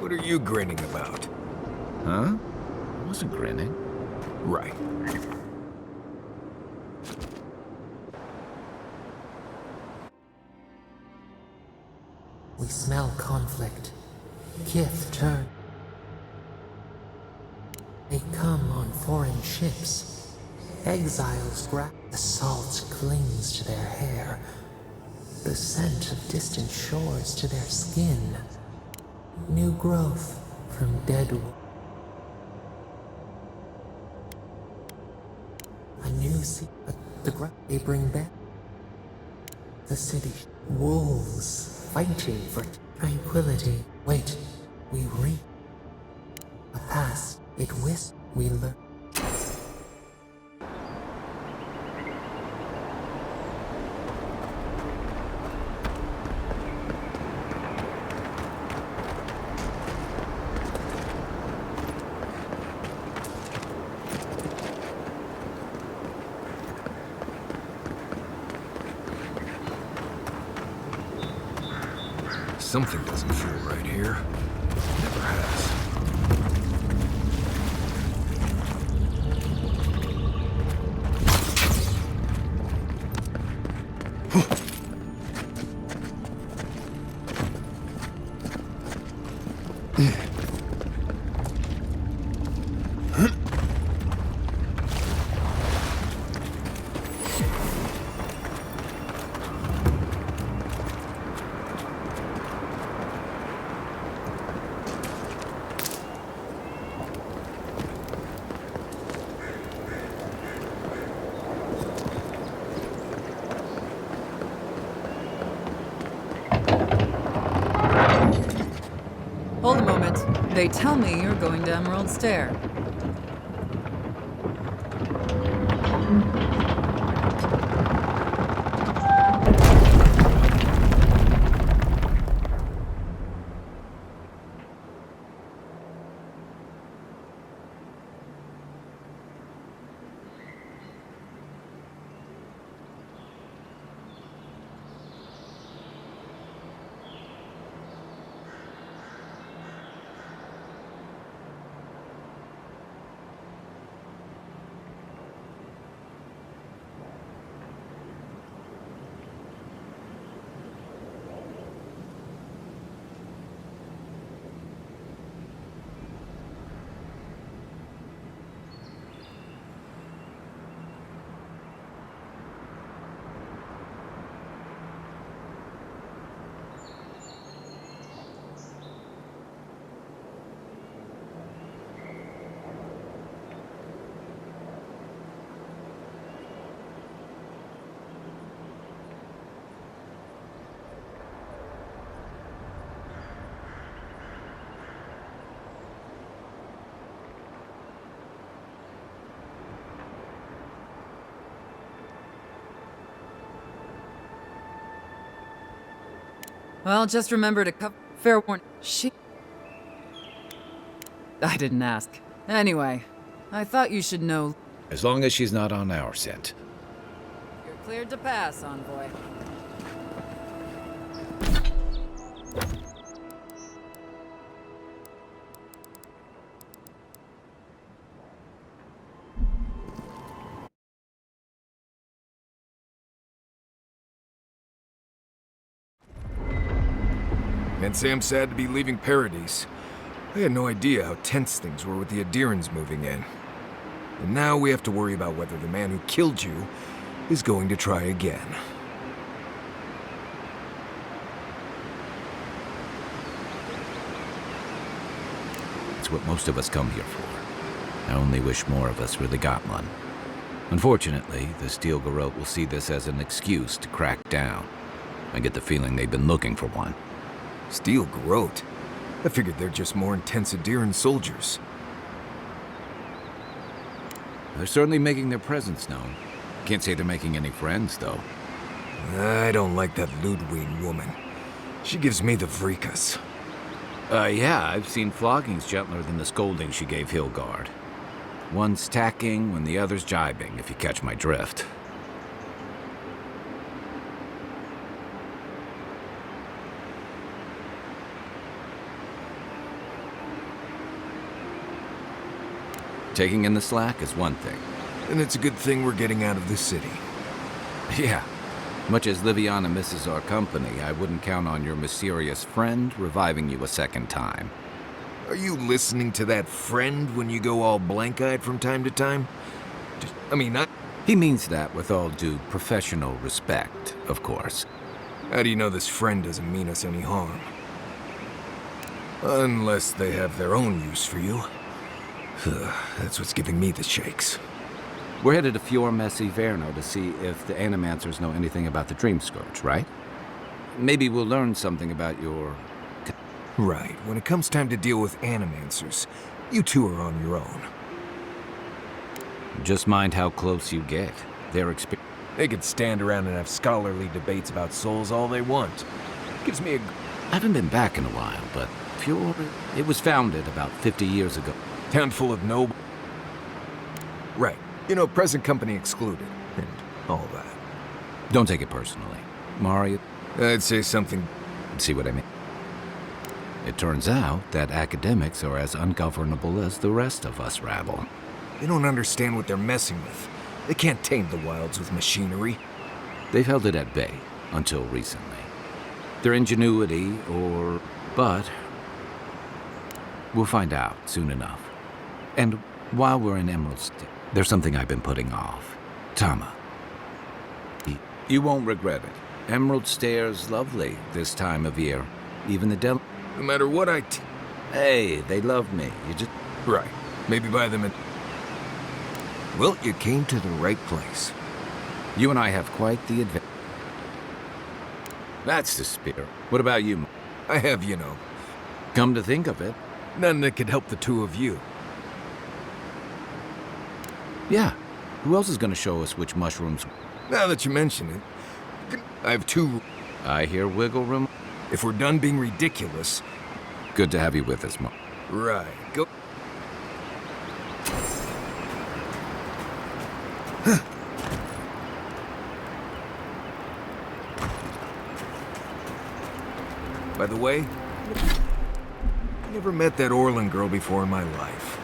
What are you grinning about? Huh? I wasn't grinning. Right. We smell conflict. Kith turn. They come on foreign ships. Exiles grab. The salt clings to their hair. The scent of distant shores to their skin. New growth from dead wood. A new sea. The ground they bring back. The city. Wolves fighting for tranquility. Wait, we read. A past. It whispers. We learn. Something doesn't feel right here. Never has. Hold a moment. They tell me you're going to Emerald Stair. Well, just remember to fair warning. I didn't ask. Anyway, I thought you should know. As long as she's not on our scent. You're cleared to pass, envoy. And Sam sad to be leaving Paradise. I had no idea how tense things were with the Adirans moving in. And now we have to worry about whether the man who killed you is going to try again. It's what most of us come here for. I only wish more of us really got one. Unfortunately, the Steel Garrote will see this as an excuse to crack down. I get the feeling they've been looking for one. Steel Garrote? I figured they're just more intense adherent soldiers. They're certainly making their presence known. Can't say they're making any friends, though. I don't like that Ludwig woman. She gives me the freakus. Yeah, I've seen floggings gentler than the scolding she gave Hilgard. One's tacking when the other's jibing, if you catch my drift. Taking in the slack is one thing. And it's a good thing we're getting out of the city. Yeah. Much as Liviana misses our company, I wouldn't count on your mysterious friend reviving you a second time. Are you listening to that friend when you go all blank-eyed from time to time? He means that with all due professional respect, of course. How do you know this friend doesn't mean us any harm? Unless they have their own use for you. That's what's giving me the shakes. We're headed to Fior Messi Verno to see if the Animancers know anything about the Dream Scourge, right? Maybe we'll learn something about your... Right. When it comes time to deal with Animancers, you two are on your own. Just mind how close you get. Their experience... They could stand around and have scholarly debates about souls all they want. Gives me a... I haven't been back in a while, but Fior... It was founded about 50 years ago. Town full of noble... Right. You know, present company excluded, and all that. Don't take it personally. Mario... I'd say something... See what I mean? It turns out that academics are as ungovernable as the rest of us rabble. They don't understand what they're messing with. They can't tame the wilds with machinery. They've held it at bay, until recently. Their ingenuity, but... We'll find out soon enough. And while we're in Emerald City, there's something I've been putting off. Tama. You won't regret it. Emerald Stairs lovely this time of year. Even the No matter what Hey, they love me. You just... Right. Maybe buy them at... Well, you came to the right place. You and I have quite the advantage. That's the spirit. What about you? I have, you know. Come to think of it. None that could help the two of you. Yeah. Who else is going to show us which mushrooms... Now that you mention it, I have two... I hear wiggle room. If we're done being ridiculous... Good to have you with us, Mo. Right. Go... By the way, I never met that Orlin girl before in my life.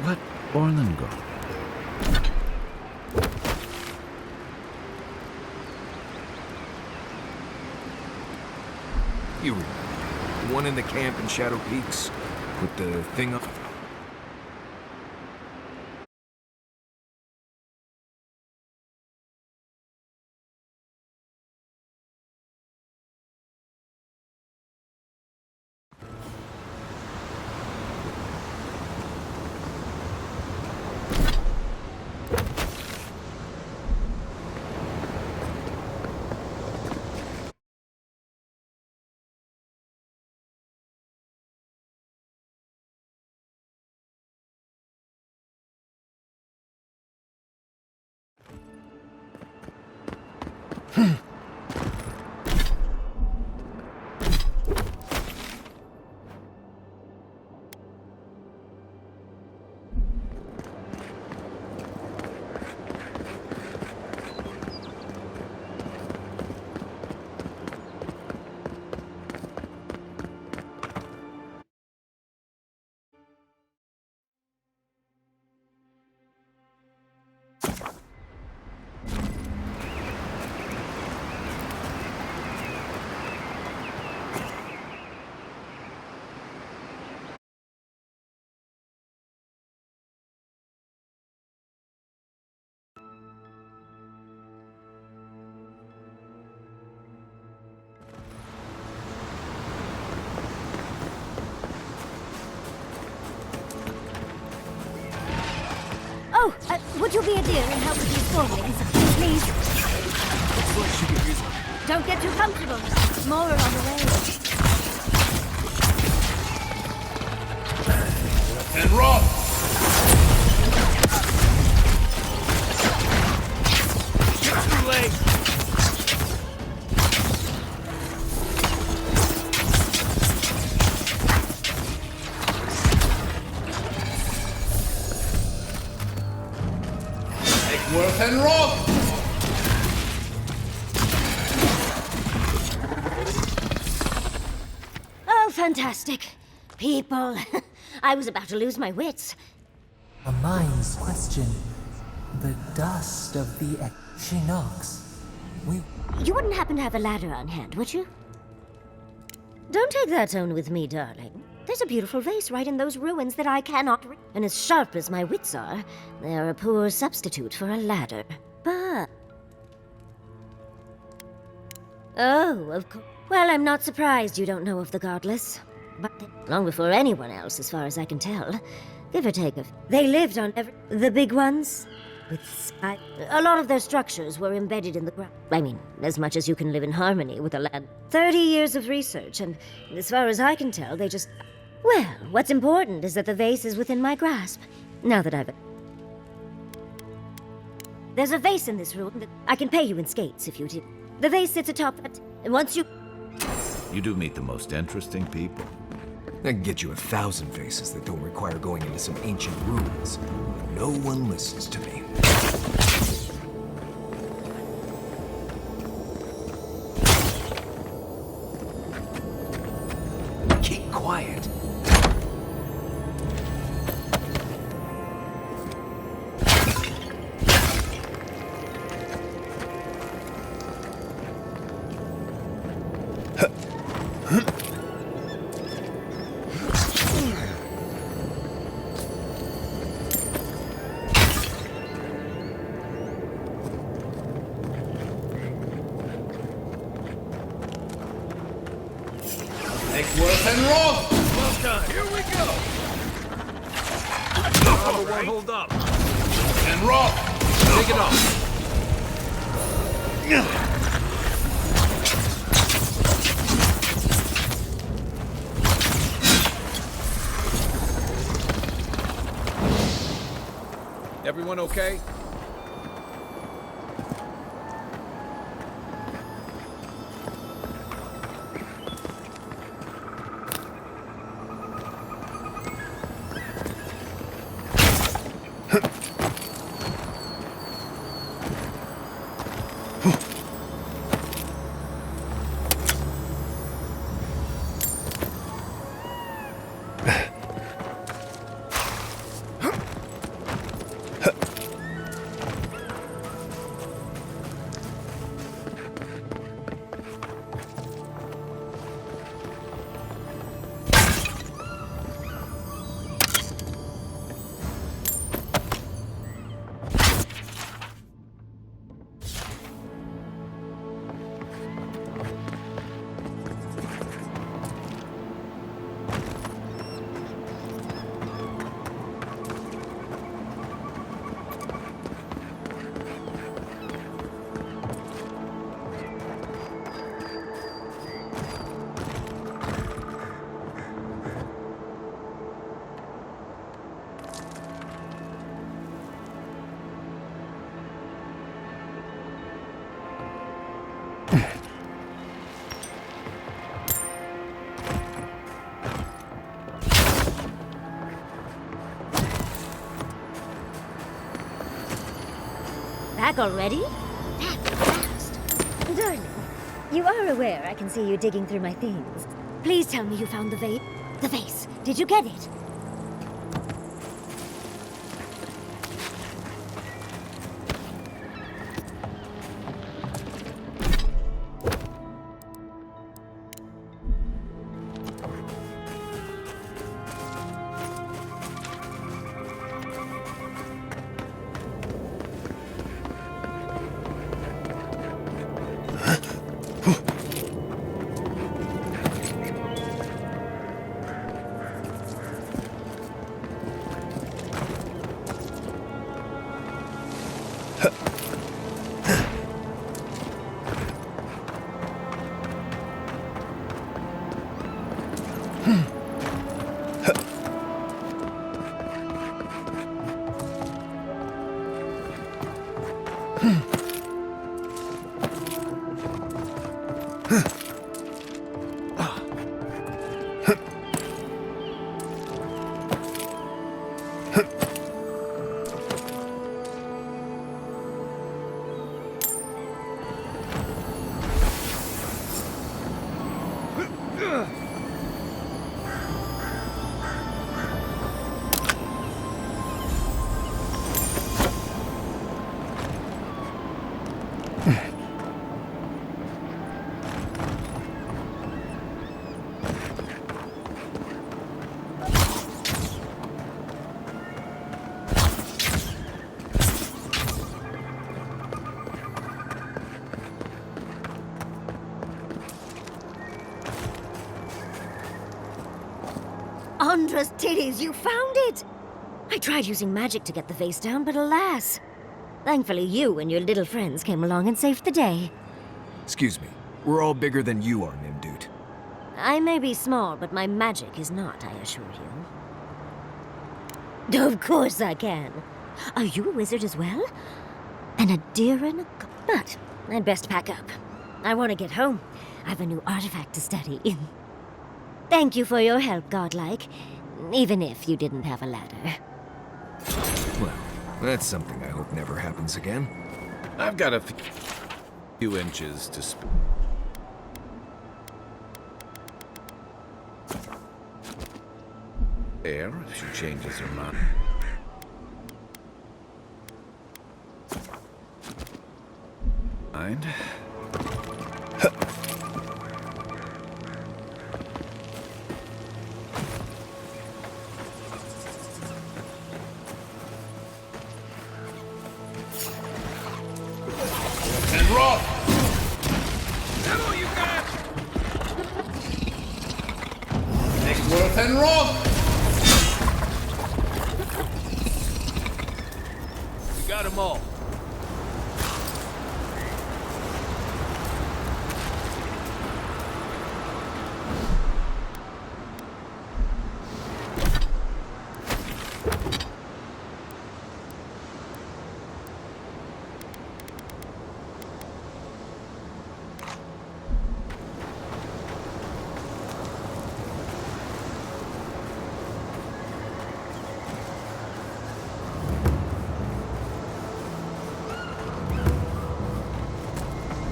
What Orlin girl? You remember? The one in the camp in Shadow Peaks? With the thing up? Oh, would you be a dear and help with these formlings, please? Don't get too comfortable. More are on the way. And rock! It's too late! Worth and rock! Oh, fantastic. People. I was about to lose my wits. A mind's question. The dust of the Equinox. You wouldn't happen to have a ladder on hand, would you? Don't take that tone with me, darling. There's a beautiful vase right in those ruins that I cannot reach. And as sharp as my wits are, they're a poor substitute for a ladder. But... Oh, of course. Well, I'm not surprised you don't know of the Godless. But long before anyone else, as far as I can tell. Give or take they lived on the big ones. A lot of their structures were embedded in the ground. I mean, as much as you can live in harmony with the land. 30 years of research, and as far as I can tell, they just... Well, what's important is that the vase is within my grasp. Now that I've... There's a vase in this room that I can pay you in skates if you do. The vase sits atop that, and once you... You do meet the most interesting people. I can get you 1,000 vases that don't require going into some ancient ruins. But no one listens to me. Keep quiet. Worth and rock! Well done. Here we go! Number one, hold up. And rock! Take it off. Everyone okay? Back already? That fast. Darling, you are aware I can see you digging through my things. Please tell me you found the vase. The vase. Did you get it? Andra's titties, you found it! I tried using magic to get the vase down, but alas. Thankfully you and your little friends came along and saved the day. Excuse me. We're all bigger than you are, Nimdude. I may be small, but my magic is not, I assure you. Of course I can. Are you a wizard as well? And a deer and a... But I'd best pack up. I want to get home. I have a new artifact to study. Thank you for your help, Godlike. Even if you didn't have a ladder. Well, that's something I hope never happens again. I've got a few inches to spare. If she changes her mind. And rock! Ammo you got! Nickworth and rock! We got them all.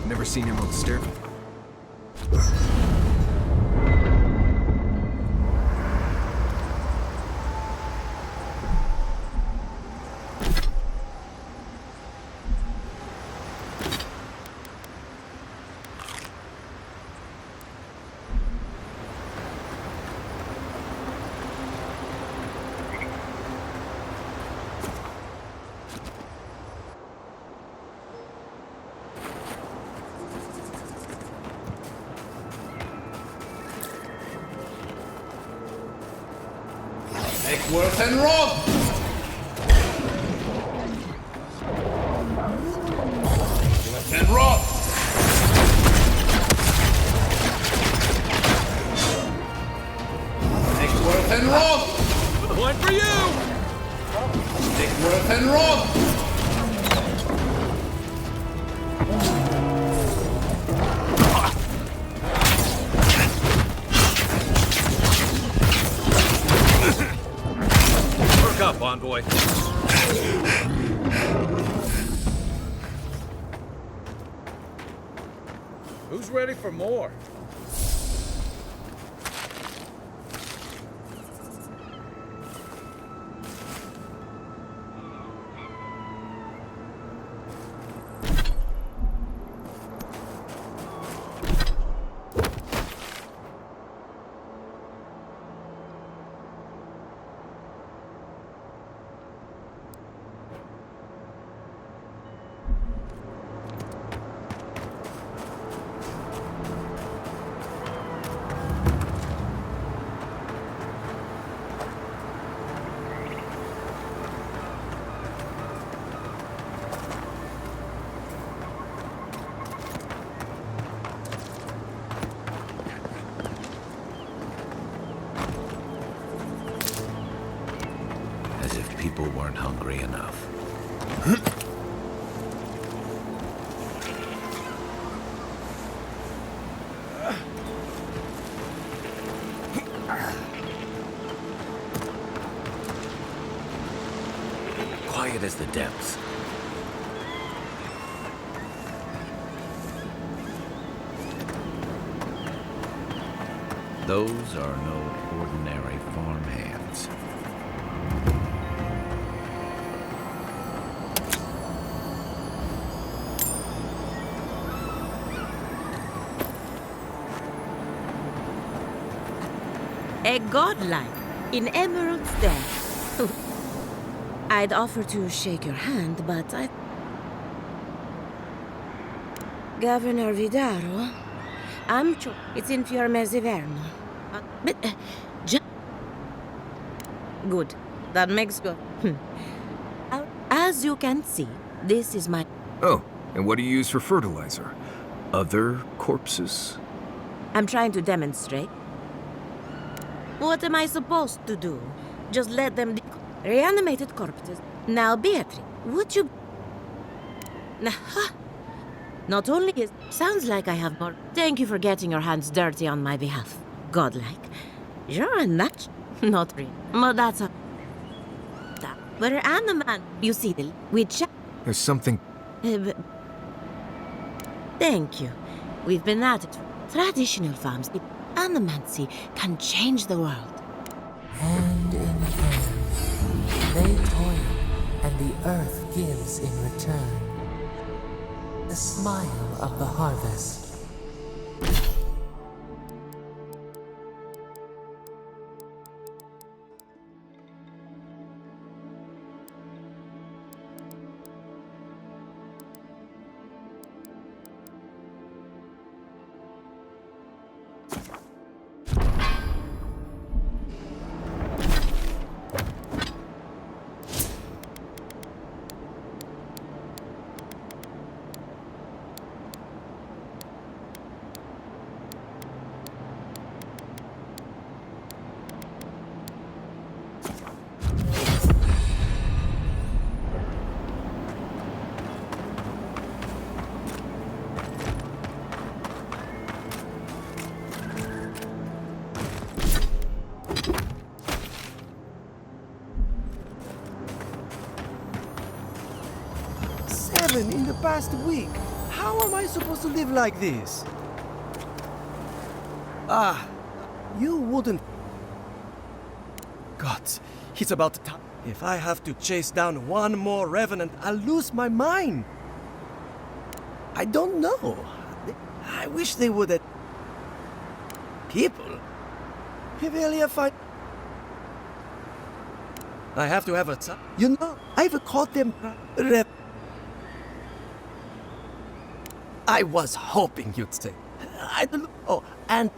Never seen him on the stair. Nickworth and rock! Nickworth and rock! Nickworth and rock! One for you! Nickworth and rock! Work up, envoy. Who's ready for more? As if people weren't hungry enough. as the depths. Those are no ordinary farmhands. A godlike in Emerald's Den. I'd offer to shake your hand, but I... Governor Vidaro, it's in Fiormezziverno. Good. That makes good. As you can see, this is my... Oh, and what do you use for fertilizer? Other corpses? I'm trying to demonstrate. What am I supposed to do? Just let them... Reanimated corpses. Now, Beatrice, would you... Not only is... Sounds like I have more... Thank you for getting your hands dirty on my behalf. Godlike. You're a nut. Not real. But that's a... But man, you see, we chat... There's something... Thank you. We've been at it. Traditional farms, animancy can change the world. Hand in hand, they toil, and the earth gives in return. The smile of the harvest. In the past week. How am I supposed to live like this? You wouldn't... God, it's about time. If I have to chase down one more revenant, I'll lose my mind. I don't know. I wish they would... People? Revelia fight... I have to have a... You know, I've caught them... I was hoping you'd say. I don't know. Oh, and...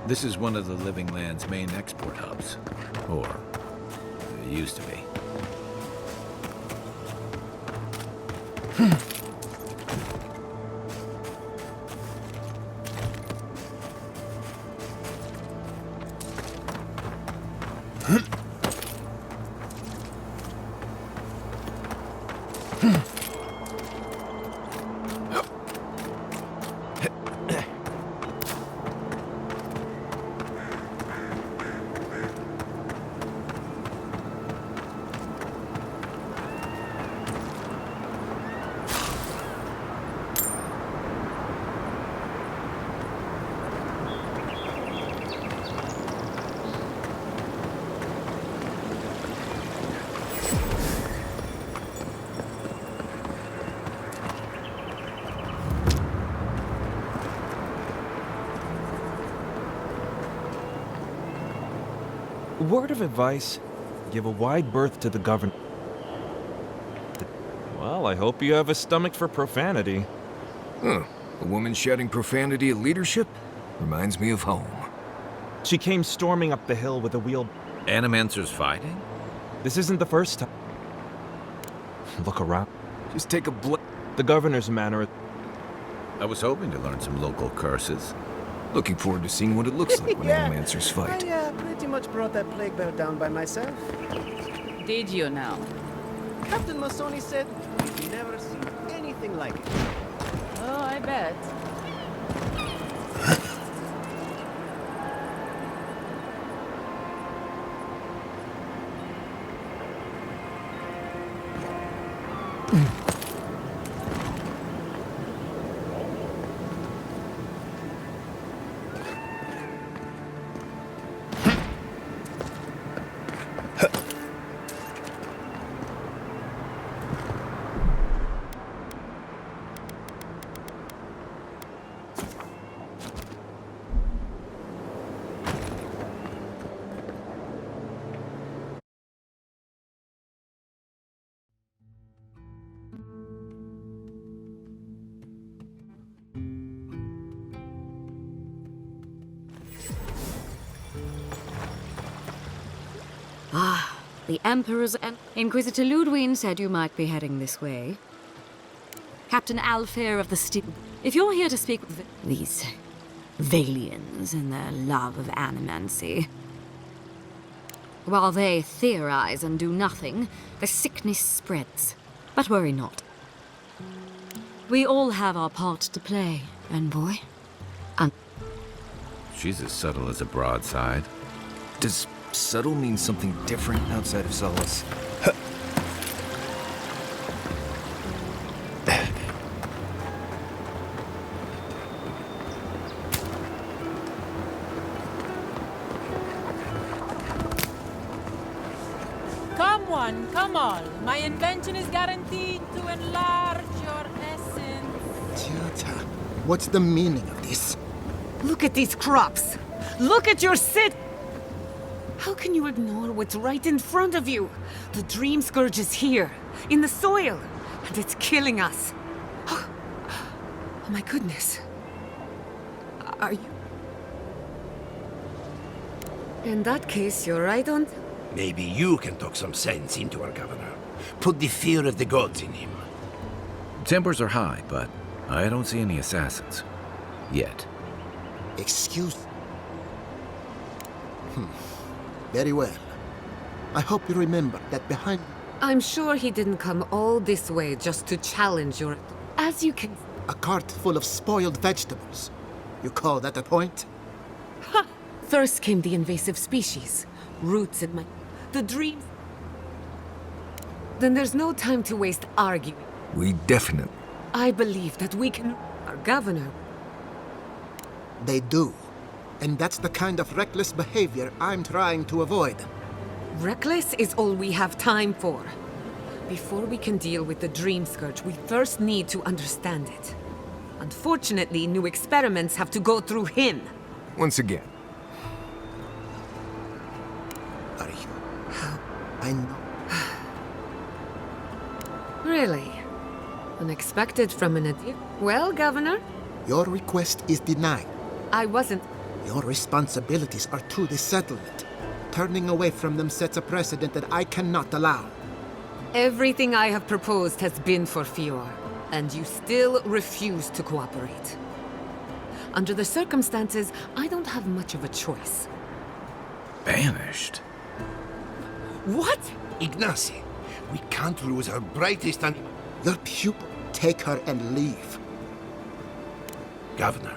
This is one of the Living Land's main export hubs. Or, it used to be. Word of advice, give a wide berth to the governor. Well, I hope you have a stomach for profanity. Huh. A woman shouting profanity at leadership? Reminds me of home. She came storming up the hill with a wheel. Animancer's fighting? This isn't the first time. Look around. Just take a The governor's manor. I was hoping to learn some local curses. Looking forward to seeing what it looks like when Yeah, Animancers fight. I pretty much brought that plague bear down by myself. Did you now? Captain Masoni said he'd never seen anything like it. Oh, I bet. Ah, the Emperor's... Inquisitor Ludwig said you might be heading this way. Captain Alfair of the Steel... If you're here to speak with these Valians and their love of animancy, while they theorize and do nothing, the sickness spreads. But worry not. We all have our part to play, envoy. And She's as subtle as a broadside. Does subtle mean something different outside of Solace? Come on. My invention is guaranteed to enlarge your essence. Tjata, what's the meaning of this? Look at these crops. Look at your city. How can you ignore what's right in front of you? The dream scourge is here, in the soil, and it's killing us. Oh my goodness. Are you... In that case, you're right on. Maybe you can talk some sense into our governor. Put the fear of the gods in him. Tempers are high, but I don't see any assassins. Yet. Excuse... Very well. I hope you remember that behind... I'm sure he didn't come all this way just to challenge your... As you can... A cart full of spoiled vegetables. You call that a point? Ha! First came the invasive species. Roots in my... The dreams... Then there's no time to waste arguing. We definitely... I believe that we can... Our governor... They do. And that's the kind of reckless behavior I'm trying to avoid. Reckless is all we have time for. Before we can deal with the Dream Scourge, we first need to understand it. Unfortunately, new experiments have to go through him. Once again. Are you... I know... Really? Unexpected from an idiot? Well, Governor? Your request is denied. I wasn't... Your responsibilities are to the settlement. Turning away from them sets a precedent that I cannot allow. Everything I have proposed has been for Fior, and you still refuse to cooperate. Under the circumstances, I don't have much of a choice. Banished? What? Ignacy, we can't lose our brightest and... Your pupil, take her and leave. Governor,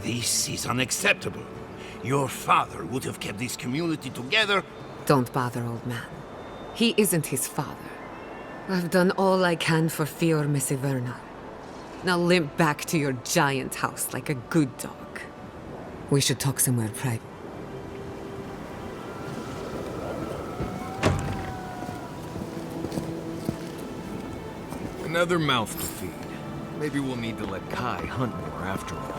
this is unacceptable. Your father would have kept this community together. Don't bother, old man. He isn't his father. I've done all I can for Fior Misiverna. Now limp back to your giant house like a good dog. We should talk somewhere private. Another mouth to feed. Maybe we'll need to let Kai hunt more after all.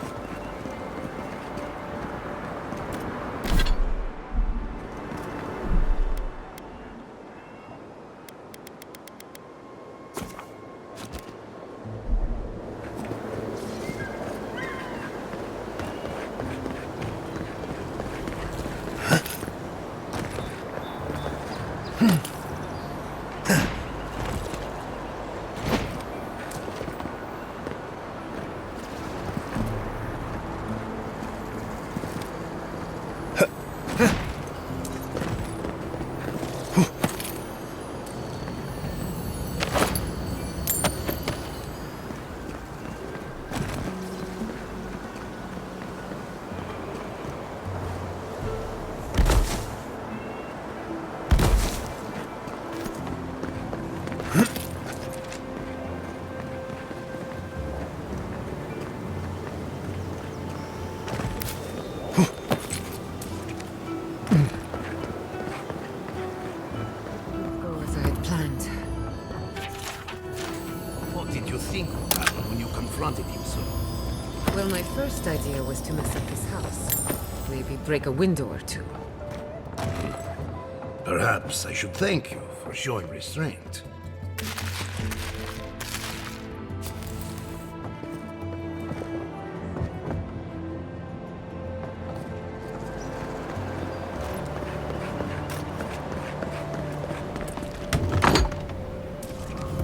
What did you think of Captain when you confronted him, sir? Well, my first idea was to mess up his house. Maybe break a window or two. Perhaps I should thank you for showing restraint.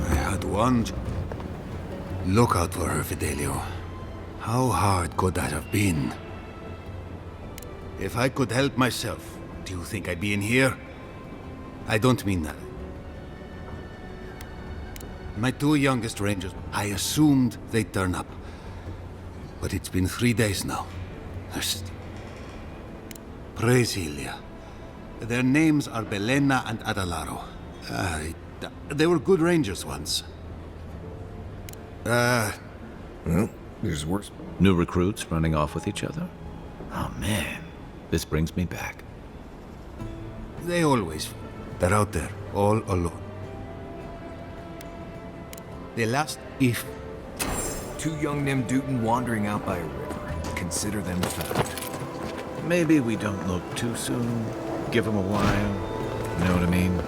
I had one. Look out for her, Fidelio. How hard could that have been? If I could help myself, do you think I'd be in here? I don't mean that. My two youngest rangers, I assumed they'd turn up. But it's been 3 days now. Praise Ilia. Their names are Belena and Adalaro. They were good rangers once. Well, there's worse. New recruits running off with each other? Oh man, this brings me back. They always... They're out there, all alone. The last... If... Two young Nimdutan wandering out by a river. Consider them found. Maybe we don't look too soon. Give them a while. You know what I mean?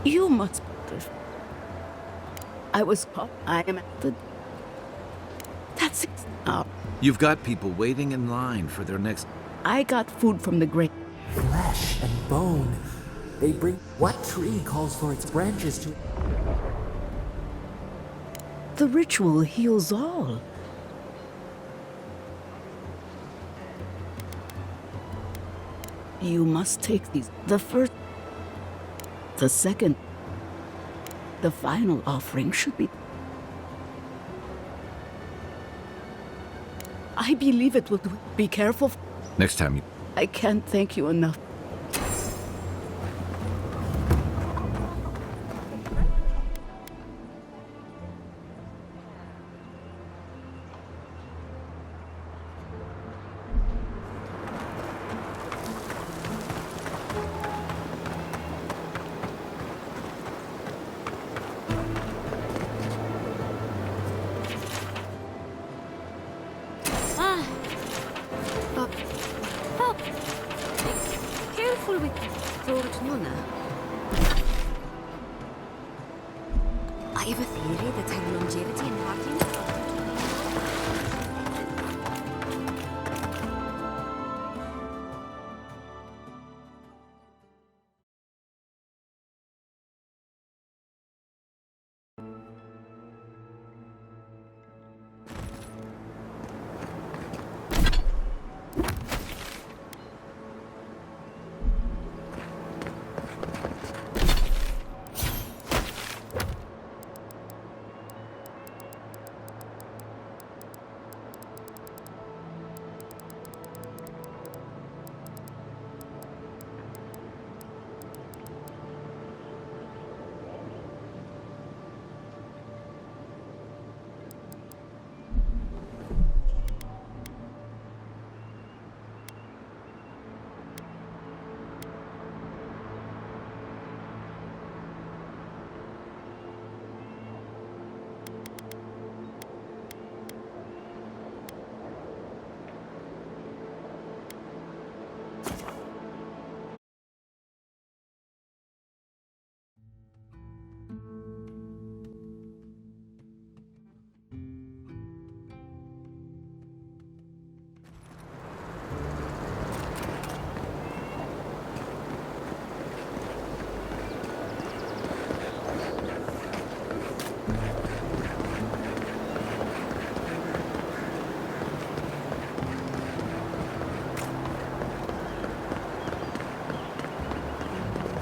You must... I was... I am at the... That's it. You've got people waiting in line for their next... I got food from the great... Flesh and bone. They bring... What tree calls for its branches to... The ritual heals all. You must take these. The first... The second... The final offering should be... I believe it will do. Be careful. Next time you... I can't thank you enough. Careful with Fortuna. I have a theory that her longevity and hardiness.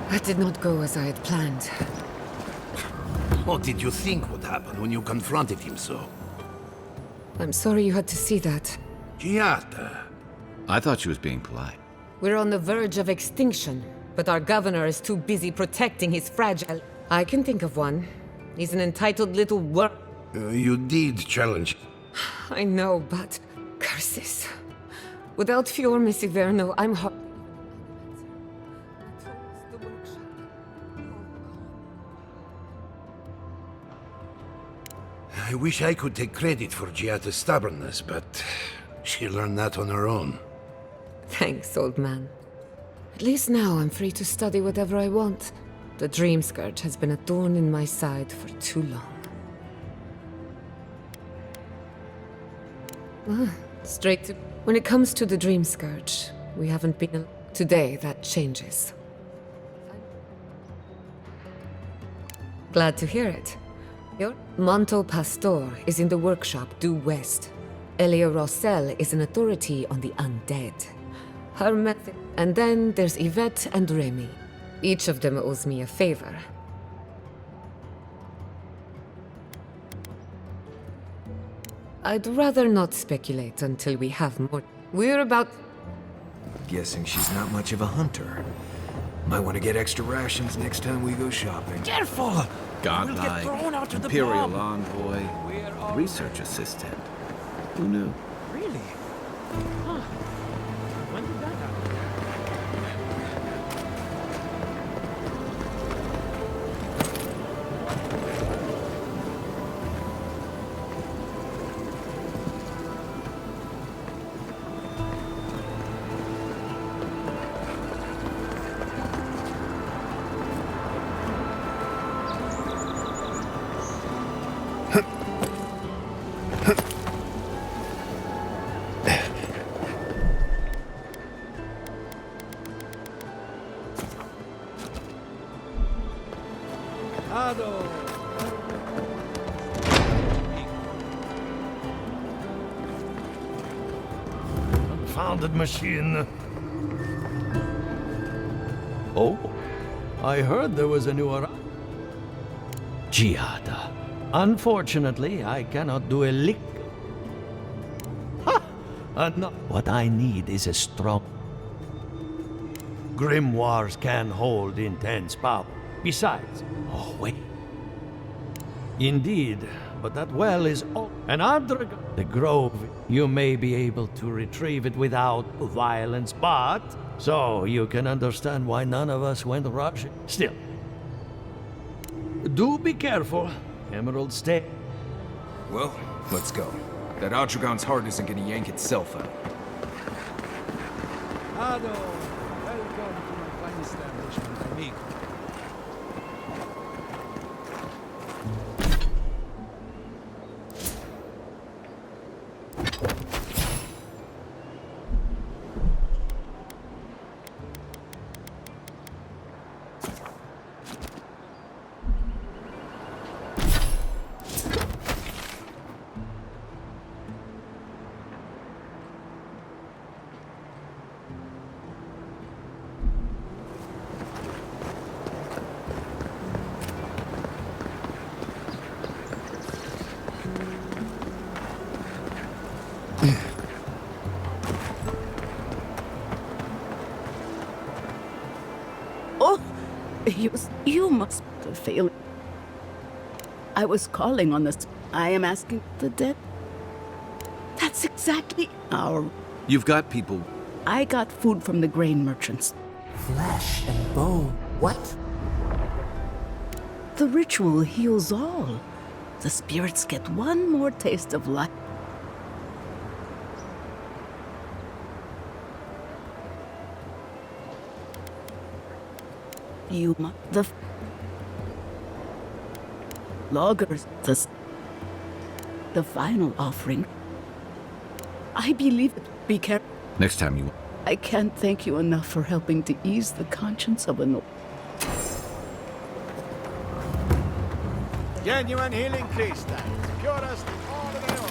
That did not go as I had planned. What did you think would happen when you confronted him so? I'm sorry you had to see that. Giada. I thought she was being polite. We're on the verge of extinction, but our governor is too busy protecting his fragile... I can think of one. He's an entitled little You did challenge. I know, but... curses. Without Fior Messiverno, I'm I wish I could take credit for Giada's stubbornness, but she learned that on her own. Thanks, old man. At least now I'm free to study whatever I want. The Dream Scourge has been a thorn in my side for too long. Straight to... When it comes to the Dream Scourge, we haven't been... Today, that changes. Glad to hear it. Your Monto Pastor is in the workshop due west. Elia Rossell is an authority on the undead. Her method... And then there's Yvette and Remy. Each of them owes me a favor. I'd rather not speculate until we have more... We're about... Guessing she's not much of a hunter. Might want to get extra rations next time we go shopping. Careful! Godlike, Imperial envoy, research assistant. Who knew? Really? Huh. When did that happen? Confounded machine. Oh, I heard there was a new Giada. Unfortunately, I cannot do a lick. Ha! No. What I need is a strong... Grimoires can hold intense power. Besides... Oh, wait. Indeed, but that well is an Andragon. The grove, you may be able to retrieve it without violence, but... So you can understand why none of us went rushing. Still, do be careful. Emerald stay. Well, let's go. That Otragon's heart isn't gonna yank itself out. Ado, welcome to my fine establishment, amigo. Oh, you must have failed. I was calling on this. I am asking the dead. That's exactly our... You've got people... I got food from the grain merchants. Flesh and bone. What? The ritual heals all. The spirits get one more taste of life. The loggers, the final offering. I believe it. Be careful. Next time you... I can't thank you enough for helping to ease the conscience of an... Genuine healing crystals. Purest all the way on.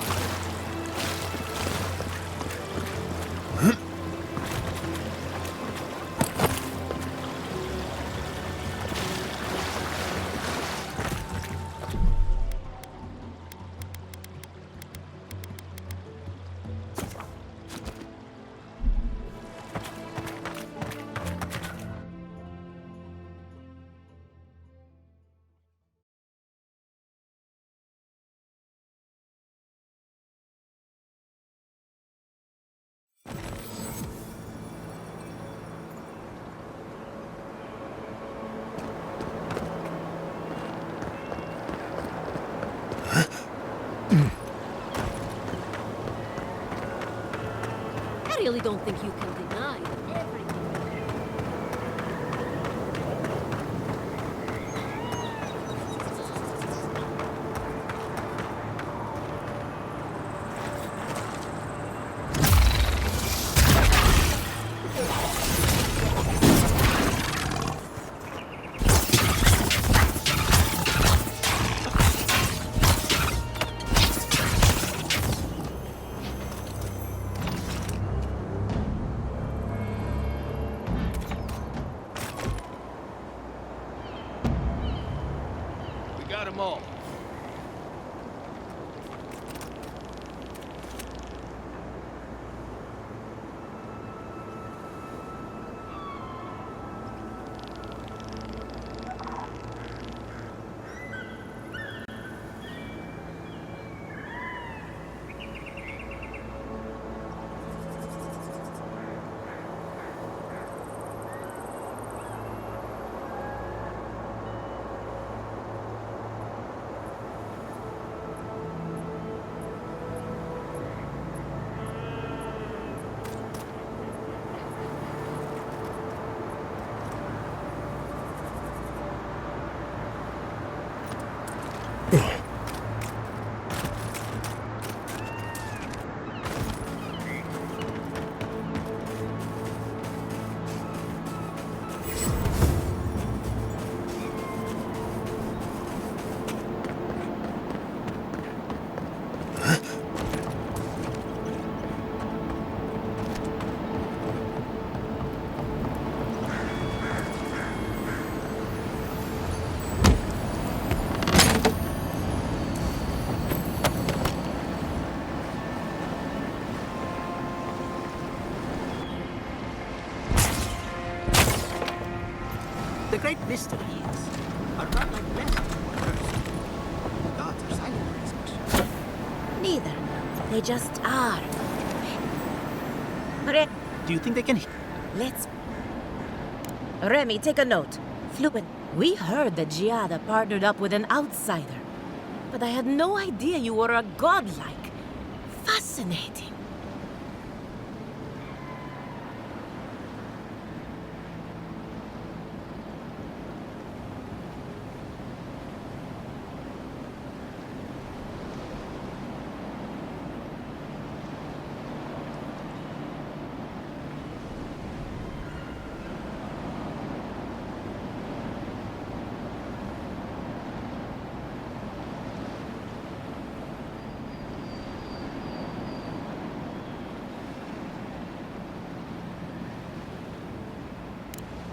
I really don't think you can deny everything. Got them all. The great mystery is, are not like blessed or cursed. The gods are silent present. Neither. They just are. Do you think they can... Let's... Remy, take a note. Fluent. We heard that Giada partnered up with an outsider. But I had no idea you were a godlike. Fascinating.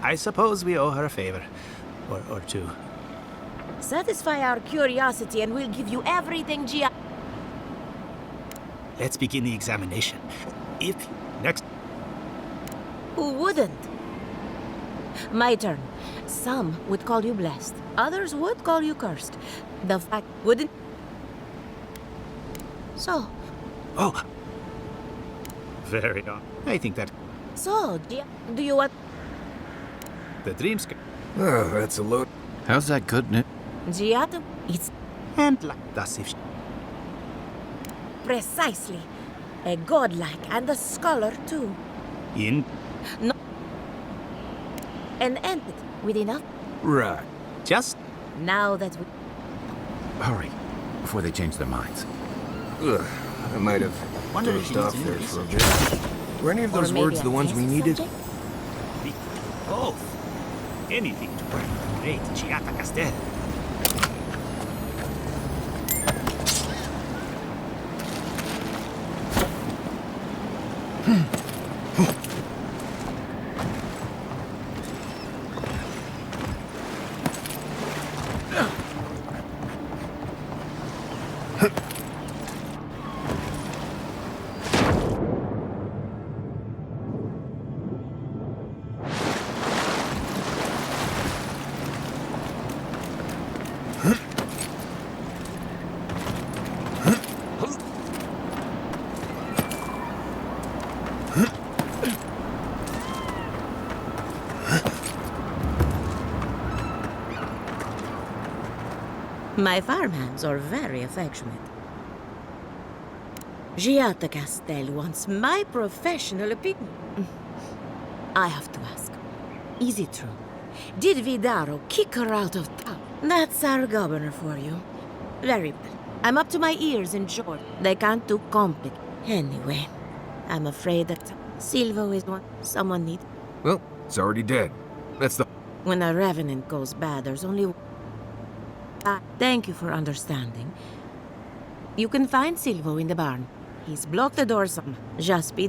I suppose we owe her a favor. Or two. Satisfy our curiosity and we'll give you everything Gia... Let's begin the examination. If next... Who wouldn't? My turn. Some would call you blessed. Others would call you cursed. The fact wouldn't... So... Oh! Very odd. I think that... So, do you what... The dreams... Oh, that's a load. How's that good news? Giato, it's... And like thus if... Precisely. A godlike and a scholar, too. In... No... An entity with enough... Right. Just... Now that we... Hurry, before they change their minds. Ugh, I might have Wonder if dozed she off needs to there know for a this bit. Were any of Or those maybe words a the ones we test needed? subject? Both. Anything to bring the great Giata Castel. My farmhands are very affectionate. Giata Castel wants my professional opinion. I have to ask, is it true? Did Vidaro kick her out of town? That's our governor for you. Very well. I'm up to my ears in short. They can't do complicate. Anyway, I'm afraid that Silvo is one someone needs. Well, it's already dead. That's the... When a revenant goes bad, there's only... thank you for understanding. You can find Silvo in the barn. He's blocked the door some. Just be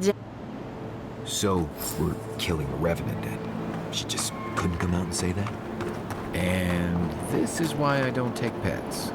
So, we're killing a revenant dead. She just couldn't come out and say that? And this is why I don't take pets.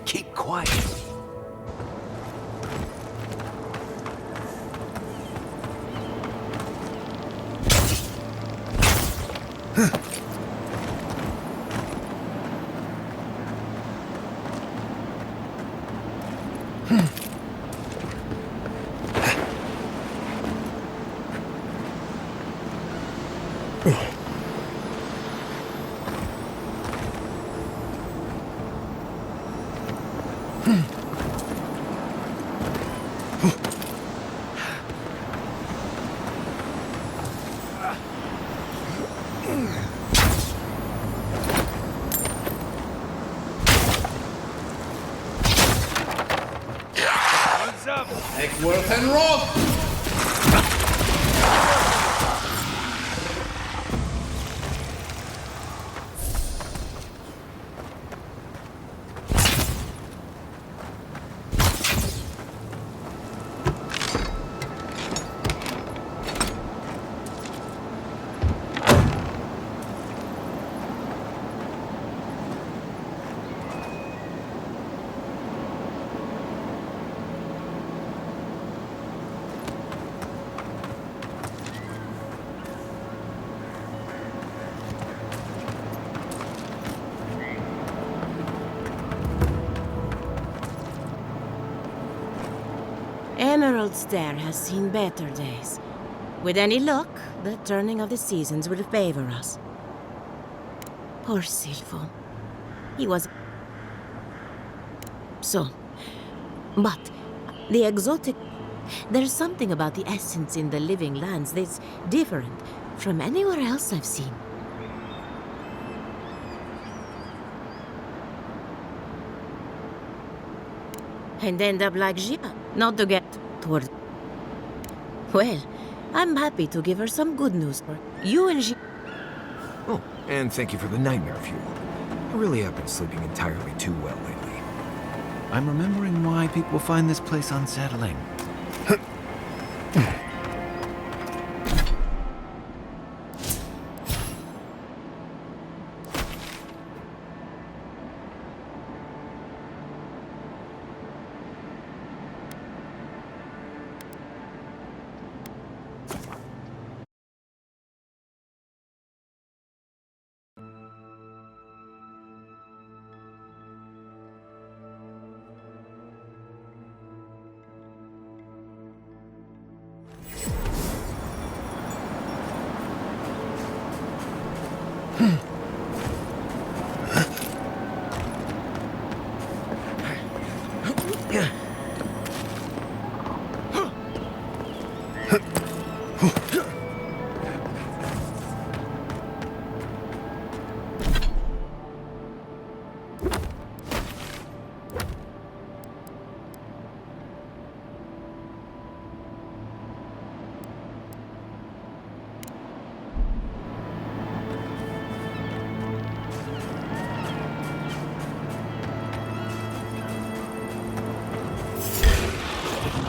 Keep quiet. Eckworth and Roth! Emerald Stair has seen better days. With any luck, the turning of the seasons will favor us. Poor Silvo. He was... So... But... The exotic... There's something about the essence in the living lands that's different from anywhere else I've seen. And end up like Gia, not to get toward... Well, I'm happy to give her some good news. You and Gia... Oh, and thank you for the nightmare fuel. I really have been sleeping entirely too well lately. I'm remembering why people find this place unsettling.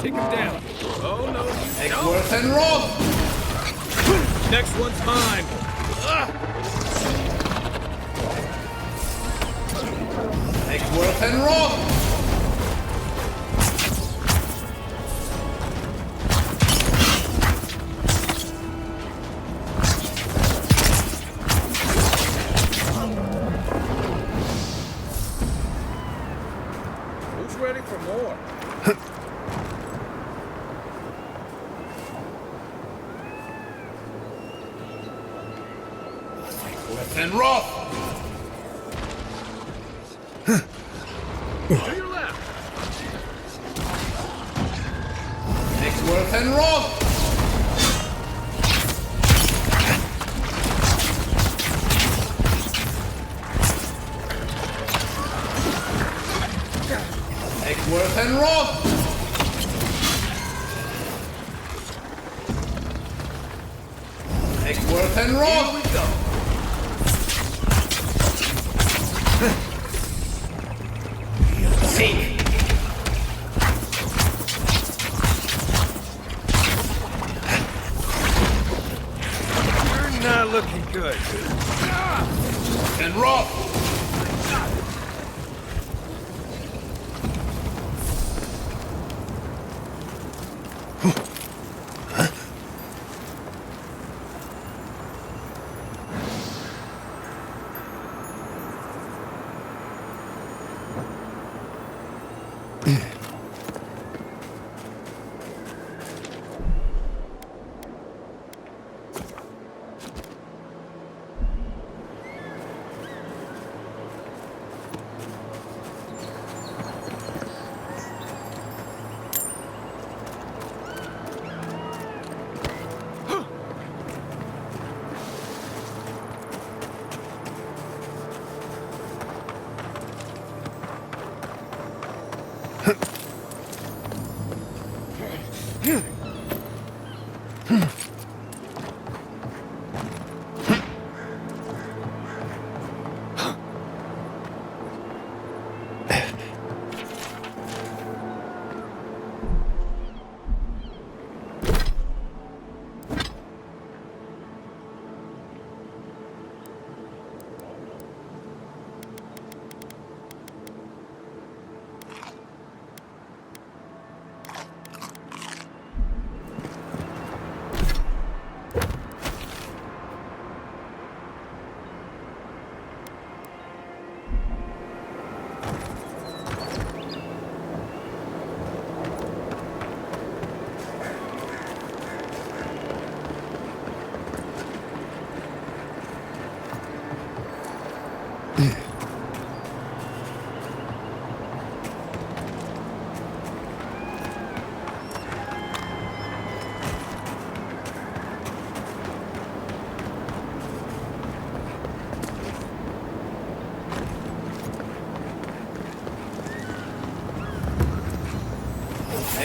Take him down. Oh, no, you don't. Worth and Roth! Next one's mine. Worth and Roth! Who's ready for more? Worth and Roth! To your left. Worth and Roth! Worth and Roth! Worth and Roth! Here we go. Seek! You're not looking good. And Roth!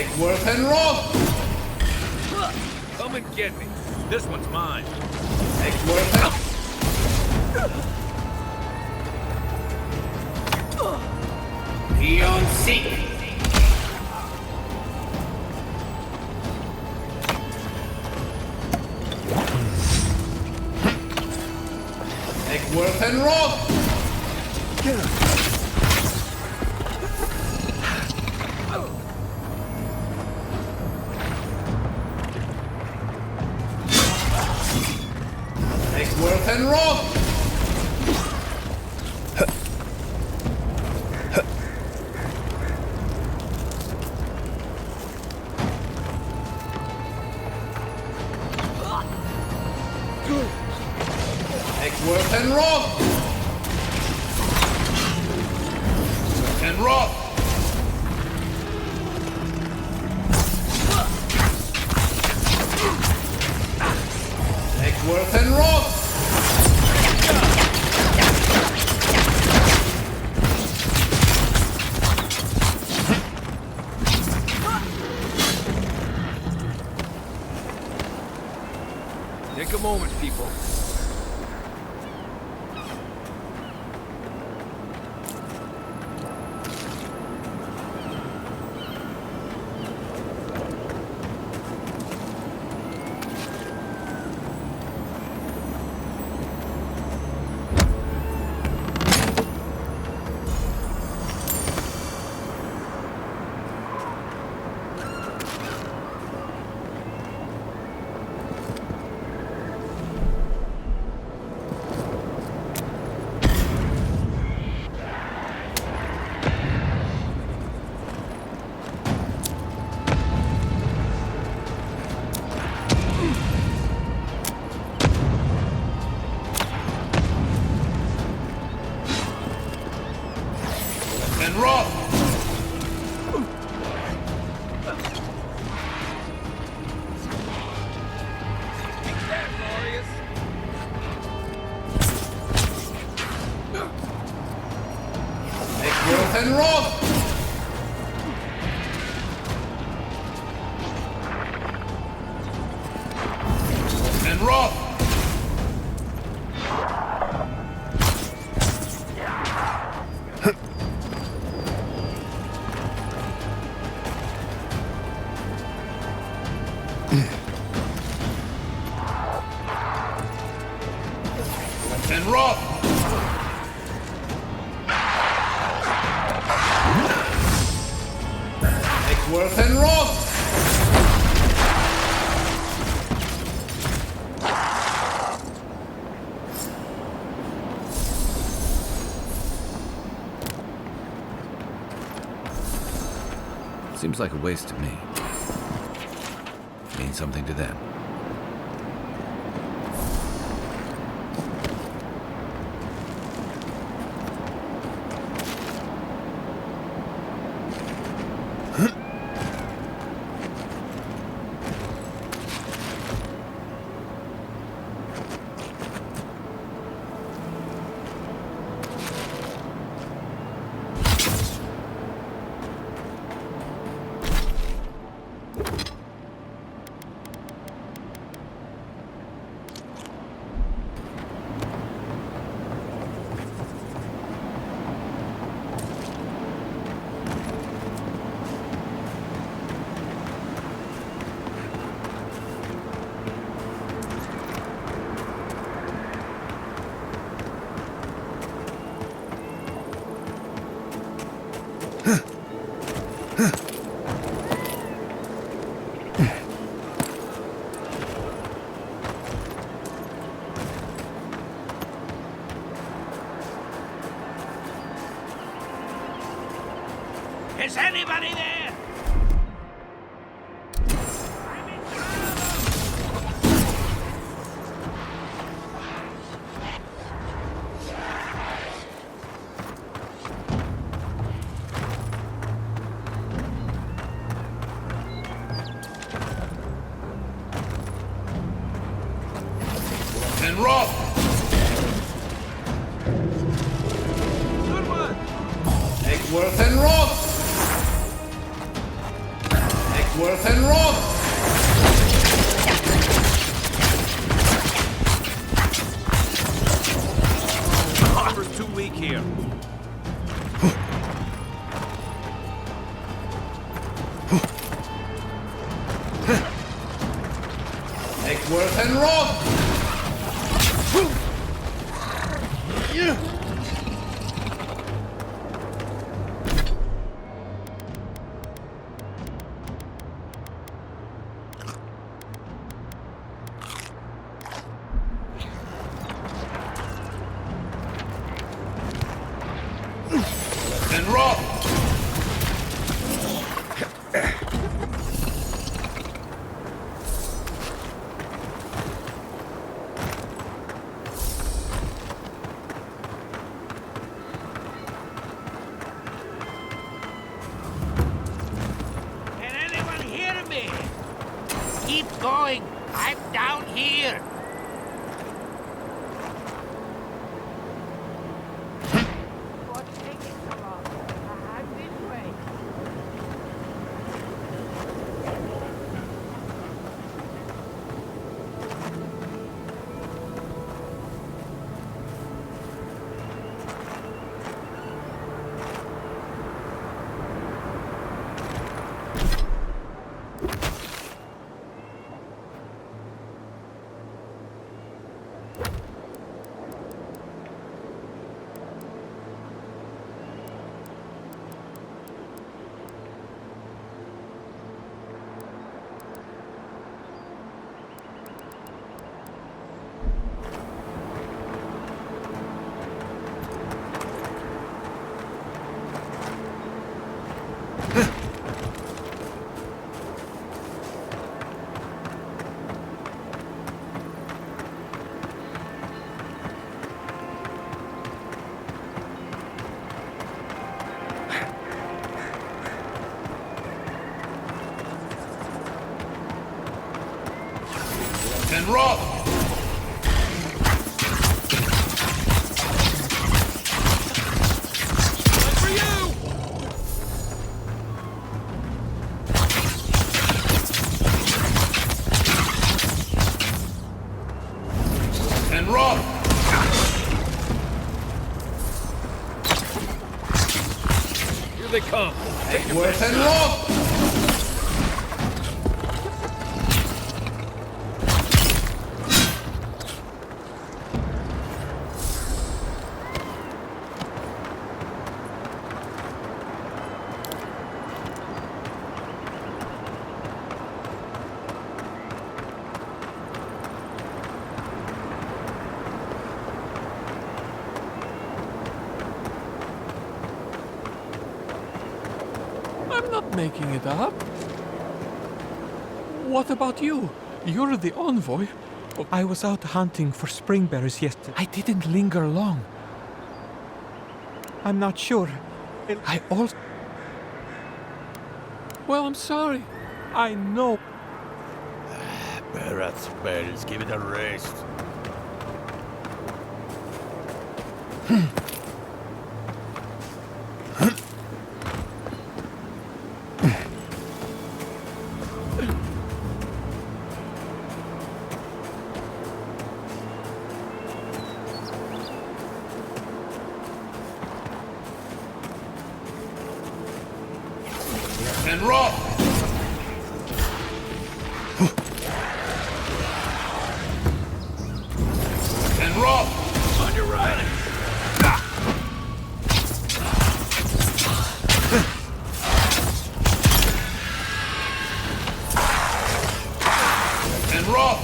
Egworth and Roth! Come and get me. This one's mine. Egworth and... Beyond Seek! Egworth and Roth! Egworth and Roth! Egworth and Roth! And Roth! Egworth and Roth! Take a moment, people. And Roth! Egworth and Roth! And Roth! And Roth! Egworth and Roth! Seems like a waste to me. Means something to them. Is anybody there? And Roth! Egworth and Roth! Worth and Roth! Armor's too weak here. Worth and Roth! And Roth! Can anyone hear me? Keep going. I'm down here. What's taking so long? I'm this way. And Roth! For you! And Roth! Here they come. Worth and Roth! I'm not making it up. What about you? You're the envoy. I was out hunting for spring berries yesterday. I didn't linger long. I'm not sure. I also... Well, I'm sorry. I know. Berat spells, give it a rest. And Roth! And Roth! On your right. And Roth!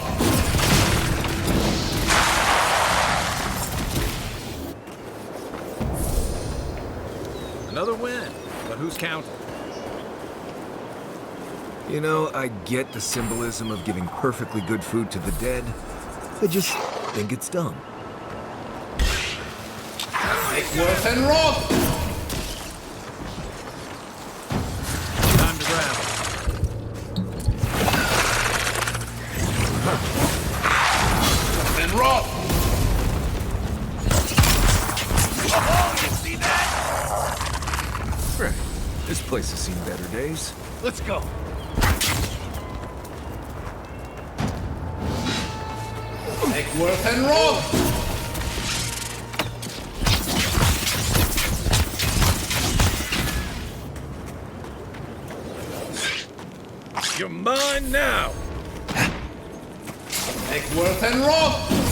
Another win, but who's counting? You know, I get the symbolism of giving perfectly good food to the dead. I just think it's dumb. Worth and Roth! Time to grab. And Roth! Oh, you see that? Right. This place has seen better days. Let's go. Make worth and rob! You're mine now! Make worth and rob!